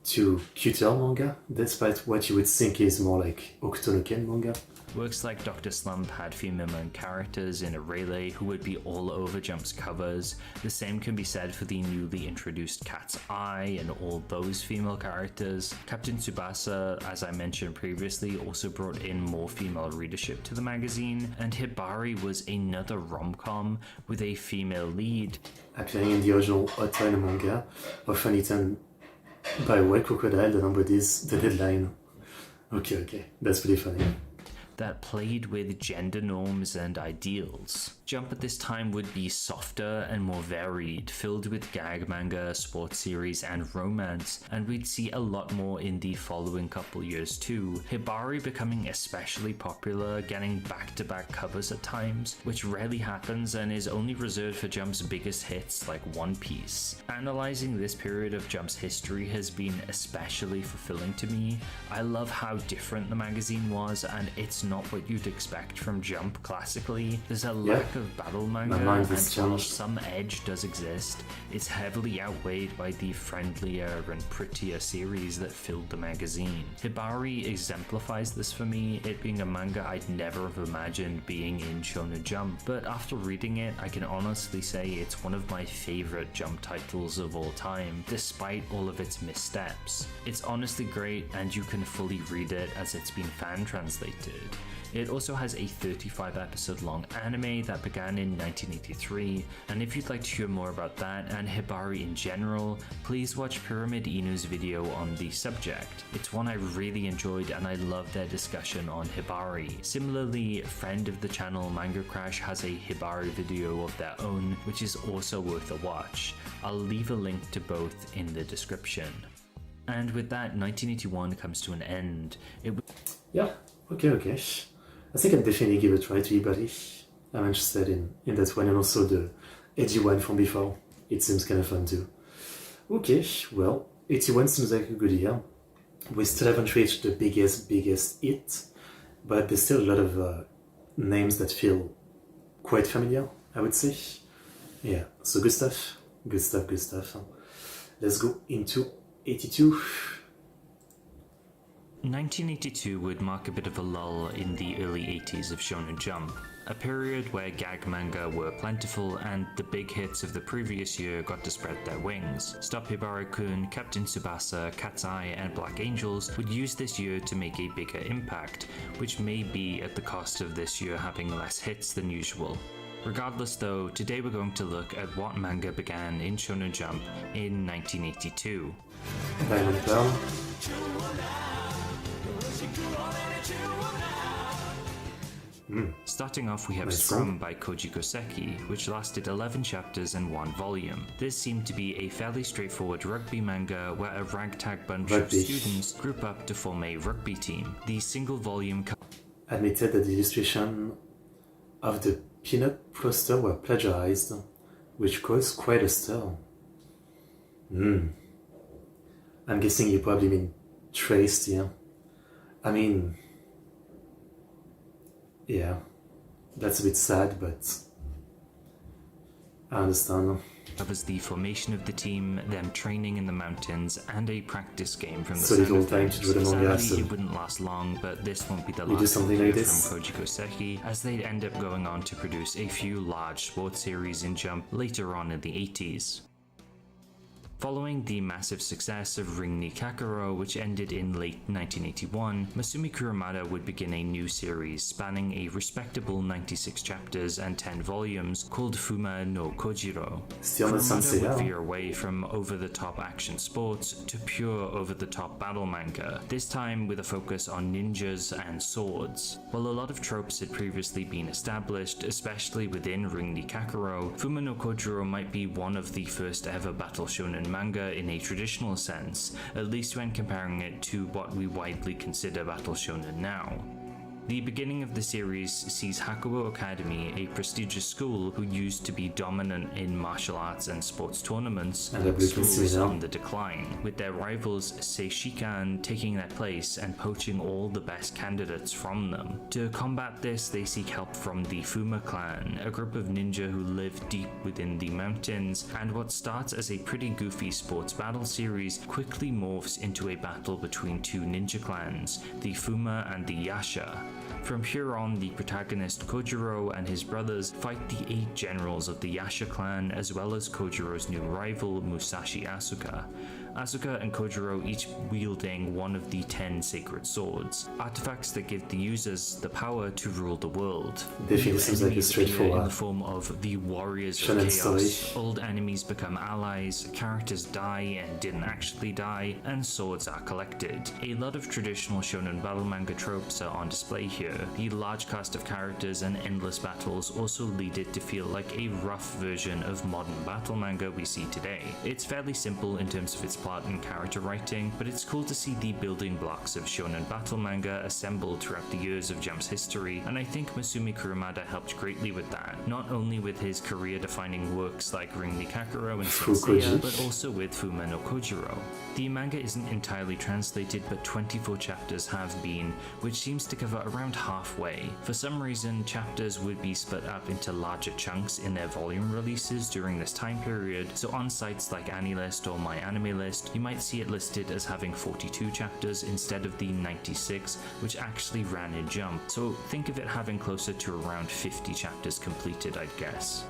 to cuter manga, despite what you would think is more like Okutonoken manga. Works like Dr. Slump had female main characters in Arele who would be all over Jump's covers. The same can be said for the newly introduced Cat's Eye and all those female characters. Captain Tsubasa, as I mentioned previously, also brought in more female readership to the magazine, and Hibari was another rom-com with a female lead. Appearing in the original Otoin manga, often eaten by a white crocodile that embodies the deadline. Okay, that's pretty funny. That played with gender norms and ideals. Jump at this time would be softer and more varied, filled with gag manga, sports series, and romance, and we'd see a lot more in the following couple years too. Hibari becoming especially popular, getting back-to-back covers at times, which rarely happens and is only reserved for Jump's biggest hits like One Piece. Analyzing this period of Jump's history has been especially fulfilling to me. I love how different the magazine was, and it's not what you'd expect from Jump classically. There's a lack of battle manga, and while some edge does exist, it's heavily outweighed by the friendlier and prettier series that filled the magazine. Hibari exemplifies this for me, it being a manga I'd never have imagined being in Shonen Jump, but after reading it, I can honestly say it's one of my favorite Jump titles of all time, despite all of its missteps. It's honestly great, and you can fully read it as it's been fan translated. It also has a 35 episode long anime that began in 1983, and if you'd like to hear more about that and Hibari in general, please watch Pyramid Inu's video on the subject. It's one I really enjoyed and I love their discussion on Hibari. Similarly, friend of the channel Manga Crash has a Hibari video of their own, which is also worth a watch. I'll leave a link to both in the description. And with that, 1981 comes to an end. Yeah, okay. I think I'd definitely give a try to Hibari. I'm interested in that one and also the edgy one from before. It seems kind of fun too. Okay, well, 81 seems like a good year. We still haven't reached the biggest hit, but there's still a lot of names that feel quite familiar, I would say. Yeah, so good stuff. Let's go into 82. 1982 would mark a bit of a lull in the early 80s of Shonen Jump, a period where gag manga were plentiful and the big hits of the previous year got to spread their wings. Stop Hibari-kun, Captain Tsubasa, Cat's Eye, and Black Angels would use this year to make a bigger impact, which may be at the cost of this year having less hits than usual. Regardless though, today we're going to look at what manga began in Shonen Jump in 1982. Diamond Pearl. Starting off, we have Scrum by Koji Koseki, which lasted 11 chapters and 1 volume. This seemed to be a fairly straightforward rugby manga where a ragtag bunch of students group up to form a rugby team. The single volume admitted that the illustration of the peanut poster were plagiarized, which caused quite a stir. I'm guessing you probably mean traced here. I mean, yeah, that's a bit sad, but I understand. covers the formation of the team, them training in the mountains, and a practice game from the so sound little of time things. to do the manga, so It wouldn't last long, but this won't be the we do last something we'll like hear this. from Koji Koseki, as they'd end up going on to produce a few large sports series in Jump later on in the 80s. Following the massive success of Ring ni Kakuro, which ended in late 1981, Masumi Kurumada would begin a new series spanning a respectable 96 chapters and 10 volumes called Fuma no Kojiro. Still the Kurumada sensei, would yeah. veer away from over-the-top action sports to pure over-the-top battle manga, this time with a focus on ninjas and swords. While a lot of tropes had previously been established, especially within Ring ni Kakuro, Fuma no Kojiro might be one of the first ever battle shonen manga in a traditional sense, at least when comparing it to what we widely consider battle shonen now. The beginning of the series sees Hakuo Academy, a prestigious school who used to be dominant in martial arts and sports tournaments, And a schools on the decline, with their rivals Seishikan taking their place and poaching all the best candidates from them. To combat this, they seek help from the Fuma clan, a group of ninja who live deep within the mountains, and what starts as a pretty goofy sports battle series quickly morphs into a battle between two ninja clans, the Fuma and the Yasha. From here on, the protagonist Kojiro and his brothers fight the 8 generals of the Yasha clan, as well as Kojiro's new rival, Musashi Asuka. Asuka and Kojiro each wielding one of the 10 sacred swords, artifacts that give the users the power to rule the world. Definitely New seems like a enemies appear in straightforward the form of the warriors of shonen chaos. story. Old enemies become allies, characters die and didn't actually die, and swords are collected. A lot of traditional shonen battle manga tropes are on display here. The large cast of characters and endless battles also lead it to feel like a rough version of modern battle manga we see today. It's fairly simple in terms of its plot and character writing, but it's cool to see the building blocks of shonen battle manga assembled throughout the years of Jump's history, and I think Masumi Kurumada helped greatly with that, not only with his career-defining works like Ring ni Kakuro and Senseiya, but also with Fuma no Kojiro. The manga isn't entirely translated, but 24 chapters have been, which seems to cover around halfway. For some reason, chapters would be split up into larger chunks in their volume releases during this time period, so on sites like AniList or MyAnimeList, you might see it listed as having 42 chapters instead of the 96, which actually ran in Jump, so think of it having closer to around 50 chapters completed, I'd guess.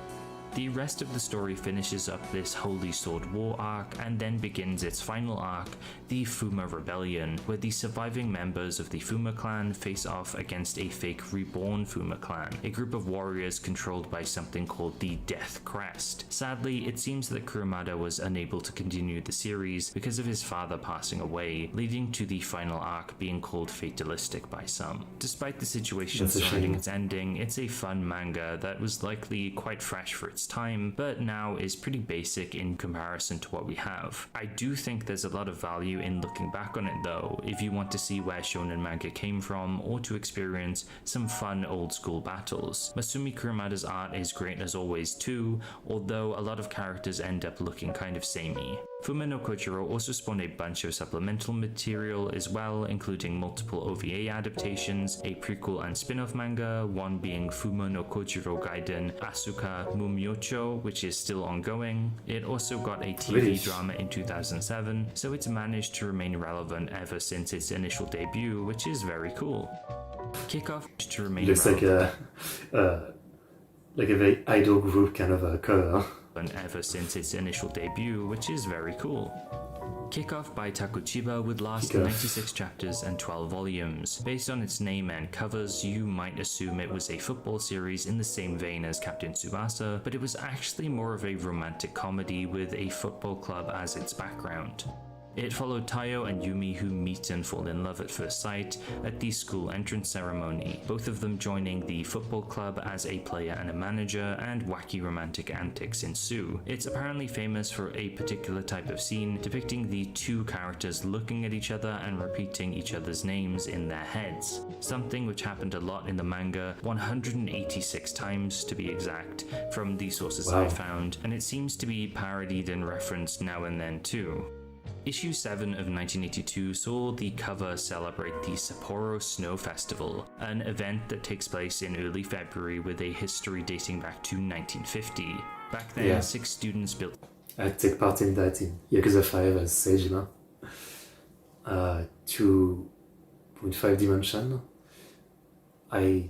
The rest of the story finishes up this Holy Sword War arc and then begins its final arc, the Fuma Rebellion, where the surviving members of the Fuma clan face off against a fake reborn Fuma clan, a group of warriors controlled by something called the Death Crest. Sadly, it seems that Kurumada was unable to continue the series because of his father passing away, leading to the final arc being called fatalistic by some. Despite the situation surrounding its ending, it's a fun manga that was likely quite fresh for its time, but now is pretty basic in comparison to what we have. I do think there's a lot of value in looking back on it though, if you want to see where shonen manga came from or to experience some fun old school battles. Masumi Kurumada's art is great as always too, although a lot of characters end up looking kind of samey. Fuma no Kojiro also spawned a bunch of supplemental material as well, including multiple OVA adaptations, a prequel and spin-off manga, one being Fuma no Kojiro Gaiden Asuka Mumyocho, which is still ongoing. It also got a TV drama in 2007, so it's managed to remain relevant ever since its initial debut, which is very cool. Kickoff to remain Looks relevant. like a very idol group kind of a cover. Ever since its initial debut, which is very cool. Kickoff by Takuchiba would last 96 chapters and 12 volumes. Based on its name and covers, you might assume it was a football series in the same vein as Captain Tsubasa, but it was actually more of a romantic comedy with a football club as its background. It followed Tayo and Yumi, who meet and fall in love at first sight at the school entrance ceremony, both of them joining the football club as a player and a manager, and wacky romantic antics ensue. It's apparently famous for a particular type of scene depicting the two characters looking at each other and repeating each other's names in their heads, something which happened a lot in the manga, 186 times to be exact, from the sources I found, and it seems to be parodied and referenced now and then too. Issue 7 of 1982 saw the cover celebrate the Sapporo Snow Festival, an event that takes place in early February with a history dating back to 1950. Back then, 6 students built... I take part in that in Yakuza 5 as Seijima. 2.5 dimension. I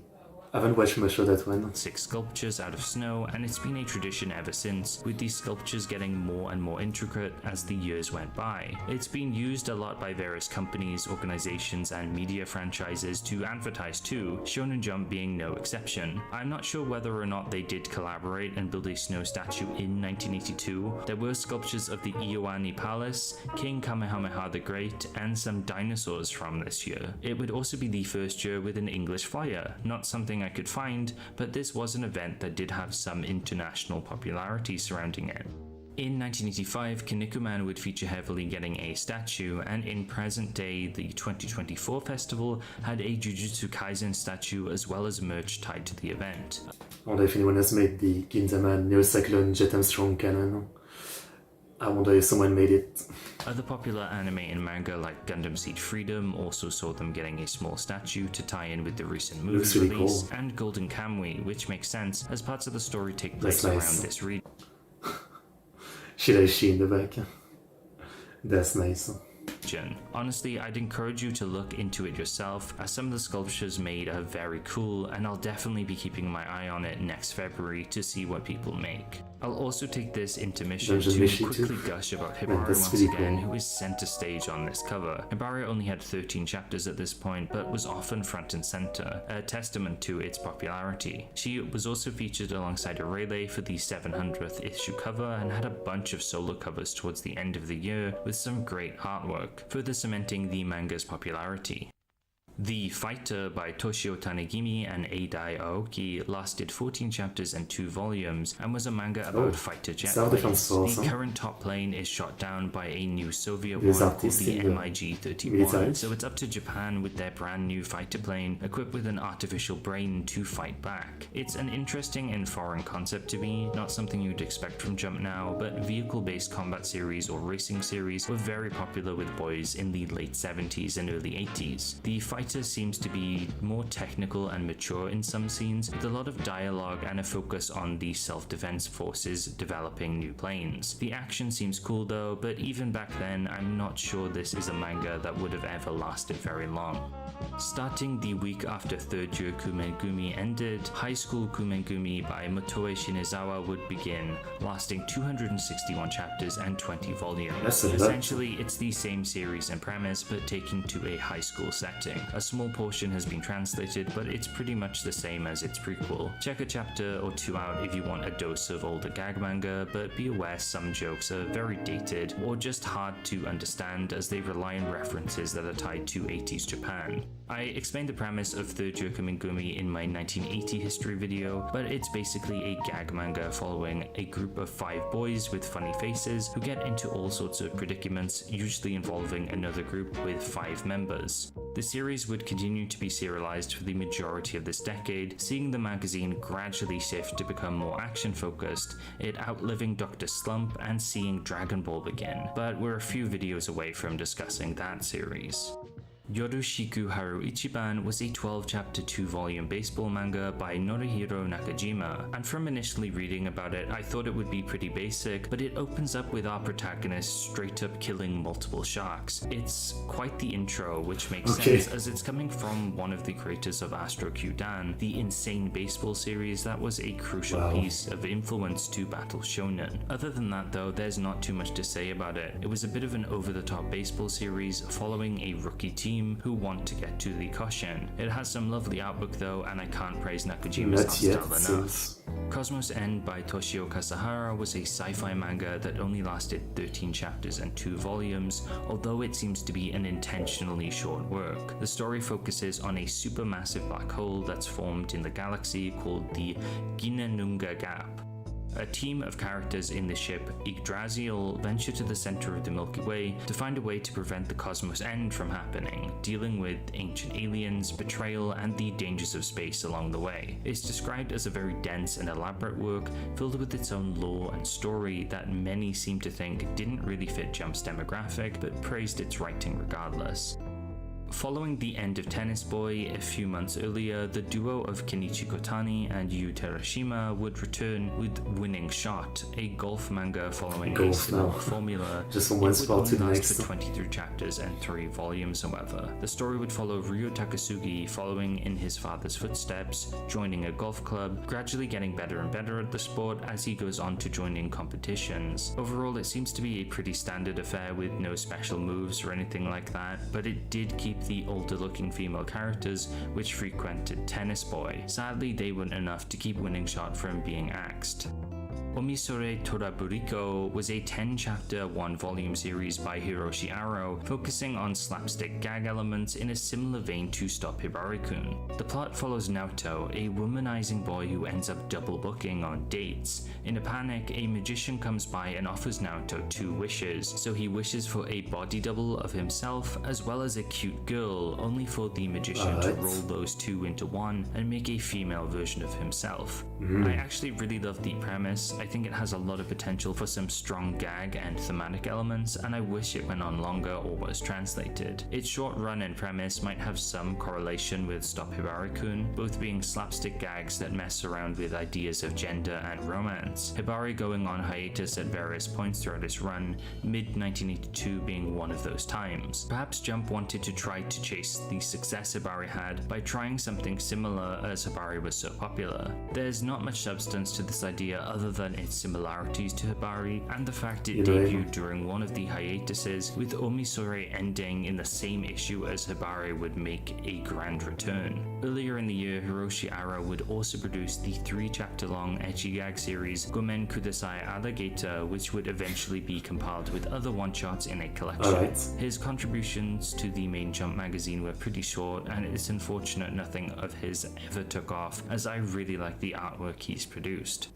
I haven't watched much of that one. 6 sculptures out of snow, and it's been a tradition ever since, with these sculptures getting more and more intricate as the years went by. It's been used a lot by various companies, organizations, and media franchises to advertise too, Shonen Jump being no exception. I'm not sure whether or not they did collaborate and build a snow statue in 1982. There were sculptures of the Ioani Palace, King Kamehameha the Great, and some dinosaurs from this year. It would also be the first year with an English flyer, not something I could find, but this was an event that did have some international popularity surrounding it. In 1985, Kinnikuman would feature heavily getting a statue, and in present day, the 2024 festival had a Jujutsu Kaisen statue as well as merch tied to the event. I wonder if anyone has made the Gintama Neocyclone Jet Armstrong cannon. I wonder if someone made it. Other popular anime and manga like Gundam Seed Freedom also saw them getting a small statue to tie in with the recent movie Looks really release, cool. and Golden Kamui, which makes sense as parts of the story take place That's nice. around this region. Shiraishi in the back. That's nice. Honestly, I'd encourage you to look into it yourself, as some of the sculptures made are very cool, and I'll definitely be keeping my eye on it next February to see what people make. I'll also take this intermission Dungeon to Mishi quickly too. gush about Man, Hibari that's once really again, cool. who is center stage on this cover. Hibari only had 13 chapters at this point, but was often front and center, a testament to its popularity. She was also featured alongside Aurelie for the 700th issue cover, and had a bunch of solo covers towards the end of the year with some great artwork, further cementing the manga's popularity. The Fighter by Toshio Tanegimi and Eidai Aoki lasted 14 chapters and 2 volumes, and was a manga about fighter jet self-defense planes. force, The huh? current top plane is shot down by a new Soviet These one called artists the in the MiG-31, military. so it's up to Japan with their brand new fighter plane equipped with an artificial brain to fight back. It's an interesting and foreign concept to me, not something you'd expect from Jump now, but vehicle-based combat series or racing series were very popular with boys in the late 70s and early 80s. The Fighter seems to be more technical and mature in some scenes, with a lot of dialogue and a focus on the self-defense forces developing new planes. The action seems cool though, but even back then I'm not sure this is a manga that would have ever lasted very long. Starting the week after third year Kumengumi ended, High School Kumengumi by Motoe Shinizawa would begin, lasting 261 chapters and 20 volumes. That's a lot. Essentially, it's the same series and premise, but taken to a high school setting. A small portion has been translated, but it's pretty much the same as its prequel. Check a chapter or 2 out if you want a dose of older gag manga, but be aware some jokes are very dated or just hard to understand, as they rely on references that are tied to 80s Japan. I explained the premise of Third Year Kumengumi in my 1980 history video, but it's basically a gag manga following a group of 5 boys with funny faces who get into all sorts of predicaments, usually involving another group with 5 members. The series would continue to be serialized for the majority of this decade, seeing the magazine gradually shift to become more action-focused, it outliving Dr. Slump and seeing Dragon Ball begin, but we're a few videos away from discussing that series. Yoroshiku Haru Ichiban was a 12-chapter 2-volume baseball manga by Norihiro Nakajima, and from initially reading about it I thought it would be pretty basic, but it opens up with our protagonist straight up killing multiple sharks. It's quite the intro, which makes sense as it's coming from one of the creators of Astro Kyudan, the insane baseball series that was a crucial piece of influence to Battle Shonen. Other than that though, there's not too much to say about it. It was a bit of an over-the-top baseball series following a rookie team who want to get to the Koshin. It has some lovely artwork though, and I can't praise Nakajima's art style enough. Cosmos End by Toshio Kasahara was a sci-fi manga that only lasted 13 chapters and 2 volumes, although it seems to be an intentionally short work. The story focuses on a supermassive black hole that's formed in the galaxy called the Ginenunga Gap. A team of characters in the ship Yggdrasil venture to the center of the Milky Way to find a way to prevent the cosmos end from happening, dealing with ancient aliens, betrayal, and the dangers of space along the way. It's described as a very dense and elaborate work, filled with its own lore and story that many seem to think didn't really fit Jump's demographic, but praised its writing regardless. Following the end of Tennis Boy, a few months earlier, the duo of Kenichi Kotani and Yu Terashima would return with Winning Shot, a golf manga following a similar formula. Just from one spot to the next. For 23 chapters and 3 volumes, however. The story would follow Ryo Takasugi following in his father's footsteps, joining a golf club, gradually getting better and better at the sport as he goes on to joining competitions. Overall, it seems to be a pretty standard affair with no special moves or anything like that, but it did keep the older looking female characters which frequented Tennis Boy. Sadly, they weren't enough to keep Winning Shot from being axed. Omisore Toraburiko was a 10-chapter, 1-volume series by Hiroshi Aro, focusing on slapstick gag elements in a similar vein to Stop Hibari-kun. The plot follows Naoto, a womanizing boy who ends up double booking on dates. In a panic, a magician comes by and offers Naoto 2 wishes, so he wishes for a body double of himself as well as a cute girl, only for the magician to roll those 2 into one and make a female version of himself. I actually really love the premise. I think it has a lot of potential for some strong gag and thematic elements, and I wish it went on longer or was translated. Its short run and premise might have some correlation with Stop Hibari-kun, both being slapstick gags that mess around with ideas of gender and romance. Hibari going on hiatus at various points throughout its run, mid-1982 being one of those times. Perhaps Jump wanted to try to chase the success Hibari had by trying something similar as Hibari was so popular. There's not much substance to this idea other than its similarities to Hibari, and the fact it debuted during one of the hiatuses, with Omisore ending in the same issue as Hibari would make a grand return. Earlier in the year, Hiroshi Aro would also produce the 3-chapter-long ecchi gag series Gomen Kudasai Alligator, which would eventually be compiled with other one-shots in a collection. His contributions to the main Jump magazine were pretty short, and it's unfortunate nothing of his ever took off, as I really like the artwork he's produced.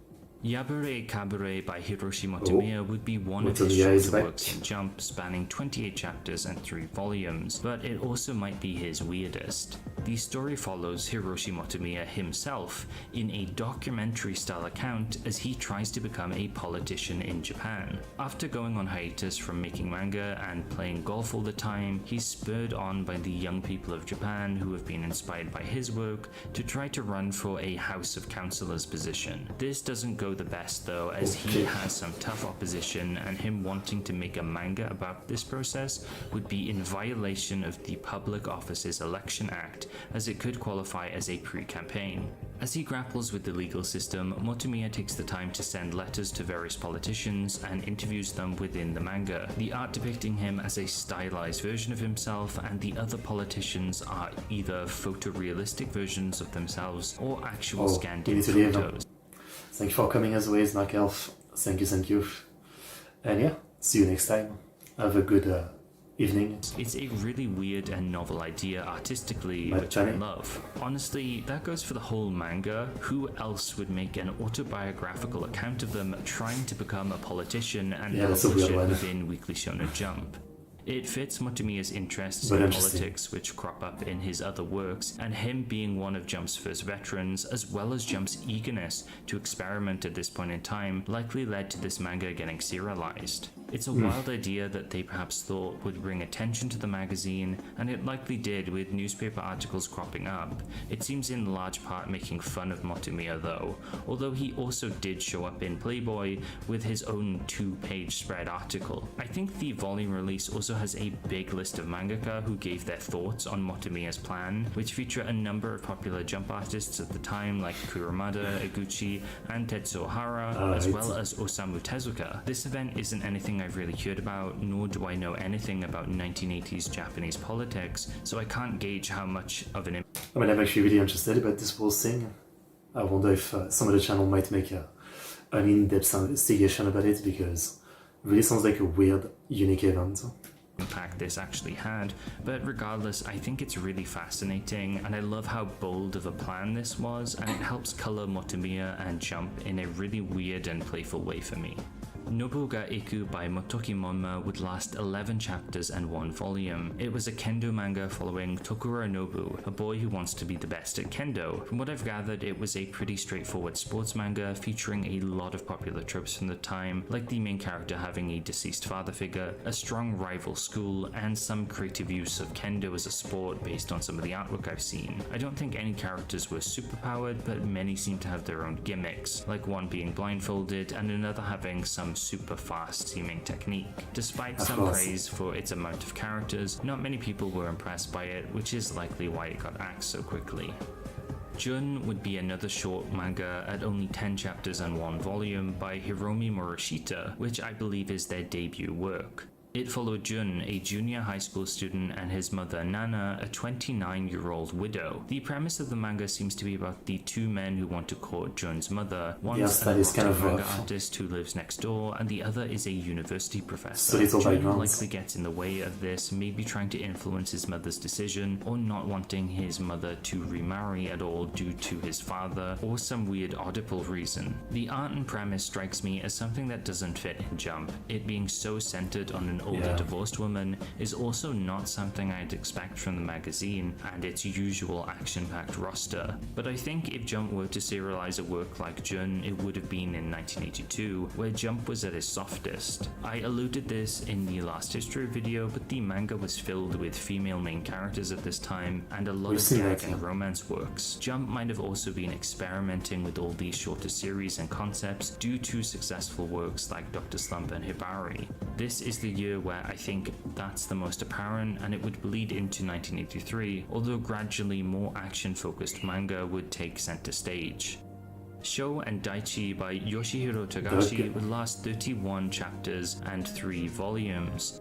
Yabure Kabure by Hiroshi Motomiya would be one of his shorter works in Jump, spanning 28 chapters and 3 volumes, but it also might be his weirdest. The story follows Hiroshi Motomiya himself in a documentary-style account as he tries to become a politician in Japan. After going on hiatus from making manga and playing golf all the time, he's spurred on by the young people of Japan who have been inspired by his work to try to run for a House of Councillors position. This doesn't go the best though, as he has some tough opposition, and him wanting to make a manga about this process would be in violation of the Public Offices Election Act, as it could qualify as a pre-campaign. As he grapples with the legal system, Motomiya takes the time to send letters to various politicians and interviews them within the manga. The art depicting him as a stylized version of himself, and the other politicians are either photorealistic versions of themselves or actual scanned-in photos. Thank you for coming as always, Mark Elf. Thank you. And yeah, see you next time. Have a good evening. It's a really weird and novel idea artistically, which I love. Honestly, that goes for the whole manga. Who else would make an autobiographical account of them trying to become a politician and publish it within Weekly Shonen Jump? It fits Motomiya's interests in politics, which crop up in his other works, and him being one of Jump's first veterans, as well as Jump's eagerness to experiment at this point in time, likely led to this manga getting serialized. It's a wild idea that they perhaps thought would bring attention to the magazine, and it likely did, with newspaper articles cropping up. It seems in large part making fun of Motomiya though, although he also did show up in Playboy with his own 2-page spread article. I think the volume release also has a big list of mangaka who gave their thoughts on Motomiya's plan, which feature a number of popular Jump artists at the time like Kurumada, Eguchi, and Tetsuo Hara, as well as Osamu Tezuka. This event isn't anything I've really heard about, nor do I know anything about 1980s Japanese politics, so I can't gauge how much of an impact. I mean, I'm actually really interested about this whole thing. I wonder if some of the channel might make an in-depth investigation about it, because it really sounds like a weird, unique event. Impact this actually had, but regardless, I think it's really fascinating, and I love how bold of a plan this was, and it helps color Motomiya and Jump in a really weird and playful way for me. Nobu ga Iku by Motoki Monma would last 11 chapters and 1 volume. It was a kendo manga following Tokuro Nobu, a boy who wants to be the best at kendo. From what I've gathered, it was a pretty straightforward sports manga featuring a lot of popular tropes from the time, like the main character having a deceased father figure, a strong rival school, and some creative use of kendo as a sport based on some of the artwork I've seen. I don't think any characters were superpowered, but many seem to have their own gimmicks, like one being blindfolded and another having some super fast seeming technique. Despite some praise for its amount of characters, not many people were impressed by it, which is likely why it got axed so quickly. Jun would be another short manga at only 10 chapters and 1 volume by Hiromi Morishita, which I believe is their debut work. It followed Jun, a junior high school student, and his mother Nana, a 29-year-old widow. The premise of the manga seems to be about the two men who want to court Jun's mother. One's an erotic manga artist who lives next door, and the other is a university professor. Jun likely gets in the way of this, maybe trying to influence his mother's decision, or not wanting his mother to remarry at all due to his father, or some weird audible reason. The art and premise strikes me as something that doesn't fit in Jump. It being so centered on an older divorced woman is also not something I'd expect from the magazine and its usual action-packed roster. But I think if Jump were to serialize a work like Jun, it would have been in 1982, where Jump was at its softest. I alluded this in the last history video, but the manga was filled with female main characters at this time, and a lot of gag and romance works. Jump might have also been experimenting with all these shorter series and concepts due to successful works like Dr. Slump and Hibari. This is the year where I think that's the most apparent, and it would bleed into 1983, although gradually more action-focused manga would take center stage. Sho and Daichi by Yoshihiro Togashi would last 31 chapters and 3 volumes.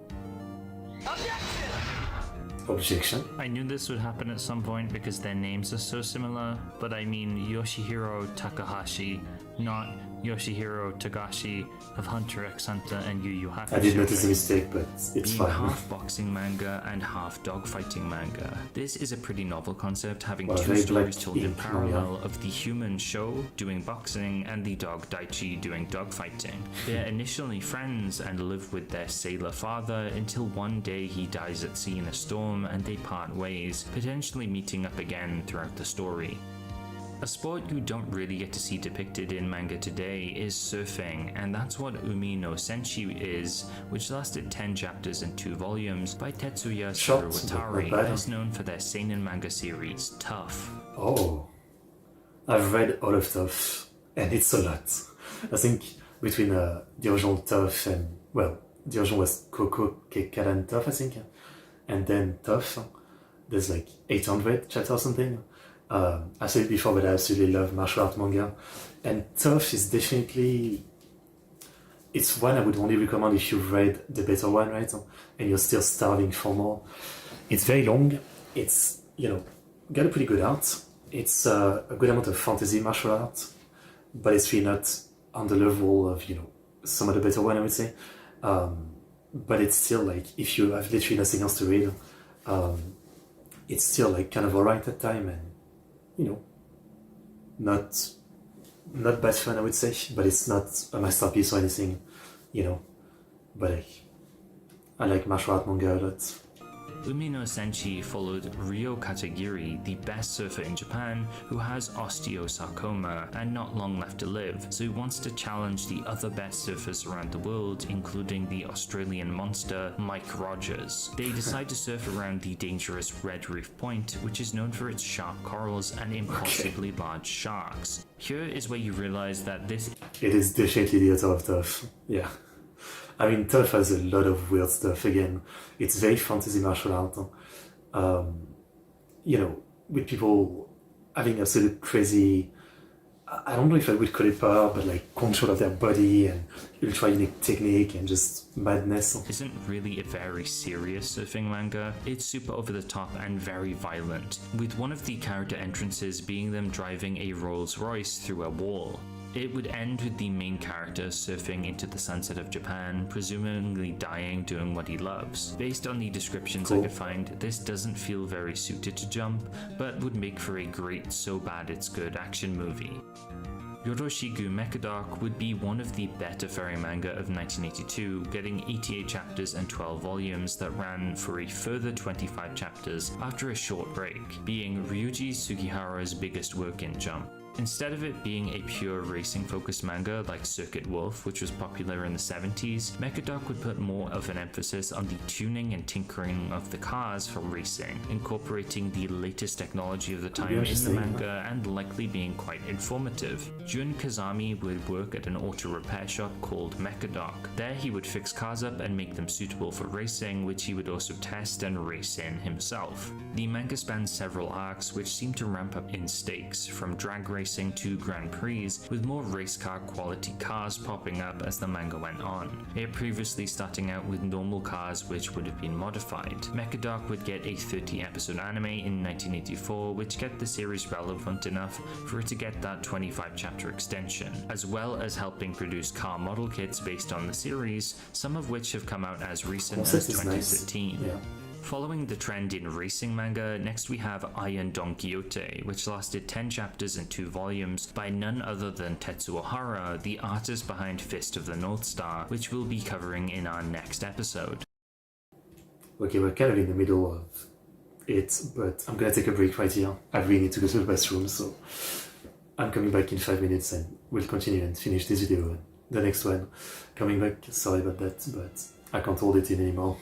Objection. I knew this would happen at some point because their names are so similar, but I mean Yoshihiro Takahashi, not Yoshihiro Togashi of Hunter x Hunter and Yu Yu Hakusho. I did notice a mistake, but it's fine. Half boxing manga and half dogfighting manga. This is a pretty novel concept, having two stories told in parallel of the human Sho doing boxing and the dog Daichi doing dogfighting. They're initially friends and live with their sailor father until one day he dies at sea in a storm and they part ways, potentially meeting up again throughout the story. A sport you don't really get to see depicted in manga today is surfing, and that's what Umi no Senshi is, which lasted 10 chapters and 2 volumes by Tetsuya Suruwatari, best known for their seinen manga series, Tough. Oh, I've read all of Tough, and it's a lot. I think between the original Tough and, well, the original was Koko Kekaran Tough, I think, and then Tough, there's like 800 chapters or something. I said it before, but I absolutely love martial art manga, and Tough is definitely, it's one I would only recommend if you've read the better one, right? And you're still starving for more. It's very long. It's, got a pretty good art. It's a good amount of fantasy martial art, but it's really not on the level of, some of the better one, I would say. But it's still like, if you have literally nothing else to read, it's still like kind of alright at time, and not bad fun, I would say, but it's not a masterpiece or anything, but I like martial art manga a lot. Umi no Senshi followed Ryo Katagiri, the best surfer in Japan, who has osteosarcoma and not long left to live, so he wants to challenge the other best surfers around the world, including the Australian monster Mike Rogers. They decide to surf around the dangerous Red Reef Point, which is known for its sharp corals and impossibly large sharks. Here is where you realize that this... It is definitely the author of Tough, yeah. I mean, Tough has a lot of weird stuff. Again, it's very fantasy martial art. With people having absolute crazy, I don't know if I would call it power, but like control of their body and ultra unique technique and just madness. Isn't really a very serious surfing manga. It's super over the top and very violent, with one of the character entrances being them driving a Rolls Royce through a wall. It would end with the main character surfing into the sunset of Japan, presumably dying doing what he loves. Based on the descriptions I could find, this doesn't feel very suited to Jump, but would make for a great so bad it's good action movie. Yoroshigu Mechadark would be one of the better fairy manga of 1982, getting 88 chapters and 12 volumes that ran for a further 25 chapters after a short break, being Ryuji Sugihara's biggest work in Jump. Instead of it being a pure racing-focused manga like Circuit Wolf, which was popular in the 70s, Mechadark would put more of an emphasis on the tuning and tinkering of the cars for racing, incorporating the latest technology of the time in the manga and likely being quite informative. Jun Kazami would work at an auto repair shop called Mechadark. There he would fix cars up and make them suitable for racing, which he would also test and race in himself. The manga spans several arcs which seem to ramp up in stakes, from drag racing to Grand Prix, with more race car quality cars popping up as the manga went on, it previously starting out with normal cars which would have been modified. Mechadark would get a 30 episode anime in 1984 which kept the series relevant enough for it to get that 25 chapter extension, as well as helping produce car model kits based on the series, some of which have come out as recent as 2013. Nice. Yeah. Following the trend in racing manga, next we have Iron Don Quixote, which lasted 10 chapters and 2 volumes by none other than Tetsuo Hara, the artist behind Fist of the North Star, which we'll be covering in our next episode. Okay, we're kind of in the middle of it, but I'm gonna take a break right here. I really need to go to the bathroom, so I'm coming back in 5 minutes and we'll continue and finish this video. The next one, coming back, sorry about that, but I can't hold it in anymore.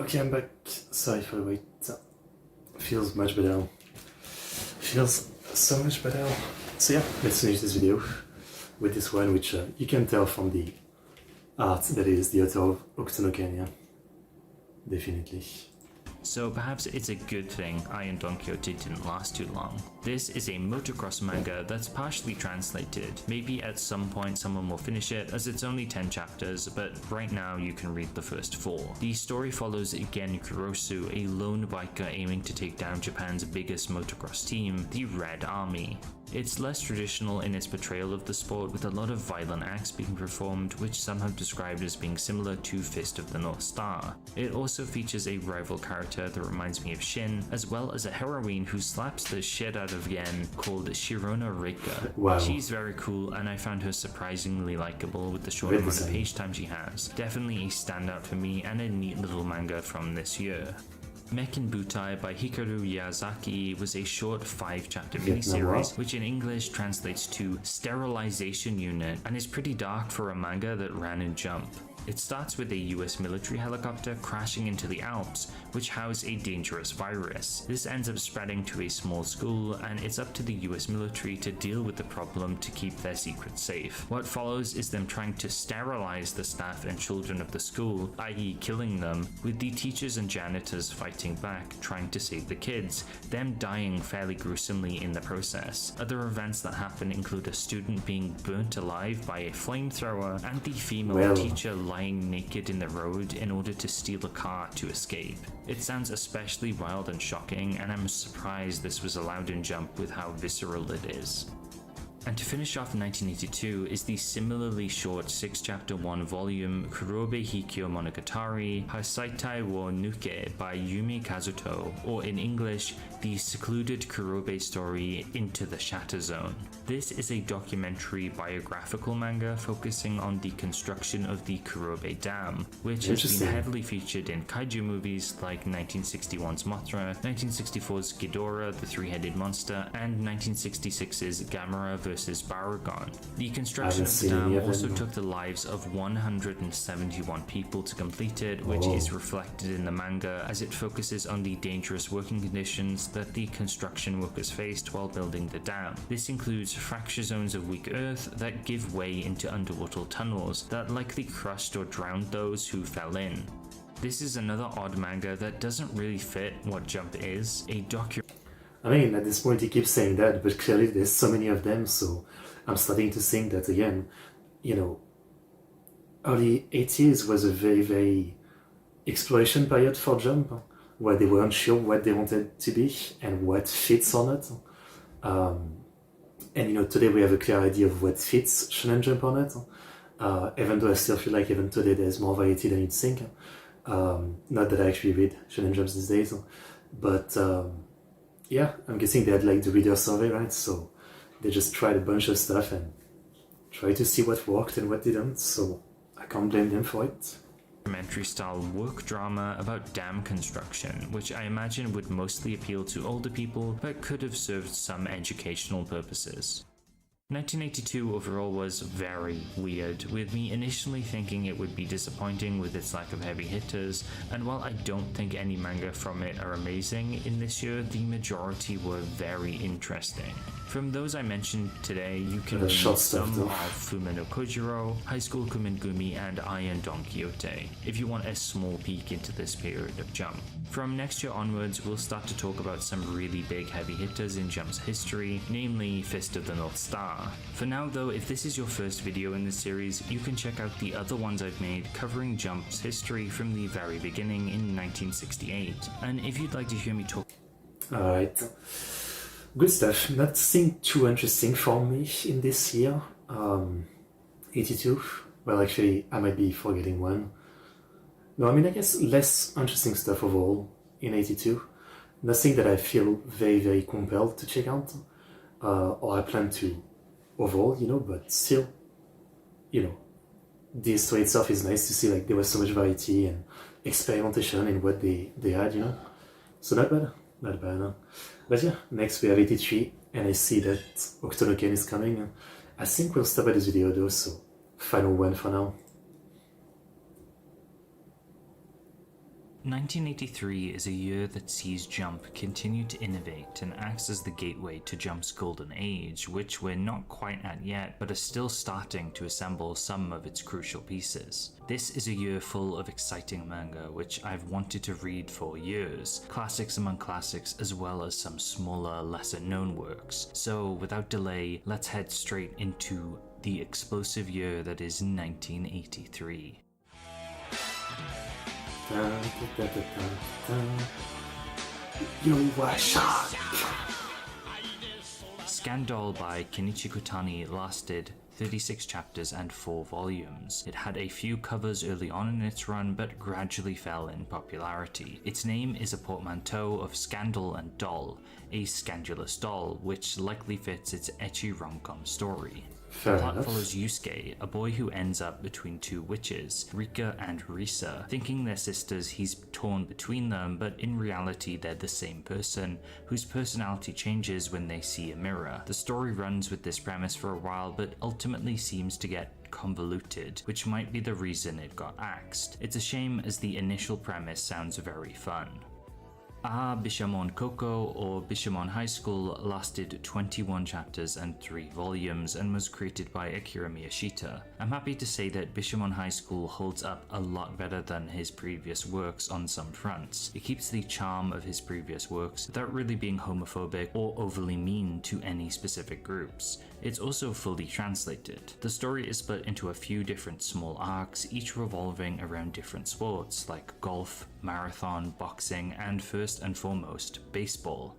Okay, I'm back. Sorry for the wait. Feels much better. Feels so much better. So yeah, let's finish this video with this one, which you can tell from the art that is the author of Okutonoken, yeah. Definitely. So perhaps it's a good thing Iron Don Quixote didn't last too long. This is a motocross manga that's partially translated. Maybe at some point someone will finish it, as it's only 10 chapters, but right now you can read the first 4. The story follows Gen Kurosu, a lone biker aiming to take down Japan's biggest motocross team, the Red Army. It's less traditional in its portrayal of the sport, with a lot of violent acts being performed, which some have described as being similar to Fist of the North Star. It also features a rival character that reminds me of Shin, as well as a heroine who slaps the shit out of Gen called Shirona Rika. Wow. She's very cool, and I found her surprisingly likable with the short amount of page time she has. Definitely a standout for me, and a neat little manga from this year. Mekin Butai by Hikaru Yazaki was a short 5-chapter miniseries, which in English translates to Sterilization Unit, and is pretty dark for a manga that ran in Jump. It starts with a US military helicopter crashing into the Alps, which house a dangerous virus. This ends up spreading to a small school, and it's up to the US military to deal with the problem to keep their secrets safe. What follows is them trying to sterilize the staff and children of the school, i.e. killing them, with the teachers and janitors fighting back, trying to save the kids, them dying fairly gruesomely in the process. Other events that happen include a student being burnt alive by a flamethrower, and the female teacher lying naked in the road in order to steal a car to escape. It sounds especially wild and shocking, and I'm surprised this was allowed in Jump with how visceral it is. And to finish off 1982 is the similarly short 6-chapter 1-volume Kurobe Hikyo Monogatari Hasaitai wo Nuke by Yumi Kazuto, or in English, The Secluded Kurobe Story Into the Shatter Zone. This is a documentary biographical manga focusing on the construction of the Kurobe Dam, which has been heavily featured in kaiju movies like 1961's Mothra, 1964's Ghidorah the Three-Headed Monster, and 1966's Gamera vs. Baragon. The construction of the dam also took the lives of 171 people to complete it, which is reflected in the manga as it focuses on the dangerous working conditions that the construction workers faced while building the dam. This includes fracture zones of weak earth that give way into underwater tunnels that likely crushed or drowned those who fell in. This is another odd manga that doesn't really fit what Jump is, I mean, at this point he keeps saying that, but clearly there's so many of them, so I'm starting to think that again, you know, early 80s was a very, very exploration period for Jump, where they weren't sure what they wanted to be and what fits or not. And you know, today we have a clear idea of what fits Shonen Jump or not, even though I still feel like even today there's more variety than you'd think. Not that I actually read Shonen Jumps these days, but yeah, I'm guessing they had like the reader survey, right? So they just tried a bunch of stuff and tried to see what worked and what didn't, so I can't blame them for it. Documentary style work drama about dam construction, which I imagine would mostly appeal to older people, but could have served some educational purposes. 1982 overall was very weird, with me initially thinking it would be disappointing with its lack of heavy hitters, and while I don't think any manga from it are amazing in this year, the majority were very interesting. From those I mentioned today, you can read some of Fume no Kojiro, High School Kumengumi, and Iron Don Quixote, if you want a small peek into this period of Jump. From next year onwards, we'll start to talk about some really big heavy hitters in Jump's history, namely Fist of the North Star. For now though, if this is your first video in this series, you can check out the other ones I've made covering Jump's history from the very beginning in 1968. And if you'd like to hear me talk... Alright. Good stuff. Nothing too interesting for me in this year. 82. Well, actually, I might be forgetting one. No, I mean, I guess less interesting stuff overall in 82. Nothing that I feel very, very compelled to check out. Or I plan to overall, you know, but still, you know, the story itself is nice to see, like, there was so much variety and experimentation in what they had, you know. So not bad. Not bad, huh? But yeah, next we have 83, and I see that Okutonoken is coming. I think we'll stop at this video though, so final one for now. 1983 is a year that sees Jump continue to innovate and acts as the gateway to Jump's golden age, which we're not quite at yet, but are still starting to assemble some of its crucial pieces. This is a year full of exciting manga which I've wanted to read for years, classics among classics as well as some smaller, lesser known works. So without delay, let's head straight into the explosive year that is 1983. Scandal by Kenichi Kotani lasted 36 chapters and 4 volumes. It had a few covers early on in its run, but gradually fell in popularity. Its name is a portmanteau of scandal and doll, a scandalous doll, which likely fits its ecchi rom-com story. The plot follows Yusuke, a boy who ends up between two witches, Rika and Risa. Thinking they're sisters, he's torn between them, but in reality they're the same person, whose personality changes when they see a mirror. The story runs with this premise for a while, but ultimately seems to get convoluted, which might be the reason it got axed. It's a shame, as the initial premise sounds very fun. Bishamon Koko, or Bishamon High School, lasted 21 chapters and 3 volumes and was created by Akira Miyashita. I'm happy to say that Bishamon High School holds up a lot better than his previous works on some fronts. It keeps the charm of his previous works without really being homophobic or overly mean to any specific groups. It's also fully translated. The story is split into a few different small arcs, each revolving around different sports like golf, marathon, boxing, and first and foremost, baseball.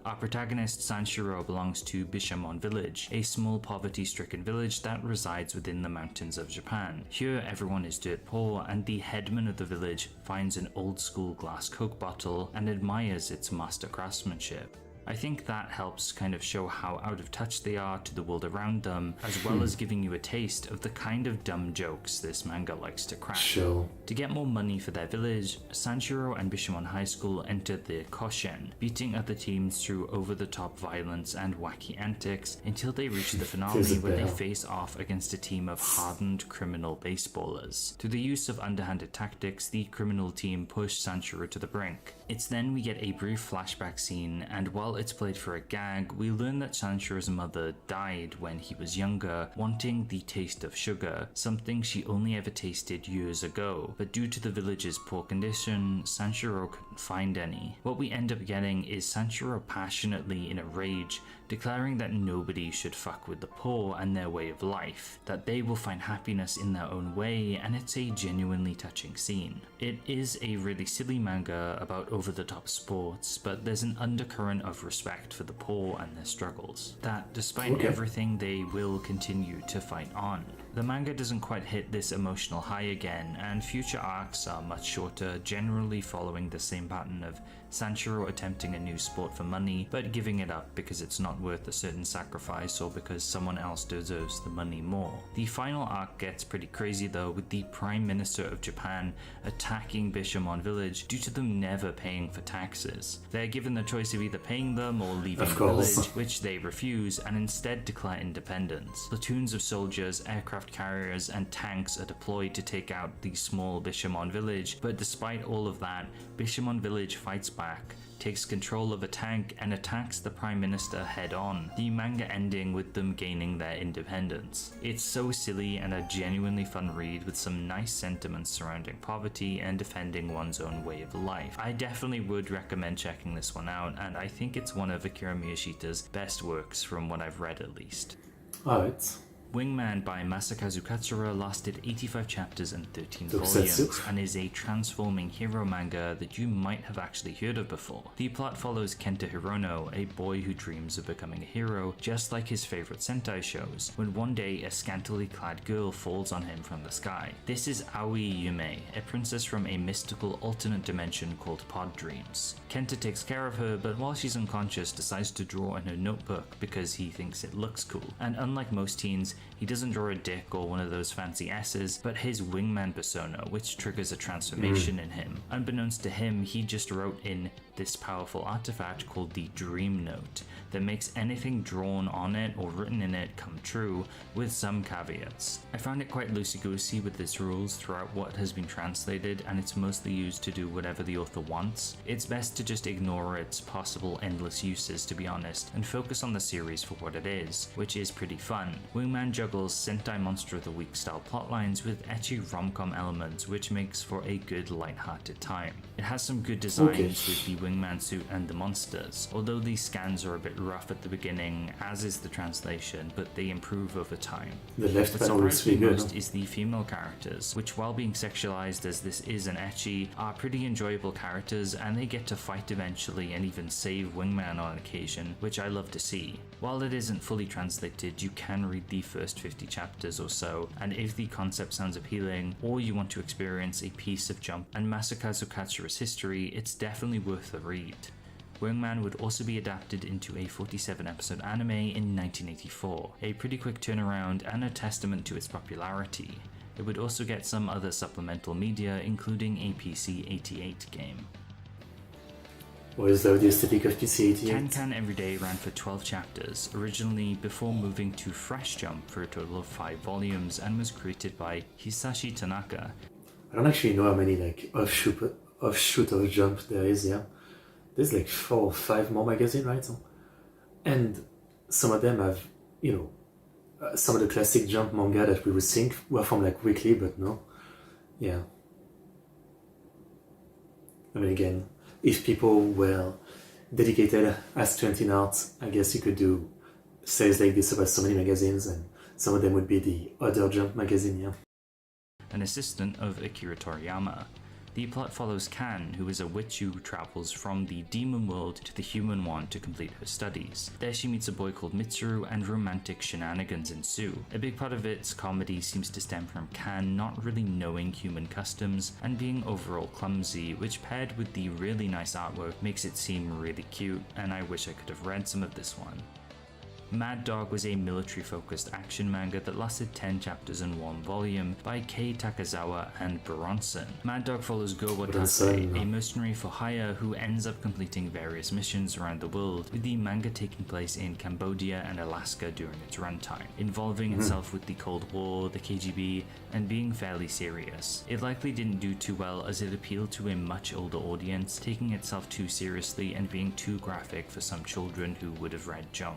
Our protagonist Sanshiro belongs to Bishamon Village, a small poverty-stricken village that resides within the mountains of Japan. Here everyone is dirt poor, and the headman of the village finds an old-school glass Coke bottle and admires its master craftsmanship. I think that helps kind of show how out of touch they are to the world around them, as well as giving you a taste of the kind of dumb jokes this manga likes to crack. Sure. To get more money for their village, Sanshiro and Bishamon High School enter the Koshen, beating other teams through over-the-top violence and wacky antics until they reach the finale where they face off against a team of hardened criminal baseballers. Through the use of underhanded tactics, the criminal team push Sanshiro to the brink. It's then we get a brief flashback scene, and while it's played for a gag, we learn that Sanshiro's mother died when he was younger, wanting the taste of sugar, something she only ever tasted years ago. But due to the village's poor condition, Sanshiro couldn't find any. What we end up getting is Sanshiro passionately in a rage, declaring that nobody should fuck with the poor and their way of life, that they will find happiness in their own way, and it's a genuinely touching scene. It is a really silly manga about over-the-top sports, but there's an undercurrent of respect for the poor and their struggles, that despite everything they will continue to fight on. The manga doesn't quite hit this emotional high again, and future arcs are much shorter, generally following the same pattern of Sanshiro attempting a new sport for money, but giving it up because it's not worth a certain sacrifice or because someone else deserves the money more. The final arc gets pretty crazy though, with the Prime Minister of Japan attacking Bishamon Village due to them never paying for taxes. They're given the choice of either paying them or leaving the village, which they refuse and instead declare independence. Platoons of soldiers, aircraft carriers, and tanks are deployed to take out the small Bishamon Village, but despite all of that, Bishamon Village fights back, takes control of a tank, and attacks the Prime Minister head on, the manga ending with them gaining their independence. It's so silly and a genuinely fun read with some nice sentiments surrounding poverty and defending one's own way of life. I definitely would recommend checking this one out, and I think it's one of Akira Miyashita's best works from what I've read at least. Alright. Wingman by Masakazu Katsura lasted 85 chapters and 13 volumes, and is a transforming hero manga that you might have actually heard of before. The plot follows Kenta Hirono, a boy who dreams of becoming a hero, just like his favorite Sentai shows, when one day a scantily clad girl falls on him from the sky. This is Aoi Yume, a princess from a mystical alternate dimension called Pod Dreams. Kenta takes care of her, but while she's unconscious decides to draw in her notebook because he thinks it looks cool, and unlike most teens, He doesn't draw a dick or one of those fancy S's, but his wingman persona, which triggers a transformation in him. Unbeknownst to him, he just wrote in this powerful artifact called the Dream Note that makes anything drawn on it or written in it come true, with some caveats. I found it quite loosey-goosey with its rules throughout what has been translated, and it's mostly used to do whatever the author wants. It's best to just ignore its possible endless uses, to be honest, and focus on the series for what it is, which is pretty fun. Wingman juggles Sentai Monster of the Week style plotlines with ecchi rom-com elements, which makes for a good light-hearted time. It has some good designs with the wingman suit and the monsters, although these scans are a bit rough at the beginning, as is the translation, but they improve over time. The left What panel looks surprised me really good. most is the female characters, which, while being sexualized as this is an ecchi, are pretty enjoyable characters, and they get to fight eventually and even save Wingman on occasion, which I love to see. While it isn't fully translated, you can read the first 50 chapters or so, and if the concept sounds appealing, or you want to experience a piece of Jump and Masakazu Katsura's history, it's definitely worth the read. Wingman would also be adapted into a 47-episode anime in 1984, a pretty quick turnaround and a testament to its popularity. It would also get some other supplemental media, including a PC-88 game. What is the aesthetic of PC-88? Can Everyday ran for 12 chapters, originally before moving to Fresh Jump for a total of 5 volumes, and was created by Hisashi Tanaka. I don't actually know how many like offshoot of Jump there is, yeah. There's like 4 or 5 more magazines, right? And some of them have, some of the classic Jump manga that we would think were from like weekly, but no. Yeah. I mean, again, if people were dedicated as to in art, I guess you could do sales like this about so many magazines, and some of them would be the other Jump magazine, yeah. An assistant of Akira Toriyama. The plot follows Kan, who is a witch who travels from the demon world to the human one to complete her studies. There she meets a boy called Mitsuru, and romantic shenanigans ensue. A big part of its comedy seems to stem from Kan not really knowing human customs and being overall clumsy, which paired with the really nice artwork makes it seem really cute, and I wish I could have read some of this one. Mad Dog was a military-focused action manga that lasted 10 chapters in 1 volume by Kei Takazawa and Bronson. Mad Dog follows Go Watase, a mercenary for hire who ends up completing various missions around the world, with the manga taking place in Cambodia and Alaska during its runtime, involving itself with the Cold War, the KGB, and being fairly serious. It likely didn't do too well as it appealed to a much older audience, taking itself too seriously and being too graphic for some children who would have read Jump.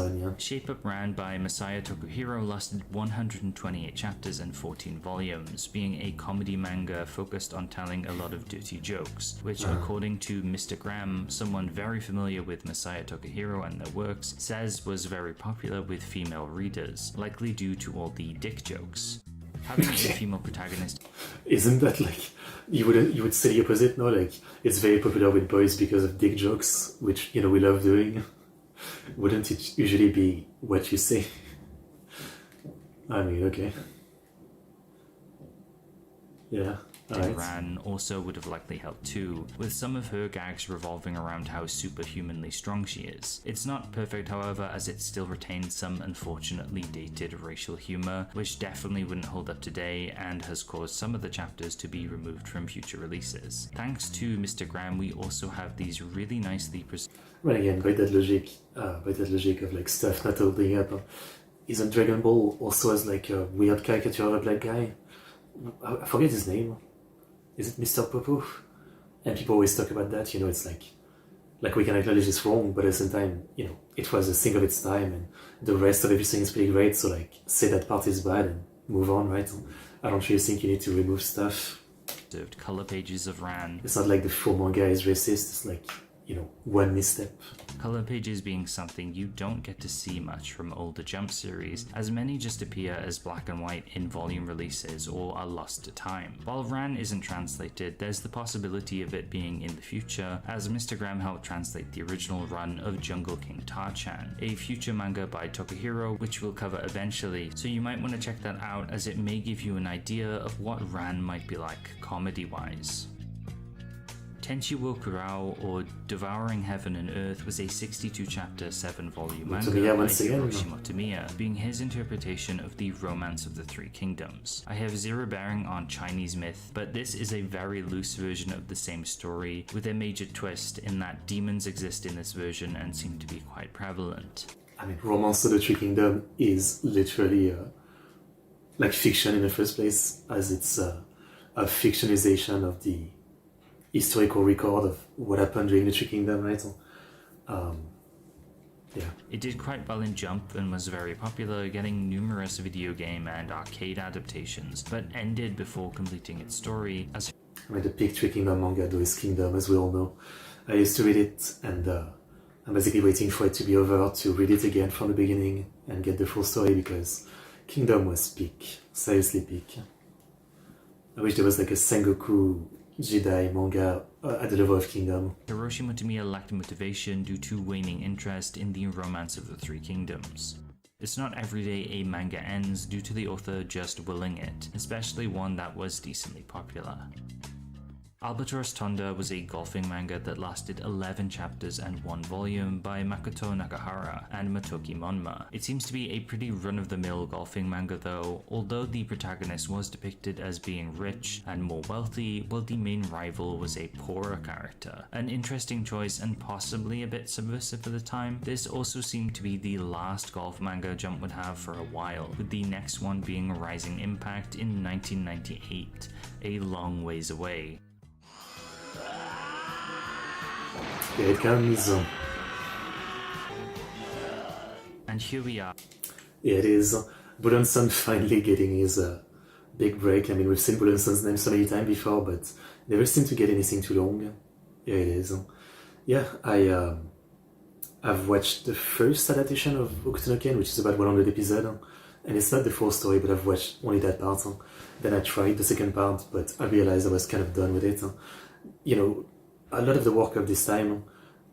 Yeah. Shape Up ran by Masaya Tokuhiro lasted 128 chapters and 14 volumes, being a comedy manga focused on telling a lot of dirty jokes, which according to Mr. Graham, someone very familiar with Masaya Tokuhiro and their works, says was very popular with female readers, likely due to all the dick jokes. Having a female protagonist... Isn't that like... You would say the opposite, no? Like, it's very popular with boys because of dick jokes, which, we love doing. Wouldn't it usually be what you say? I mean, okay. Yeah. Right. Ran also would have likely helped too, with some of her gags revolving around how superhumanly strong she is. It's not perfect, however, as it still retains some unfortunately dated racial humor, which definitely wouldn't hold up today and has caused some of the chapters to be removed from future releases. Thanks to Mr. Graham, we also have these really nicely Well, again, by that logic of like stuff not holding up, isn't Dragon Ball also has like a weird caricature of a black guy? I forget his name. Is it Mr. Popo? And people always talk about that, it's like we can acknowledge it's wrong, but at the same time, it was a thing of its time, and the rest of everything is pretty great, so like, say that part is bad and move on, right? I don't really think you need to remove stuff. Color pages of Ran. It's not like the full manga is racist, it's like, one misstep. Color pages being something you don't get to see much from older Jump series, as many just appear as black and white in volume releases or are lost to time. While Ran isn't translated, there's the possibility of it being in the future, as Mr. Graham helped translate the original run of Jungle King Tar-chan, a future manga by Tokuhiro, which we'll cover eventually, so you might want to check that out as it may give you an idea of what Ran might be like comedy-wise. Tenchi wo Kurao, or Devouring Heaven and Earth, was a 62-chapter, 7-volume manga Motomiya by once again, Hiroshi Motomiya, being his interpretation of the Romance of the Three Kingdoms. I have zero bearing on Chinese myth, but this is a very loose version of the same story, with a major twist in that demons exist in this version and seem to be quite prevalent. I mean, Romance of the Three Kingdoms is literally like fiction in the first place, as it's a fictionalization of the historical record of what happened during the Three Kingdoms, right? Yeah. It did quite well in Jump and was very popular, getting numerous video game and arcade adaptations, but ended before completing its story as... I mean, the peak Three Kingdoms manga, though, is Kingdom, as we all know. I used to read it, and I'm basically waiting for it to be over to read it again from the beginning and get the full story, because Kingdom was peak. Seriously peak. I wish there was like a Sengoku Jedi manga at the level of Kingdom. Hiroshi Motomiya lacked motivation due to waning interest in the Romance of the Three Kingdoms. It's not every day a manga ends due to the author just willing it, especially one that was decently popular. Albatross Tonda was a golfing manga that lasted 11 chapters and 1 volume by Makoto Nakahara and Motoki Monma. It seems to be a pretty run-of-the-mill golfing manga though, although the protagonist was depicted as being rich and more wealthy, while the main rival was a poorer character. An interesting choice and possibly a bit subversive for the time. This also seemed to be the last golf manga Jump would have for a while, with the next one being Rising Impact in 1998, a long ways away. Here it comes. And here we are. Yeah, it is. Bulanson finally getting his big break. I mean, we've seen Bulanson's name so many times before, but never seemed to get anything too long. Here it is. Yeah, I've watched the first adaptation of Hokuto no Ken, which is about 100 episodes, and it's not the full story, but I've watched only that part. Then I tried the second part, but I realized I was kind of done with it. You know, a lot of the work of this time,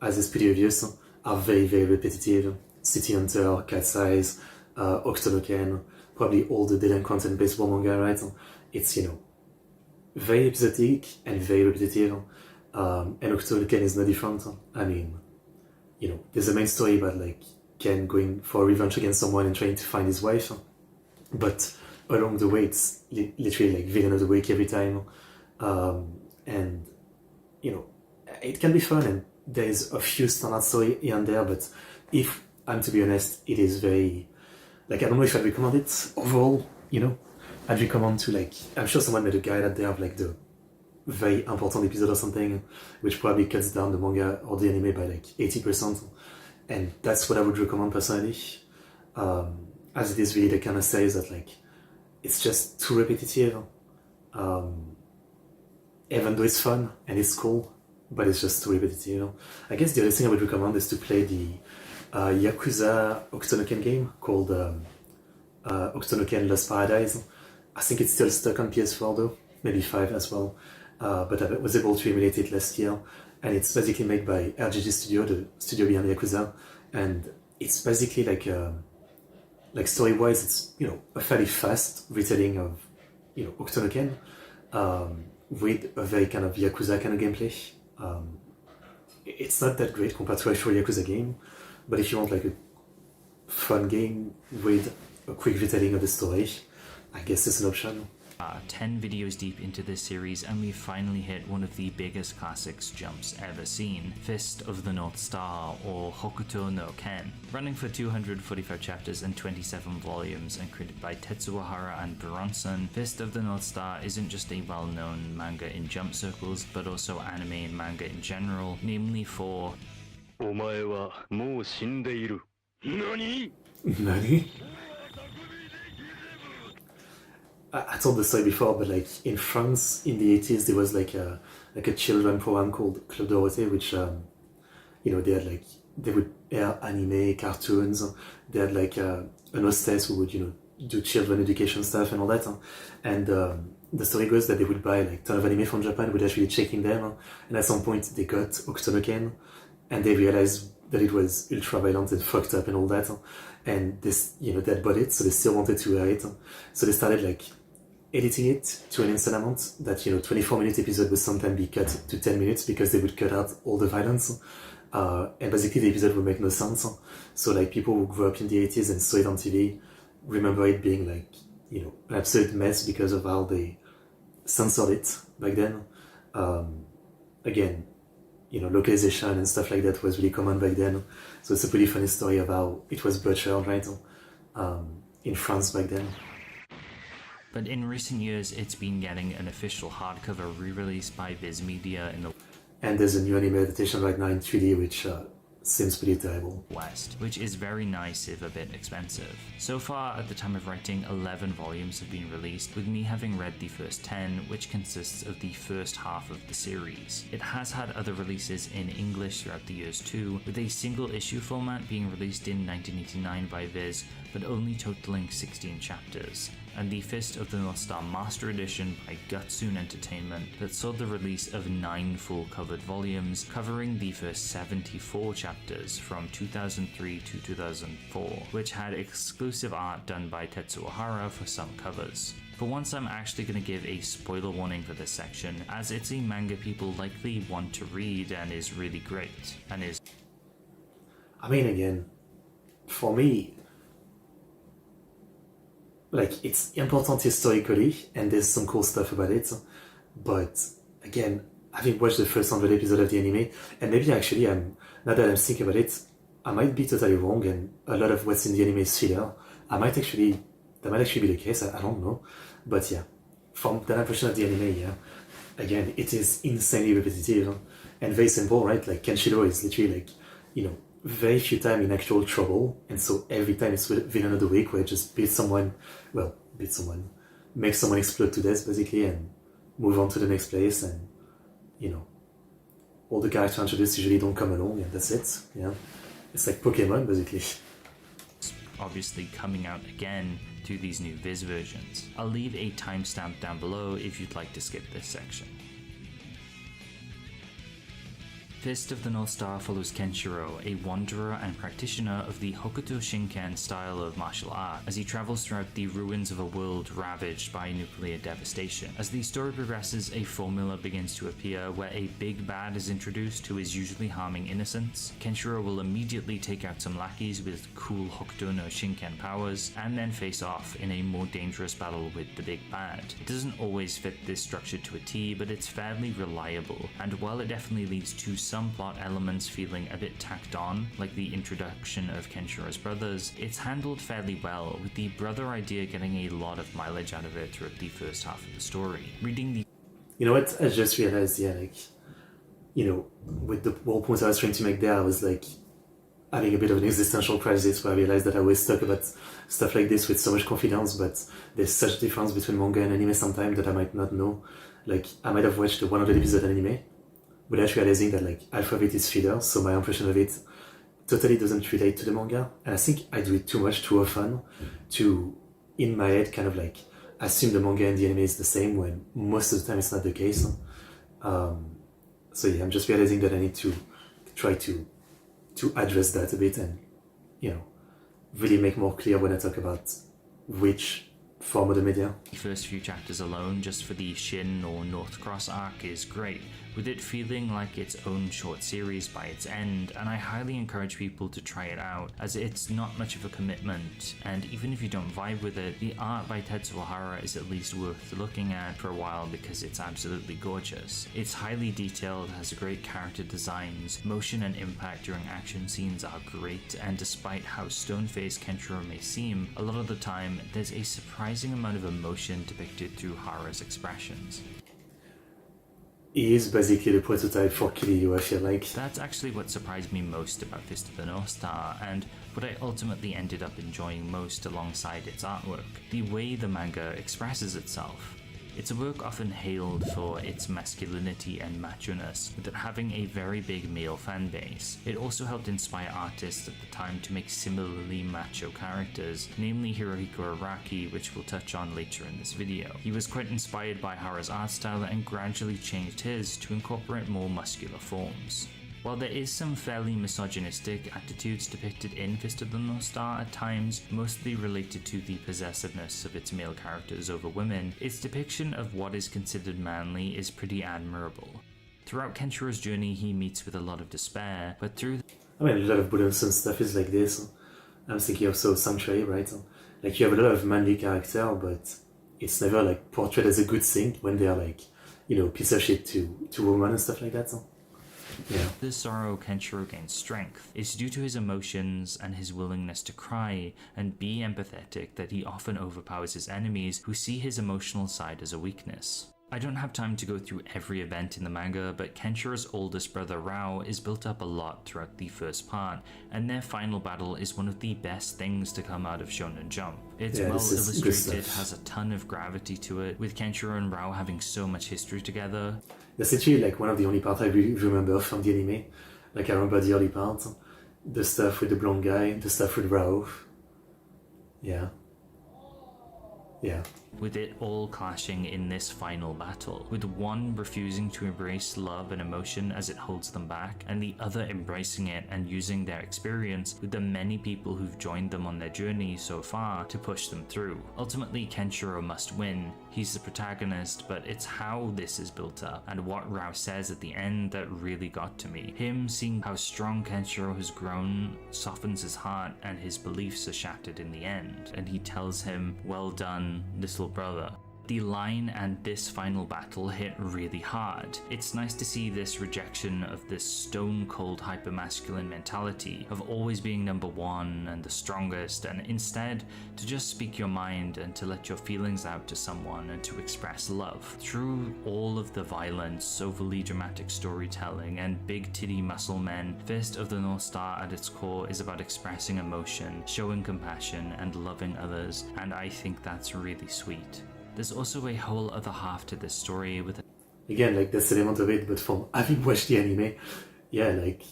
as is pretty obvious, are very, very repetitive. City Hunter, Cat's Eyes, Hokuto no Ken, probably all the delinquent and baseball manga, right? It's, you know, very episodic and very repetitive. And Hokuto no Ken is no different. I mean, you know, there's a main story about like Ken going for revenge against someone and trying to find his wife, but along the way it's literally like villain of the week every time, and you know, it can be fun and there's a few standard story here and there, but if I'm to be honest, it is very, like, I don't know if I'd recommend it overall, you know. I'd recommend to, like, I'm sure someone made a guide out there of like the very important episode or something, which probably cuts down the manga or the anime by like 80%, and that's what I would recommend personally, as it is really the kind of series that like, it's just too repetitive, even though it's fun and it's cool, but it's just too repetitive. I guess the other thing I would recommend is to play the Yakuza Hokuto no Ken game called Hokuto no Ken Lost Paradise. I think it's still stuck on PS4 though, maybe 5 as well, but I was able to emulate it last year, and it's basically made by RGG Studio, the studio behind Yakuza, and it's basically like story-wise, it's, you know, a fairly fast retelling of, you know, Hokuto no Ken, with a very kind of Yakuza kind of gameplay. It's not that great compared to actual Yakuza game, but if you want like a fun game with a quick retelling of the story, I guess it's an option. 10 videos deep into this series, and we finally hit one of the biggest classics Jump's ever seen, Fist of the North Star, or Hokuto no Ken. Running for 245 chapters and 27 volumes and created by Tetsuo Hara and Bronson, Fist of the North Star isn't just a well-known manga in Jump circles, but also anime and manga in general, namely for... お前はもう死んでいる。何? Nani? I told the story before, but like in France in the 80s there was like a children program called Club Dorothée, which you know, they would air anime, cartoons. They had like an hostess who would, you know, do children education stuff and all that, and the story goes that they would buy like a ton of anime from Japan without really checking them, and at some point they got Hokuto no Ken and they realized that it was ultra violent and fucked up and all that, and this, you know, they had bought it, so they still wanted to air it, so they started like editing it to an insane amount that, 24-minute episode would sometimes be cut to 10 minutes because they would cut out all the violence. And basically the episode would make no sense. So like people who grew up in the 80s and saw it on TV remember it being like, an absolute mess because of how they censored it back then. Again, localization and stuff like that was really common back then. So it's a pretty funny story of how it was butchered, right? In France back then. But in recent years, it's been getting an official hardcover re-release by Viz Media in the And there's a new anime adaptation right now in 3D, which seems pretty terrible. West, which is very nice if a bit expensive. So far, at the time of writing, 11 volumes have been released, with me having read the first 10, which consists of the first half of the series. It has had other releases in English throughout the years too, with a single issue format being released in 1989 by Viz, but only totaling 16 chapters, and the Fist of the North Star Master Edition by Gutsoon Entertainment that saw the release of 9 full covered volumes covering the first 74 chapters from 2003 to 2004, which had exclusive art done by Tetsuo Hara for some covers. For once, I'm actually going to give a spoiler warning for this section, as it's a manga people likely want to read and is really great, and is... I mean, again, for me, like, it's important historically, and there's some cool stuff about it, but again, having watched the first 100 episodes of the anime, and maybe actually, now that I'm thinking about it, I might be totally wrong, and a lot of what's in the anime is filler. That might actually be the case, I don't know, but yeah, from that impression of the anime, yeah, again, it is insanely repetitive, and very simple, right? Like, Kenshiro is literally like, very few times in actual trouble, and so every time it's villain of the week where it just beat someone, make someone explode to death basically, and move on to the next place, and all the characters introduced usually don't come along, and that's it. Yeah, it's like Pokemon basically. Obviously coming out again to these new Viz versions. I'll leave a timestamp down below if you'd like to skip this section. Fist of the North Star follows Kenshiro, a wanderer and practitioner of the Hokuto Shinken style of martial art, as he travels throughout the ruins of a world ravaged by nuclear devastation. As the story progresses, a formula begins to appear where a big bad is introduced who is usually harming innocents. Kenshiro will immediately take out some lackeys with cool Hokuto no Shinken powers, and then face off in a more dangerous battle with the big bad. It doesn't always fit this structure to a T, but it's fairly reliable, and while it definitely leads to some plot elements feeling a bit tacked on, like the introduction of Kenshiro's brothers, it's handled fairly well, with the brother idea getting a lot of mileage out of it throughout the first half of the story. Reading the... You know what, I just realized, with the whole point I was trying to make there, I was like having a bit of an existential crisis where I realized that I always talk about stuff like this with so much confidence, but there's such difference between manga and anime sometimes that I might not know. Like, I might have watched the 100 episode anime without realizing that like half of it is filler, so my impression of it totally doesn't relate to the manga, and I think I do it too much too often to, in my head, kind of like assume the manga and the anime is the same when most of the time it's not the case. So yeah, I'm just realizing that I need to try to address that a bit and really make more clear when I talk about which form of the media. The first few chapters alone, just for the Shin or North Cross arc, is great, with it feeling like its own short series by its end, and I highly encourage people to try it out, as it's not much of a commitment, and even if you don't vibe with it, the art by Tetsuo Hara is at least worth looking at for a while because it's absolutely gorgeous. It's highly detailed, has great character designs, motion and impact during action scenes are great, and despite how stone-faced Kenshiro may seem, a lot of the time there's a surprising amount of emotion depicted through Hara's expressions. He is basically the prototype for Kiryu, I feel like. That's actually what surprised me most about Fist of the North Star, and what I ultimately ended up enjoying most alongside its artwork, the way the manga expresses itself. It's a work often hailed for its masculinity and macho-ness, with it having a very big male fan base. It also helped inspire artists at the time to make similarly macho characters, namely Hirohiko Araki, which we'll touch on later in this video. He was quite inspired by Hara's art style and gradually changed his to incorporate more muscular forms. While there is some fairly misogynistic attitudes depicted in Fist of the North Star at times, mostly related to the possessiveness of its male characters over women, its depiction of what is considered manly is pretty admirable. Throughout Kenshiro's journey, he meets with a lot of despair, but through I mean, a lot of Buddhism stuff is like this. I'm thinking of Sanctuary, right? Like, you have a lot of manly character, but it's never like portrayed as a good thing when they're like, you know, piece of shit to women and stuff like that. Yeah. the sorrow Kenshiro gains strength is due to his emotions and his willingness to cry and be empathetic that he often overpowers his enemies who see his emotional side as a weakness. I don't have time to go through every event in the manga, but Kenshiro's oldest brother Rao is built up a lot throughout the first part, and their final battle is one of the best things to come out of Shonen Jump. It's well illustrated, has a ton of gravity to it, with Kenshiro and Rao having so much history together. That's actually like one of the only parts I really remember from the anime. Like, I remember the early part, the stuff with the blonde guy, the stuff with Rao. Yeah. Yeah. With it all clashing in this final battle, with one refusing to embrace love and emotion as it holds them back, and the other embracing it and using their experience with the many people who've joined them on their journey so far to push them through. Ultimately, Kenshiro must win. He's the protagonist, but it's how this is built up and what Rao says at the end that really got to me. Him seeing how strong Kenshiro has grown softens his heart, and his beliefs are shattered in the end, and he tells him, "Well done, little brother." The line and this final battle hit really hard. It's nice to see this rejection of this stone-cold hyper-masculine mentality of always being number one and the strongest, and instead to just speak your mind and to let your feelings out to someone and to express love. Through all of the violence, overly dramatic storytelling, and big titty muscle men, Fist of the North Star at its core is about expressing emotion, showing compassion, and loving others, and I think that's really sweet. There's also a whole other half to this story with Again, like, that's the element of it, but from having watched the anime, yeah, like,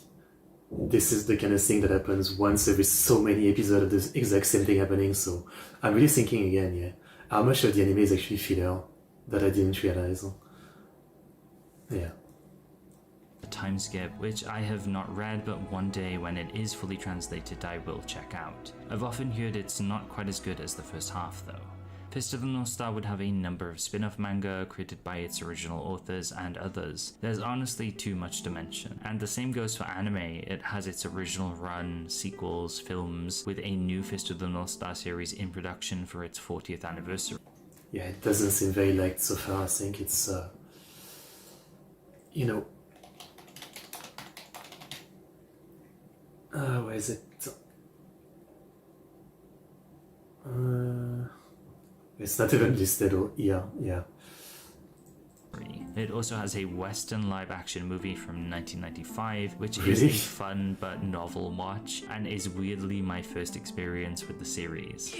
this is the kind of thing that happens once every so many episodes of this exact same thing happening, so I'm really thinking again, yeah, how much of the anime is actually filler that I didn't realize. Yeah. a time skip, which I have not read, but one day when it is fully translated I will check out. I've often heard it's not quite as good as the first half though. Fist of the North Star would have a number of spin-off manga created by its original authors and others. There's honestly too much to mention. And the same goes for anime. It has its original run, sequels, films, with a new Fist of the North Star series in production for its 40th anniversary. Yeah, it doesn't seem very liked so far. I think it's, you know... where is it? It's not even listed, or yeah. It also has a Western live-action movie from 1995, which is Really? a fun but novel watch, and is weirdly my first experience with the series.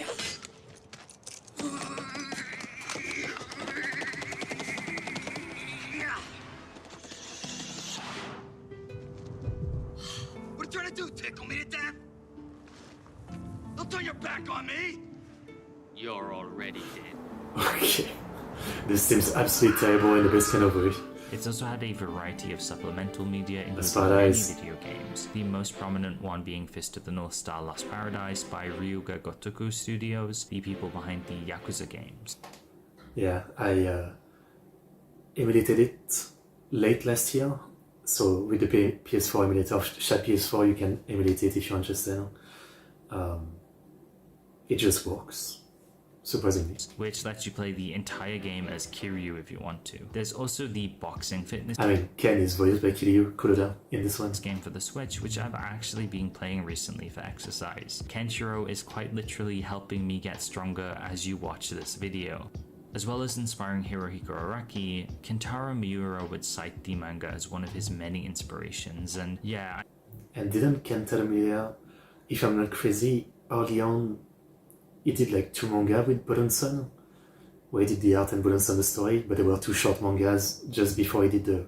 What are you trying to do, tickle me to death? Don't turn your back on me! You're already dead. Okay. This seems absolutely terrible in the best kind of way. It's also had a variety of supplemental media, That's including many paradise. video games, the most prominent one being Fist of the North Star Lost Paradise by Ryuga Gotoku Studios, the people behind the Yakuza games. Yeah, I emulated it late last year. So with the PS4 emulator, Chat PS4, you can emulate it if you're interested. It just works. Surprisingly. Which lets you play the entire game as Kiryu if you want to. There's also the boxing fitness I mean, Ken is voiced by Kiryu Kuroda in this one. game for the Switch, which I've actually been playing recently for exercise. Kenshiro is quite literally helping me get stronger as you watch this video. As well as inspiring Hirohiko Araki, Kentaro Miura would cite the manga as one of his many inspirations, and yeah. And didn't Kentaro Miura, if I'm not crazy, early on, he did like 2 manga with Buronson, where he did the art and Buronson the story, but there were 2 short mangas just before he did the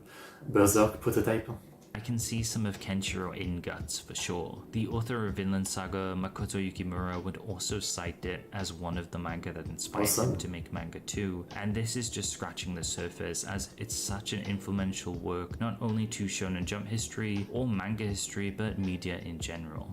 Berserk prototype. I can see some of Kenshiro in Guts for sure. The author of Vinland Saga, Makoto Yukimura, would also cite it as one of the manga that inspired him to make manga too, and this is just scratching the surface as it's such an influential work not only to Shonen Jump history or manga history but media in general.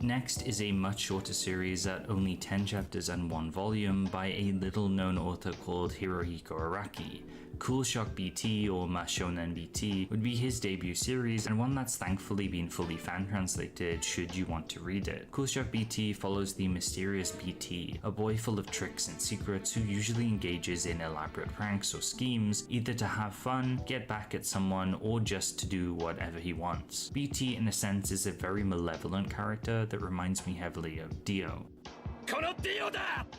Next is a much shorter series at only 10 chapters and 1 volume by a little known author called Hirohiko Araki. Cool Shock BT or Mashonen BT would be his debut series and one that's thankfully been fully fan translated should you want to read it. Cool Shock BT follows the mysterious BT, a boy full of tricks and secrets who usually engages in elaborate pranks or schemes either to have fun, get back at someone, or just to do whatever he wants. BT in a sense is a very malevolent character that reminds me heavily of Dio.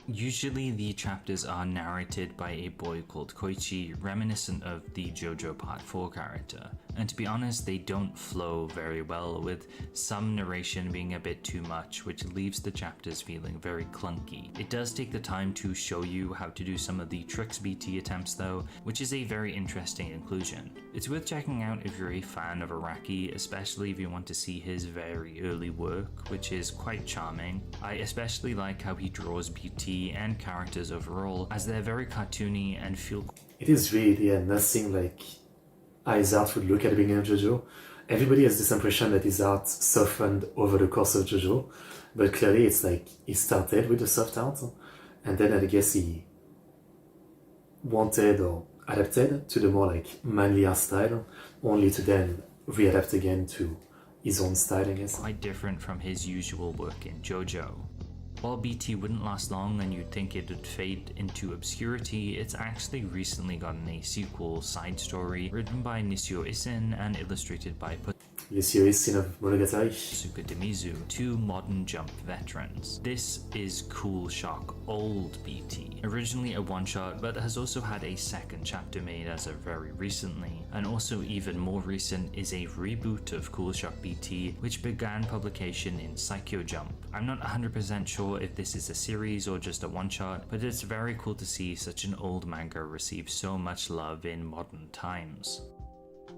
Usually the chapters are narrated by a boy called Koichi, reminiscent of the JoJo Part 4 character, and to be honest they don't flow very well, with some narration being a bit too much, which leaves the chapters feeling very clunky. It does take the time to show you how to do some of the tricks BT attempts though, which is a very interesting inclusion. It's worth checking out if you're a fan of Araki, especially if you want to see his very early work, which is quite charming. I especially like how he draws BT and characters overall, as they're very cartoony and feel... It is really nothing like his art would look at the beginning of JoJo. Everybody has this impression that his art softened over the course of JoJo, but clearly it's like he started with the soft art, and then I guess he wanted or adapted to the more like manly art style, only to then readapt again to his own style, I guess. Quite different from his usual work in JoJo. While BT wouldn't last long and you'd think it would fade into obscurity, it's actually recently gotten a sequel, Side Story, written by Nishio Isin and illustrated by Nishio Isin of Monogatari, Suka Demizu, two modern Jump veterans. This is Cool Shock Old BT, originally a one-shot but has also had a second chapter made as of very recently, and also even more recent is a reboot of Cool Shock BT which began publication in Psycho Jump. I'm not 100% sure if this is a series or just a one-shot, but it's very cool to see such an old manga receive so much love in modern times.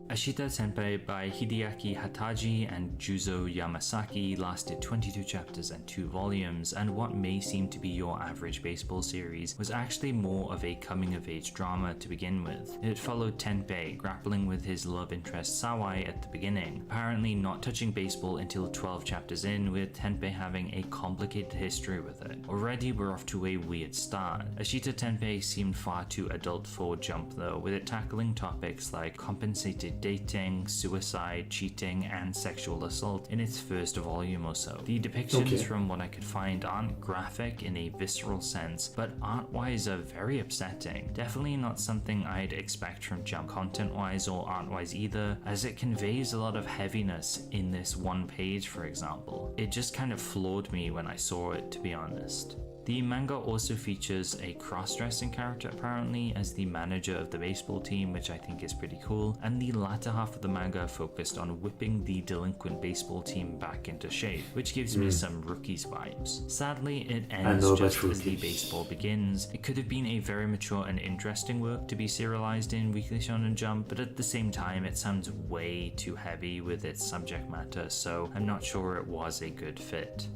Ashita Senpai by Hideaki Hataji and Juzo Yamasaki lasted 22 chapters and 2 volumes, and what may seem to be your average baseball series was actually more of a coming-of-age drama to begin with. It followed Tenpei grappling with his love interest Sawai at the beginning, apparently not touching baseball until 12 chapters in, with Tenpei having a complicated history with it. Already we're off to a weird start. Ashita Tenpei seemed far too adult for Jump though, with it tackling topics like compensated dating, suicide, cheating, and sexual assault in its first volume or so. The depictions from what I could find aren't graphic in a visceral sense, but art-wise are very upsetting. Definitely not something I'd expect from Jump content-wise or art-wise either, as it conveys a lot of heaviness in this one page, for example. It just kind of floored me when I saw it, to be honest. The manga also features a cross-dressing character apparently as the manager of the baseball team, which I think is pretty cool, and the latter half of the manga focused on whipping the delinquent baseball team back into shape, which gives me some Rookies vibes. Sadly, it ends just as the baseball begins. It could have been a very mature and interesting work to be serialized in Weekly Shonen Jump, but at the same time it sounds way too heavy with its subject matter, so I'm not sure it was a good fit.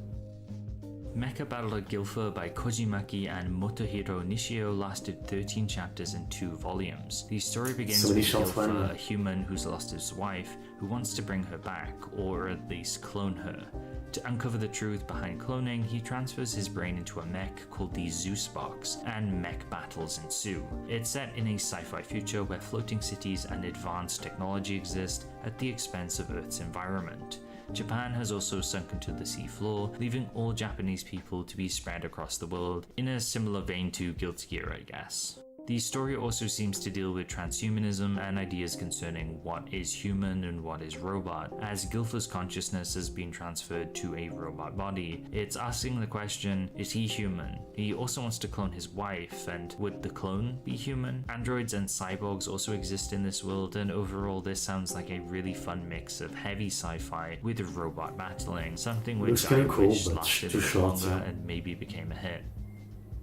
Mecha Battler Gilfer by Kojimaki and Motohiro Nishio lasted 13 chapters and 2 volumes. The story begins with Gilfer, a human who's lost his wife, who wants to bring her back, or at least clone her. To uncover the truth behind cloning, he transfers his brain into a mech called the Zeus Box, and mech battles ensue. It's set in a sci-fi future where floating cities and advanced technology exist at the expense of Earth's environment. Japan has also sunken to the seafloor, leaving all Japanese people to be spread across the world, in a similar vein to Guilty Gear, I guess. The story also seems to deal with transhumanism and ideas concerning what is human and what is robot. As Gilfer's consciousness has been transferred to a robot body, it's asking the question, is he human? He also wants to clone his wife, and would the clone be human? Androids and cyborgs also exist in this world, and overall this sounds like a really fun mix of heavy sci-fi with robot battling, something which I wish lasted a bit longer and maybe became a hit.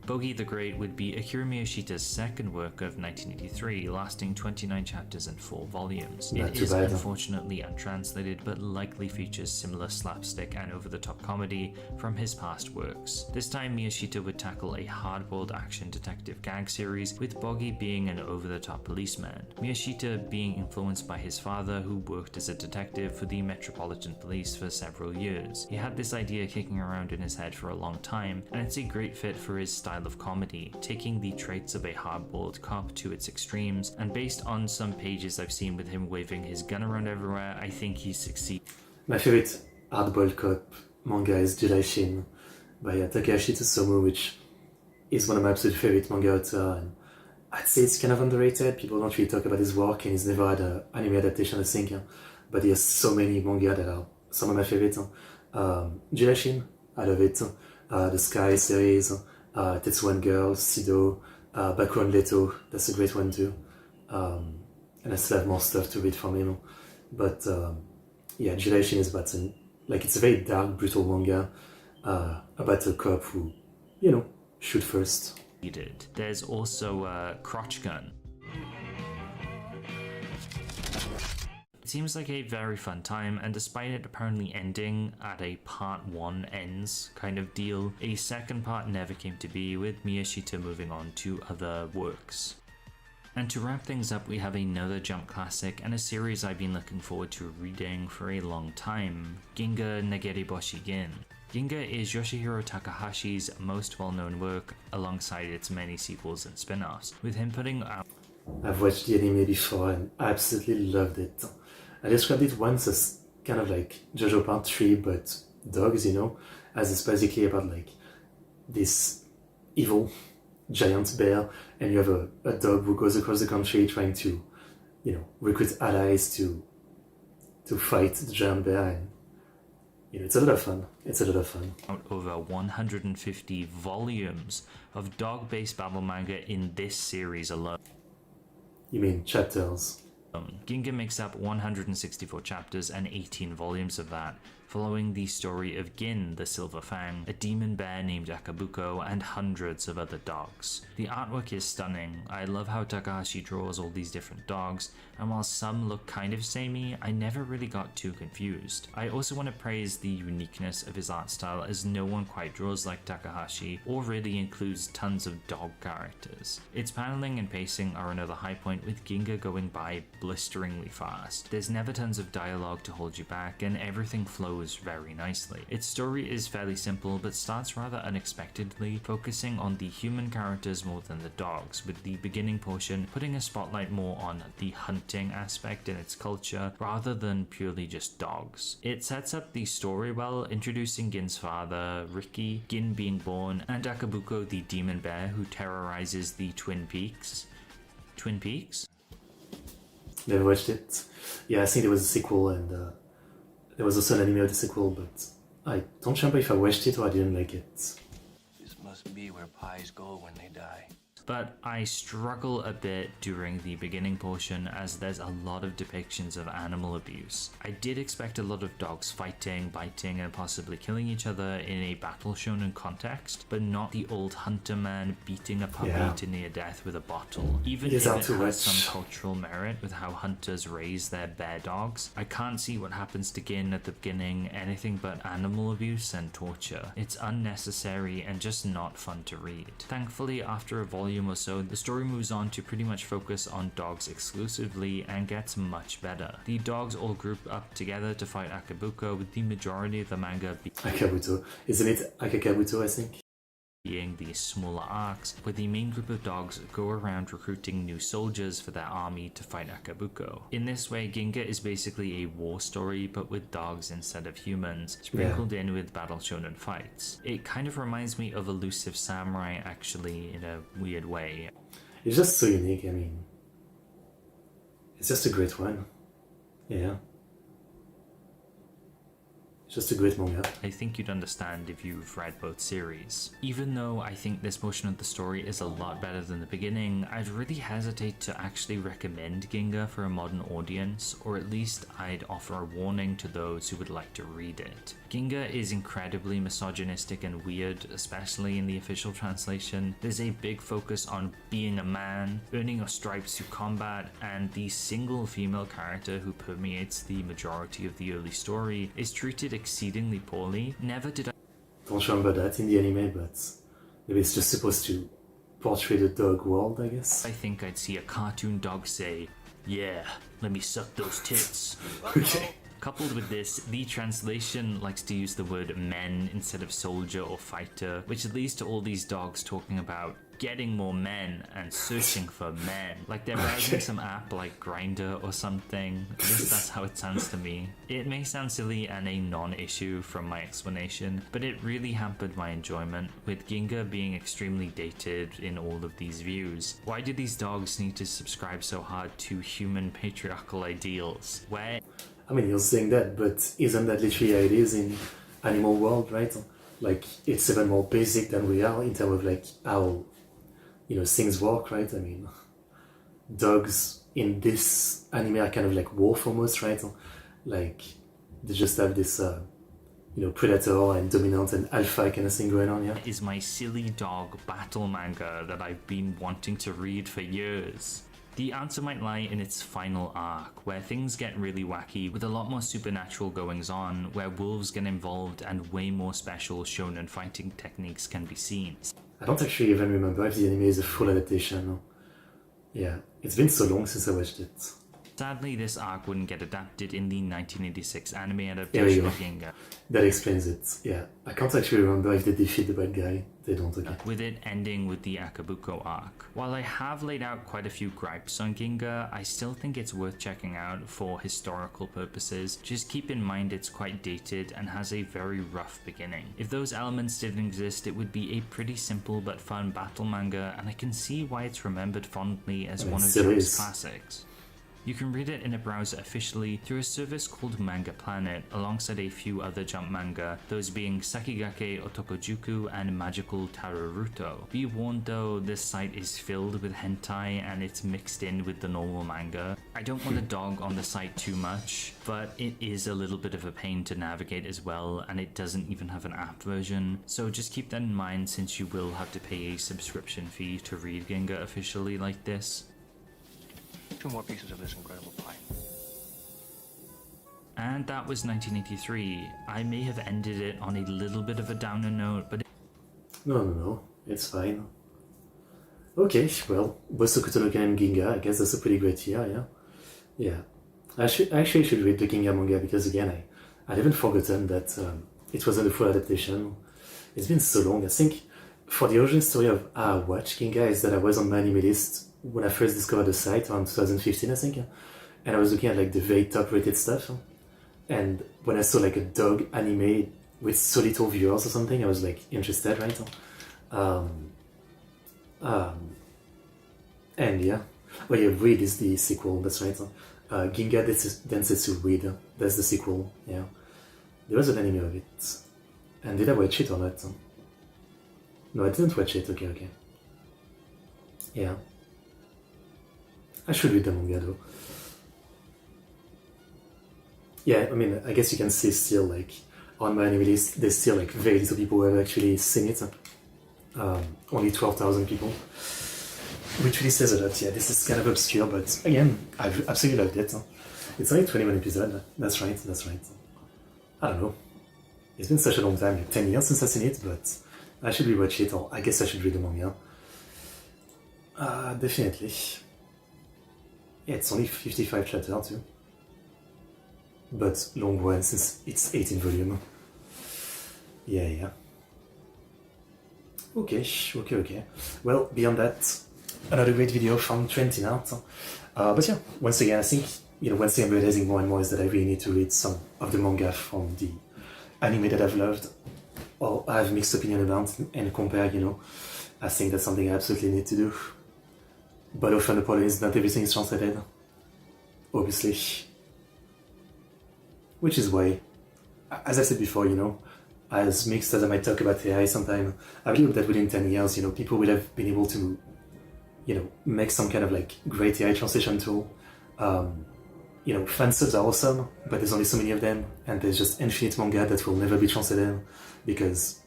Bogi the Great would be Akira Miyoshita's second work of 1983, lasting 29 chapters and 4 volumes. Not It too is bad. unfortunately untranslated, but likely features similar slapstick and over-the-top comedy from his past works. This time Miyoshita would tackle a hard-boiled action detective gag series, with Bogi being an over-the-top policeman. Miyoshita being influenced by his father, who worked as a detective for the Metropolitan Police for several years. He had this idea kicking around in his head for a long time, and it's a great fit for his style of comedy, taking the traits of a hard-boiled cop to its extremes, and based on some pages I've seen with him waving his gun around everywhere, I think he succeeds. My favorite hard-boiled cop manga is July Shin by Takahashi Tsutomu, which is one of my absolute favorite manga authors. And I'd say it's kind of underrated. People don't really talk about his work, and he's never had an anime adaptation, I think. But he has so many manga that are some of my favorites. July Shin, I love it. The Sky series, Tetsuwan Girl, Sido, Bakuran Leto, that's a great one too. And I still have more stuff to read from him. But yeah, July Shin is about it's a very dark, brutal manga about a cop who, shoot first. There's also Crotch Gun. It seems like a very fun time, and despite it apparently ending at a part 1 ends kind of deal, a second part never came to be, with Miyoshita moving on to other works. And to wrap things up, we have another Jump classic and a series I've been looking forward to reading for a long time, Ginga Nageriboshi Gin. Ginga is Yoshihiro Takahashi's most well-known work, alongside its many sequels and spin-offs, with him putting out... I've watched the anime before and I absolutely loved it. I described it once as kind of like JoJo Part 3, but dogs, as it's basically about this evil giant bear, and you have a dog who goes across the country trying to, recruit allies to fight the giant bear, and it's a lot of fun. Out over 150 volumes of dog-based battle manga in this series alone. You mean chapters? Ginga makes up 164 chapters and 18 volumes of that, following the story of Gin the Silver Fang, a demon bear named Akabuko, and hundreds of other dogs. The artwork is stunning. I love how Takahashi draws all these different dogs, and while some look kind of samey, I never really got too confused. I also want to praise the uniqueness of his art style, as no one quite draws like Takahashi, or really includes tons of dog characters. Its paneling and pacing are another high point, with Ginga going by blisteringly fast. There's never tons of dialogue to hold you back, and everything flows very nicely. Its story is fairly simple, but starts rather unexpectedly, focusing on the human characters more than the dogs, with the beginning portion putting a spotlight more on the hunting aspect in its culture, rather than purely just dogs. It sets up the story well, introducing Gin's father, Ricky, Gin being born, and Akabuko the demon bear who terrorizes the Twin Peaks. Twin Peaks? Never watched it. Yeah, I think there was a sequel, and there was also an anime of the sequel, but I don't remember if I watched it or I didn't like it. This must be where pies go when they die. But I struggle a bit during the beginning portion, as there's a lot of depictions of animal abuse. I did expect a lot of dogs fighting, biting, and possibly killing each other in a battle shonen context, but not the old hunter man beating a puppy to near death with a bottle. Even if it has some cultural merit with how hunters raise their bear dogs, I can't see what happens to Gin at the beginning anything but animal abuse and torture. It's unnecessary and just not fun to read. Thankfully, after a volume or so, the story moves on to pretty much focus on dogs exclusively and gets much better. The dogs all group up together to fight Akabuko, with the majority of the manga Akabuto. Isn't it Akakabuto, I think? being the smaller arcs, where the main group of dogs go around recruiting new soldiers for their army to fight Akabuko. In this way, Ginga is basically a war story, but with dogs instead of humans, sprinkled in with battle shonen fights. It kind of reminds me of Elusive Samurai, actually, in a weird way. It's just so unique, I mean, it's just a great one. Yeah. Just a great manga. I think you'd understand if you've read both series. Even though I think this portion of the story is a lot better than the beginning, I'd really hesitate to actually recommend Ginga for a modern audience, or at least I'd offer a warning to those who would like to read it. Ginga is incredibly misogynistic and weird, especially in the official translation. There's a big focus on being a man, earning your stripes through combat, and the single female character who permeates the majority of the early story is treated exceedingly poorly. Never did I Don't remember that in the anime, but maybe it's just supposed to portray the dog world, I guess. think I'd see a cartoon dog say, "Yeah, let me suck those tits." Okay. Coupled with this, the translation likes to use the word men instead of soldier or fighter, which leads to all these dogs talking about getting more men and searching for men. Like they're browsing some app like Grindr or something. At least that's how it sounds to me. It may sound silly and a non-issue from my explanation, but it really hampered my enjoyment, with Ginga being extremely dated in all of these views. Why do these dogs need to subscribe so hard to human patriarchal ideals? Where I mean, you're saying that, but isn't that literally how it is in animal world, right? Like, it's even more basic than we are in terms of, like, how, you know, things work, right? I mean, dogs in this anime are kind of like wolf almost, right? Like, they just have this, you know, predator and dominant and alpha kind of thing going on, yeah? is my silly dog battle manga that I've been wanting to read for years? The answer might lie in its final arc, where things get really wacky with a lot more supernatural goings on, where wolves get involved and way more special shonen fighting techniques can be seen. I don't actually even remember if the anime is a full adaptation. Yeah, it's been so long since I watched it. Sadly, this arc wouldn't get adapted in the 1986 anime There adaptation we of go. Ginga, That explains it, yeah. I can't actually remember if they defeat the bad guy. They don't, okay. with it ending with the Akabuko arc. While I have laid out quite a few gripes on Ginga, I still think it's worth checking out for historical purposes. Just keep in mind it's quite dated and has a very rough beginning. If those elements didn't exist, it would be a pretty simple but fun battle manga, and I can see why it's remembered fondly as one of still Jum's is. classics. You can read it in a browser officially through a service called Manga Planet, alongside a few other Jump manga, those being Sakigake Otokojuku and Magical Tararuto. Be warned though, this site is filled with hentai and it's mixed in with the normal manga. I don't want to dog on the site too much, but it is a little bit of a pain to navigate as well, and it doesn't even have an app version, so just keep that in mind since you will have to pay a subscription fee to read Ginga officially like this. 2 more pieces of this incredible pie. And that was 1983. I may have ended it on a little bit of a downer note, but No, it's fine. Okay, well, Bosoku no Ken and Ginga, I guess that's a pretty great year, yeah? Yeah. I actually should read the Ginga manga because, again, I'd even forgotten that it wasn't a full adaptation. It's been so long. I think for the origin story of how I watched Ginga is that I was on my anime list when I first discovered the site around 2015, I think, and I was looking at like the very top rated stuff, and when I saw like a dog anime with so little viewers or something, I was like interested, right? And yeah, well, yeah, Read is the sequel, that's right. Ginga Densetsu Read, that's the sequel, yeah. There was an anime of it, and did I watch it or not? No, I didn't watch it, okay. Yeah. I should read the manga though. Yeah, I mean, I guess you can see still, like, on my anime list, there's still, like, very little people who have actually seen it. Only 12,000 people. Which really says a lot, yeah, this is kind of obscure, but again, I've absolutely loved it. It's only 21 episodes, that's right. I don't know. It's been such a long time, like 10 years since I've seen it, but I should rewatch it, or I guess I should read the manga. Definitely. Yeah, it's only 55 chapters too. But long one since it's 18 volume. Yeah. Okay. Well, beyond that, another great video from Trentin Art. But yeah, once again, I think, one thing I'm realizing more and more is that I really need to read some of the manga from the anime that I've loved, or I have mixed opinion about, and compare, I think that's something I absolutely need to do. But often the problem is not everything is translated, obviously. Which is why as I said before, as mixed as I might talk about AI sometime, I believe that within 10 years, people will have been able to, make some kind of like great AI translation tool. Fan subs are awesome, but there's only so many of them, and there's just infinite manga that will never be translated because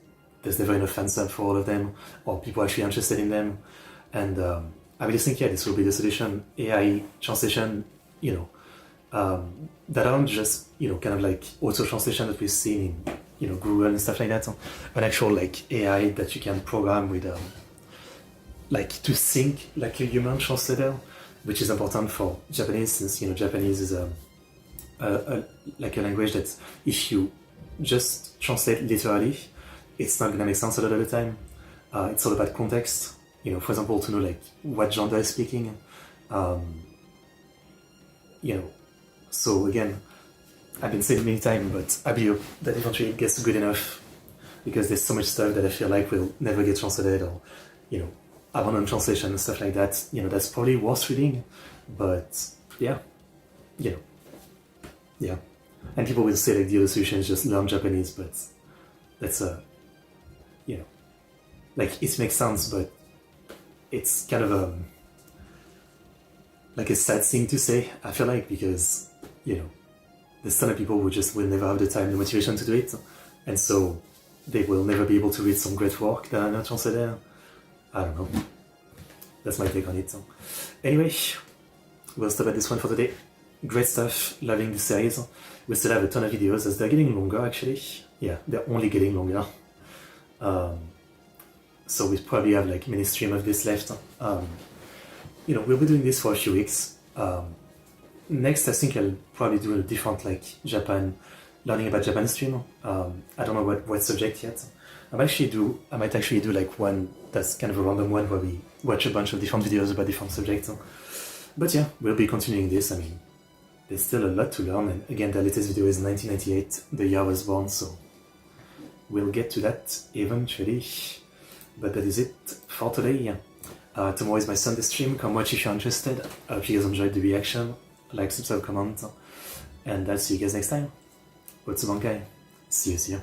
there's never enough fan sub for all of them, or people actually interested in them. And I really think, this will be the solution. AI translation, that aren't just, kind of like auto translation that we've seen in, Google and stuff like that. An actual like AI that you can program with, like to think like a human translator, which is important for Japanese, since Japanese is like a language that if you just translate literally, it's not gonna make sense a lot of the time. It's all about context. For example, to know like what genre is speaking. So again, I've been saying many times, but I believe that eventually it gets good enough because there's so much stuff that I feel like will never get translated, or abandoned translation and stuff like that. That's probably worth reading, but yeah. And people will say like the other solution is just learn Japanese, but that's like it makes sense, but it's kind of like a sad thing to say, I feel like, because there's a ton of people who just will never have the time, the motivation to do it, and so they will never be able to read some great work that are not translated. I don't know. That's my take on it. Anyway, we'll stop at this one for today. Great stuff, loving the series. We still have a ton of videos as they're getting longer, actually. Yeah, they're only getting longer. So we probably have like mini stream of this left. We'll be doing this for a few weeks. Next, I think I'll probably do a different like learning about Japan stream. I don't know what subject yet. I might actually do like one that's kind of a random one where we watch a bunch of different videos about different subjects. But yeah, we'll be continuing this. I mean, there's still a lot to learn, and again, the latest video is 1998, the year I was born, so we'll get to that eventually. But that is it for today. Tomorrow is my Sunday stream. Come watch if you're interested. I hope you guys enjoyed the reaction. Like, subscribe, comment, and I'll see you guys next time. ExoticBankai. See you.